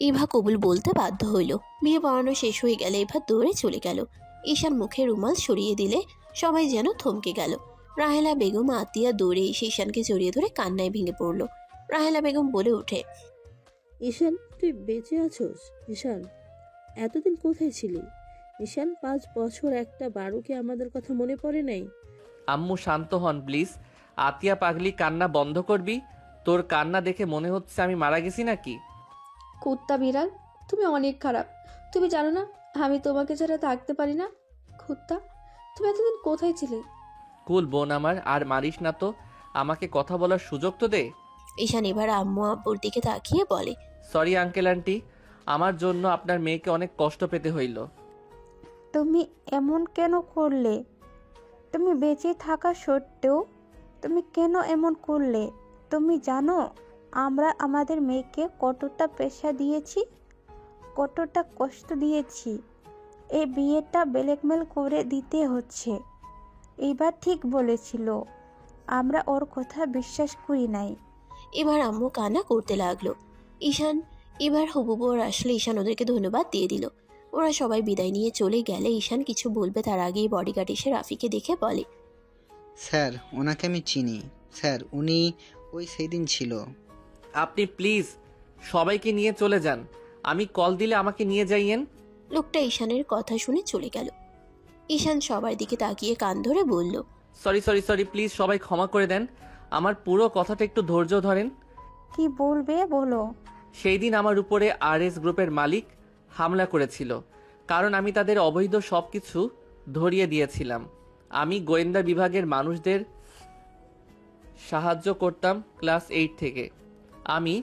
ইভা কবুল বলতে বাধ্য হইল। বিয়ে পড়ানো শেষ হয়ে গেলে ইভা দৌড়ে চলে গেল। ঈশান মুখে রুমাল সরিয়ে দিলে সবাই যেন থমকে গেল। রাহেলা বেগম আতিয়া দৌড়ে এসে ঈশানকে জড়িয়ে ধরে কান্নায় ভেঙে পড়ল। রাহেলা বেগম বলে ওঠে, ঈশান, তুই বেঁচে আছোস? ঈশান, এতদিন কোথায় ছিলি? ঈশান, 5 বছর একটা বারোকে আমাদের কথা মনে পড়ে নাই? আম্মু শান্ত হন প্লিজ। আতিয়া পাগলি, কান্না বন্ধ করবি? তোর কান্না দেখে মনে হচ্ছে আমি মারা গেছি নাকি? কুত্তা বিড়াল, তুমি অনেক খারাপ। তুমি জানো না আমি তোমাকে ছাড়া থাকতে পারি না? কুত্তা, তুমি এতদিন কোথায় ছিলে? কুল বোন আমার, আর মারিস না তো। আমাকে কথা বলার সুযোগ তো দে। ঈশান এবার আম্মু আব্বুর দিকে তাকিয়ে বলে, সরি আঙ্কেল আন্টি, আমার জন্য আপনার মেয়েকে অনেক কষ্ট পেতে হইল। তুমি এমন কেন করলে? তুমি বেঁচে থাকা সত্ত্বেও তুমি কেন এমন করলে? তুমি জানো আমরা আমাদের মেয়েকে কতটা পেশা দিয়েছি, কতটা কষ্ট দিয়েছি। এই বিয়েটা ব্ল্যাকমেল করে দিতে হচ্ছে। এবার ঠিক বলেছিল, আমরা ওর কথা বিশ্বাস করি নাই। এবার আম্মু কান্না করতে লাগলো। ঈশান এবার হবু বর আসলে ঈশান ওদেরকে ধন্যবাদ দিয়ে দিল। ওরা সবাই বিদায় নিয়ে চলে গেলে ঈশান কিছু বলবে তার আগেই বডিগার্ড এসে রাফিকে দেখে বলে, স্যার, ওনাকে আমি চিনি স্যার, উনি ওই সেই দিন ছিল। আপনি প্লিজ সবাইকে নিয়ে চলে যান। আমি কল দিলে আমাকে নিয়ে যাইয়েন। লোকটা ঈশানের কথা শুনে চলে গেল। ঈশান সবার দিকে তাকিয়ে কান ধরে বলল, সরি সরি সরি, প্লিজ সবাই ক্ষমা করে দেন। আমার পুরো কথাটা একটু ধৈর্য ধরেন। কি বলবে বলো? সেই দিন আমার উপরে আরএস গ্রুপের মালিক হামলা করেছিল, কারণ আমি তাদের অবৈধ সব কিছু ধরিয়ে দিয়েছিলাম। আমি গোয়েন্দা বিভাগের মানুষদের সাহায্য করতাম ক্লাস 8 থেকে। আমি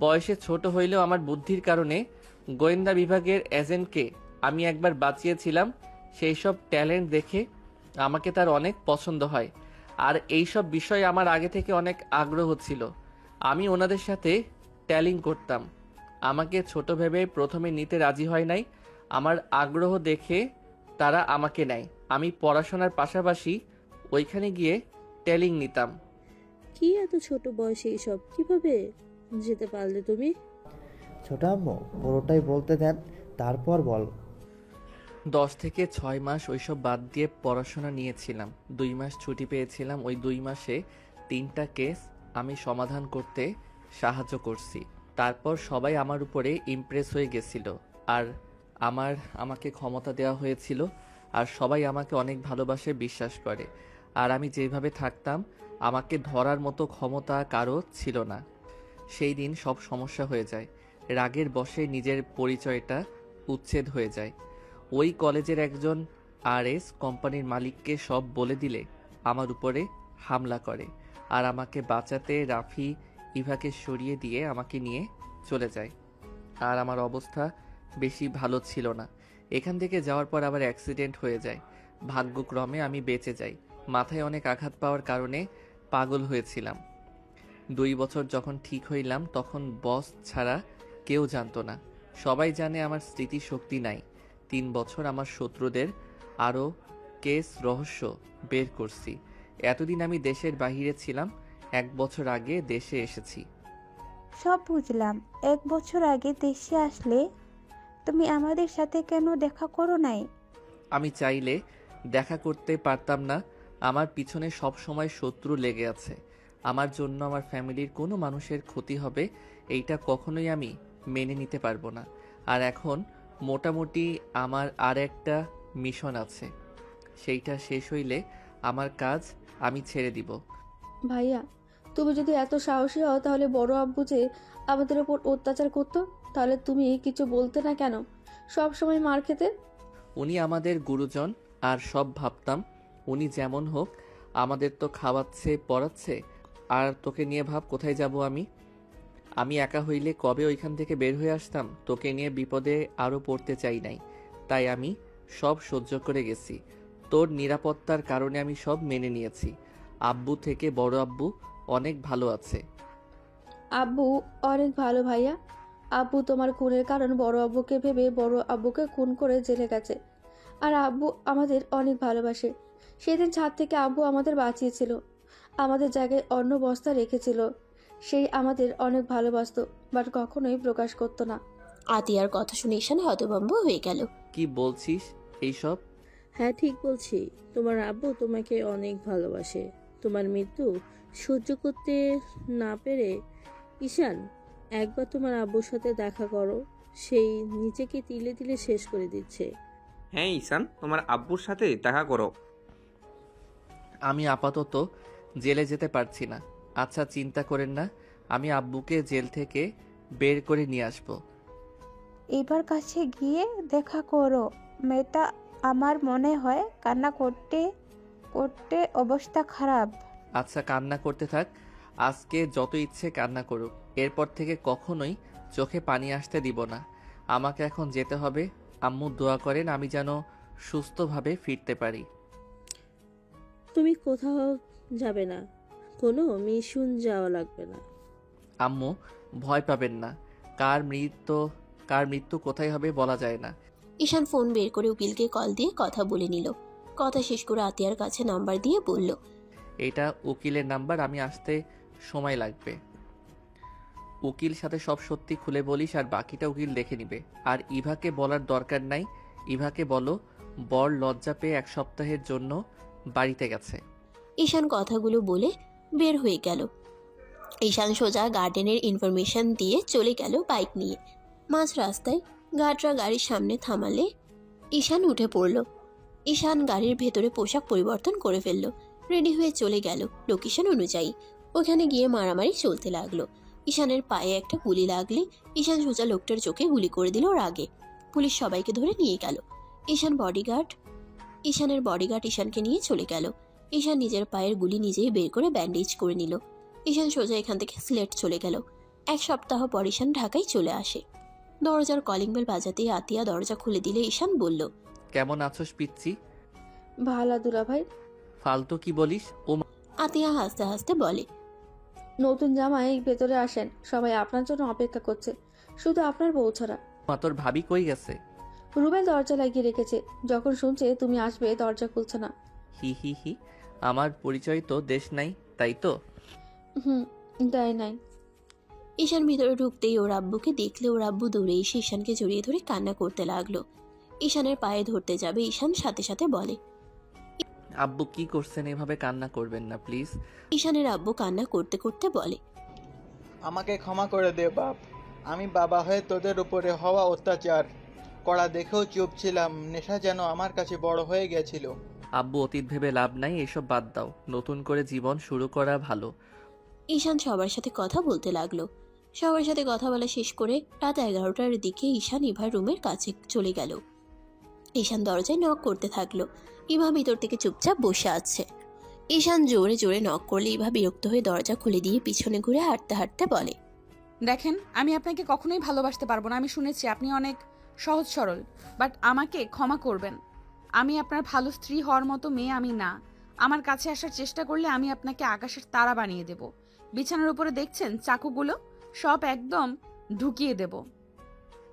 বয়সে ছোট হইলেও আমার বুদ্ধির কারণে গোয়েন্দা বিভাগের এজেন্টকে আমি একবার বাঁচিয়েছিলাম। সেই সব ট্যালেন্ট দেখে আমাকে তার অনেক পছন্দ হয়, আর এই সব বিষয়ে আমার আগে থেকে অনেক আগ্রহ ছিল। আমি ওনাদের সাথে ট্যালিং করতাম। আমাকে ছোট ভেবে প্রথমে নিতে রাজি হয় নাই। আমার আগ্রহ দেখে তারা আমাকে নেয়। আমি পড়াশোনার পাশাপাশি ওইখানে গিয়ে ট্যালিং নিতাম। কি এত ছোট বয়সে এইসব কিভাবে যেতে পারলে তুমি? ছোট আম্মু, পুরোটাই বলতে দেন, তারপর বল। 10 থেকে 6 মাস ওইসব বাদ দিয়ে পড়াশোনা নিয়েছিলাম। 2 মাস ছুটি পেয়েছিলাম। ওই 2 মাসে 3টা কেস আমি সমাধান করতে সাহায্য করছি। তারপর সবাই আমার উপরে ইমপ্রেস হয়ে গেছিল, আর আমাকে ক্ষমতা দেওয়া হয়েছিল, আর সবাই আমাকে অনেক ভালোবাসে, বিশ্বাস করে। আর আমি যেভাবে থাকতাম, আমাকে ধরার মতো ক্ষমতা কারো ছিল না। সেই দিন সব সমস্যা হয়ে যায়। রাগের বশে নিজের পরিচয়টা উচ্ছেদ হয়ে যায়। ওই কলেজের একজন আরএস কোম্পানির মালিককে সব বলে দিলে আমার উপরে হামলা করে, আর আমাকে বাঁচাতে রাফি ইভাকে সরিয়ে দিয়ে আমাকে নিয়ে চলে যায়। আর আমার অবস্থা বেশি ভালো ছিল না। এখান থেকে যাওয়ার পর আবার অ্যাক্সিডেন্ট হয়ে যায়। ভাগ্যক্রমে আমি বেঁচে যাই। মাথায় অনেক আঘাত পাওয়ার কারণে পাগল হয়েছিলাম। 2 বছর যখন ঠিক হইলাম, তখন বস ছাড়া কেউ জানতো না। সবাই জানে আমার স্মৃতিশক্তি নাই। 3 বছর আমার শত্রুদের আরও কেস রহস্য বের করছি। এতদিন আমি দেশের বাহিরে ছিলাম, 1 বছর আগে দেশে এসেছি। সব বুঝলাম। 1 বছর আগে দেশে আসলে তুমি আমাদের সাথে কেন দেখা করো নাই? আমি চাইলে দেখা করতে পারতাম না। আমার পিছনে সব সময় শত্রু লেগে আছে। আমার জন্য আমার ফ্যামিলির কোনো মানুষের ক্ষতি হবে, এইটা কখনোই আমি মেনে নিতে পারবো না। আর এখন মোটামুটি আমার আর একটা মিশন আছে, সেইটা শেষ হইলে আমার কাজ আমি ছেড়ে দিব। ভাইয়া, তুমি যদি এত সাহসী হও তাহলে বড় আব্বু যে আমাদের ওপর অত্যাচার করতো, তাহলে তুমি কিছু বলতে না কেন? সব সময় মার খেতে। উনি আমাদের গুরুজন, আর সব ভাবতাম উনি যেমন হোক, আমাদের তো খাওয়াচ্ছে পড়াচ্ছে। আর তোকে নিয়ে ভাব কোথায় যাব আমি একা হইলে কবে ওইখান থেকে বের হয়ে আসতাম। তোকে নিয়ে বিপদে আরও পড়তে চাই নাই, তাই আমি সব সহ্য করে গেছি। তোর নিরাপত্তার কারণে আমি সব মেনে নিয়েছি। আব্বু থেকে বড় আব্বু অনেক ভালো আছে। আব্বু অনেক ভালো ভাইয়া। আব্বু তোমার খুনের কারণ বড় আব্বুকে ভেবে বড় আব্বুকে খুন করে জেলে গেছে। আর আব্বু আমাদের অনেক ভালোবাসে। সেদিন ছাদ থেকে আব্বু আমাদের বাঁচিয়েছিল, আমাদের জায়গায় অন্য বস্তা রেখেছিল। সেই আমাদের অনেক ভালোবাসতো, বাট কখনোই প্রকাশ করতো না। আতিয়ার কথা শুনে ঈশান হতভম্ব হয়ে গেল। কি বলছিস এইসব? হ্যাঁ ঠিক বলছি, তোমার আব্বু তোমাকে অনেক ভালোবাসে। তোমার মৃত্যু সহ্য করতে না পেরে ঈশান একবার তোমার আব্বুর সাথে দেখা করো, সেই নিজেকে তিলে তিলে শেষ করে দিচ্ছে। হ্যাঁ ঈশান, তোমার আব্বুর সাথে দেখা করো। আমি আপাতত জেলে যেতে পারছি না। আচ্ছা চিন্তা করেন না, আমি আব্বুকে জেল থেকে বের করে নিয়ে আসবো। এবার কাছে গিয়ে দেখা করো। মেয়েটা আমার মনে হয় কান্না করতে করতে অবস্থা খারাপ। আচ্ছা কান্না করতে থাক, আজকে যত ইচ্ছে কান্না করুক। এরপর থেকে কখনোই চোখে পানি আসতে দিব না। আমাকে এখন যেতে হবে। আম্মু দোয়া করেন আমি যেন সুস্থভাবে ফিরতে পারি। তুমি কোথাও যাবে না, কোনো মিশন যাওয়া লাগবে না। আম্মু ভয় পাবেন না, কার মৃত্যু কোথায় হবে বলা যায় না। ঈশান ফোন বের করে উকিলকে কল দিয়ে কথা বলে নিল। কথা শেষ করে আতিয়ার কাছে নাম্বার দিয়ে বলল, এটা উকিলের নাম্বার, আমি আসতে সময় লাগবে। উকিল সাথে সব সত্যি খুলে বলিস, আর বাকিটা উকিল দেখে নিবে। আর ইভাকে বলার দরকার নাই। ইভাকে বলো বর লজ্জা পেয়ে 1 সপ্তাহের জন্য বাড়িতে গেছে। ঈশান কথাগুলো বলে বের হয়ে গেল। ঈশান সোজা গার্ডেনের ইনফরমেশন দিয়ে চলে গেল বাইক নিয়ে। মাঝ রাস্তায় গার্ডরা গাড়ির সামনে থামালে ঈশান উঠে পড়ল। ঈশান গাড়ির ভেতরে পোশাক পরিবর্তন করে ফেলল, রেডি হয়ে চলে গেল লোকেশন অনুযায়ী। ওখানে গিয়ে মারামারি চলতে লাগলো। ঈশানের পায়ে একটা গুলি লাগলে ঈশান সোজা লোকটার চোখে গুলি করে দিল রাগে। পুলিশ সবাইকে ধরে নিয়ে গেল। ঈশানের বডিগার্ড ঈশানকে নিয়ে চলে গেল। ঈশান নিজের পায়ের গুলি নিজেই বের করে ব্যান্ডেজ করে নিল। ঈশান সোজা এখান থেকে সিলেট চলে গেল। 1 সপ্তাহ পর ঈশান ঢাকায় চলে আসে। দরজার কলিং বেল বাজাতেই আতিয়া দরজা খুলে দিলে ঈশান বলল, কেমন আছোস পিচ্ছি? ভালো দুলা ভাই। ফালতু কি বলিস? ও আতিয়া হাসতে হাসতে বলে, নতুন জামাই ভেতরে আসেন, সবাই আপনার জন্য অপেক্ষা করছে, শুধু আপনার বউ ছাড়া। মা তোর ভাবি কই গেছে? রুবেল দরজা লাগিয়ে রেখেছে, যখন শুনছে তুমি আসবে দরজা খুলছে না। হি হি হি, আমার পরিচয় তো দেশ নাই, তাই তো? দেয় নাই। ঈশান ভিতরে ঢুকতেই ওর আব্বুকে দেখলে ওর আব্বু দৌড়ে এসে ঈশানকে জড়িয়ে ধরে কান্না করতে লাগলো। ঈশানের পায়ে ধরতে যাবে, ঈশান সাথে সাথে বলে, আব্বু কি করছেন? এভাবে কান্না করবেন না প্লিজ। ঈশানের আব্বু কান্না করতে করতে বলে, আমাকে ক্ষমা করে দে বাপ, আমি বাবা হয়ে তোদের উপরে হওয়া অত্যাচার করা দেখেও চুপ ছিলাম। নেশা যেন আমার কাছে বড় হয়ে গেছিল। আব্বু অতীত ভেবে লাভ নাই, এসব বাদ দাও, নতুন করে জীবন শুরু করা ভালো। ঈশান সবার সাথে কথা বলতে লাগলো। সবার সাথে কথা বলা শেষ করে রাত 11টার দিকে ঈশান ইভার রুমের কাছে চলে গেল। ঈশান দরজায় নক করতে থাকলো। ইভা ভিতর থেকে চুপচাপ বসে আছে। ঈশান জোরে জোরে নক করলে ইভা বিরক্ত হয়ে দরজা খুলে দিয়ে পিছনে ঘুরে হাঁটতে হাঁটতে বলে, দেখেন, আমি আপনাকে কখনোই ভালোবাসতে পারবো না। আমি শুনেছি আপনি অনেক সহজ সরল, বাট আমাকে ক্ষমা করবেন। আমি আপনার ভালো স্ত্রী হওয়ার মতো মেয়ে আমি না। আমার কাছে আসার চেষ্টা করলে আমি আপনাকে আকাশের তারা বানিয়ে দেব। বিছানার উপরে দেখছেন চাকুগুলো, সব একদম ঢুকিয়ে দেব।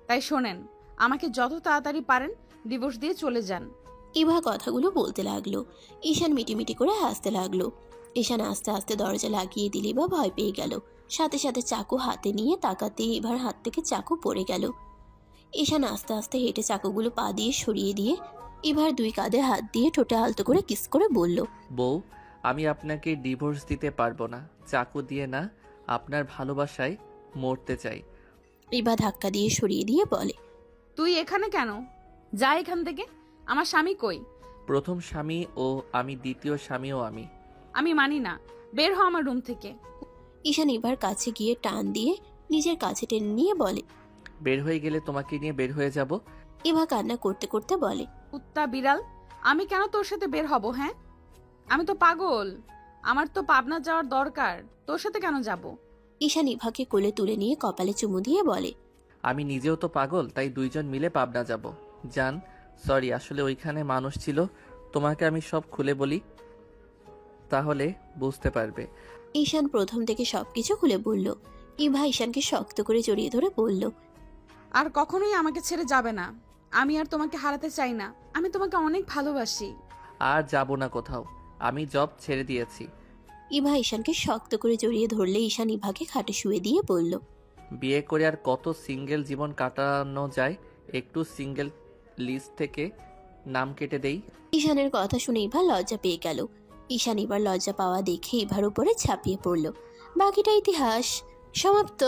তাই শোনেন, আমাকে যত তাড়াতাড়ি পারেন ডিভোর্স দিয়ে চলে যান। ইভা কথাগুলো বলতে লাগলো। ঈশান মিটিমিটি করে হাসতে লাগলো। ঈশান আস্তে আস্তে দরজা লাগিয়ে দিলে ইভা ভয় পেয়ে গেল। সাথে সাথে চাকু হাতে নিয়ে তাকাতে ইভার হাত থেকে চাকু পড়ে গেল। ঈশান আস্তে আস্তে হেঁটে চাকুগুলো পা দিয়ে সরিয়ে দিয়ে ইভার 2 কাঁধে হাত দিয়ে ঠোঁটে আলতো করে কিস করে বলল, বউ, আমি আপনাকে ডিভোর্স দিতে পারবো না। চাকু দিয়ে না, আপনার ভালোবাসায় মরতে চাই। ইভা ধাক্কা দিয়ে সরিয়ে দিয়ে বলে, তুই এখানে কেন? যা এখান থেকে। আমার স্বামী কই? প্রথম স্বামী ও আমি, দ্বিতীয় স্বামীও আমি। আমি মানি না, বের হ আমার রুম থেকে। ঈশান ইভার কাছে গিয়ে টান দিয়ে নিজের কাছে টেনে নিয়ে বলে, বের হয়ে গেলে তোমাকে নিয়ে বের হয়ে যাব। ইভা কান্না করতে করতে বলে, কুত্তা বিড়াল, আমি কেন তোর সাথে বের হব? হ্যাঁ, আমি তো পাগল, আমার তো পাবনা যাওয়ার দরকার, তোর সাথে কেন যাব? ঈশান ইভাকে কোলে তুলে নিয়ে কপালে চুমু দিয়ে বলে, আমি নিজেও তো পাগল, তাই 2 জন মিলে পাবনা যাব। জান, সরি, আসলে ওইখানে মানুষ ছিল। তোমাকে আমি সব খুলে বলি, তাহলে বুঝতে পারবে। ঈশান প্রথম থেকে সবকিছু খুলে বলল। ইভা ঈশানকে শক্ত করে জড়িয়ে ধরে বলল, আর কখনোই আমাকে ছেড়ে যাবে না। আমি আর তোমাকে হারাতে চাই না, আমি তোমাকে অনেক ভালোবাসি। আর যাব না কোথাও, আমি জব ছেড়ে দিয়েছি। ইভা ঈশানকে শক্ত করে জড়িয়ে ধরলে ঈশান ইভাকে খাটে শুয়ে দিয়ে বলল, বিয়ে করে আর কত সিঙ্গেল জীবন কাটানো যায়, একটু সিঙ্গেল লিস্ট থেকে নাম কেটে দেই। ঈশানের কথা শুনে ইভা লজ্জা পেয়ে গেল। ঈশান এবার লজ্জা পাওয়া দেখে ইভার উপরে ঝাঁপিয়ে পড়ল। বাকিটা ইতিহাস। সমাপ্ত।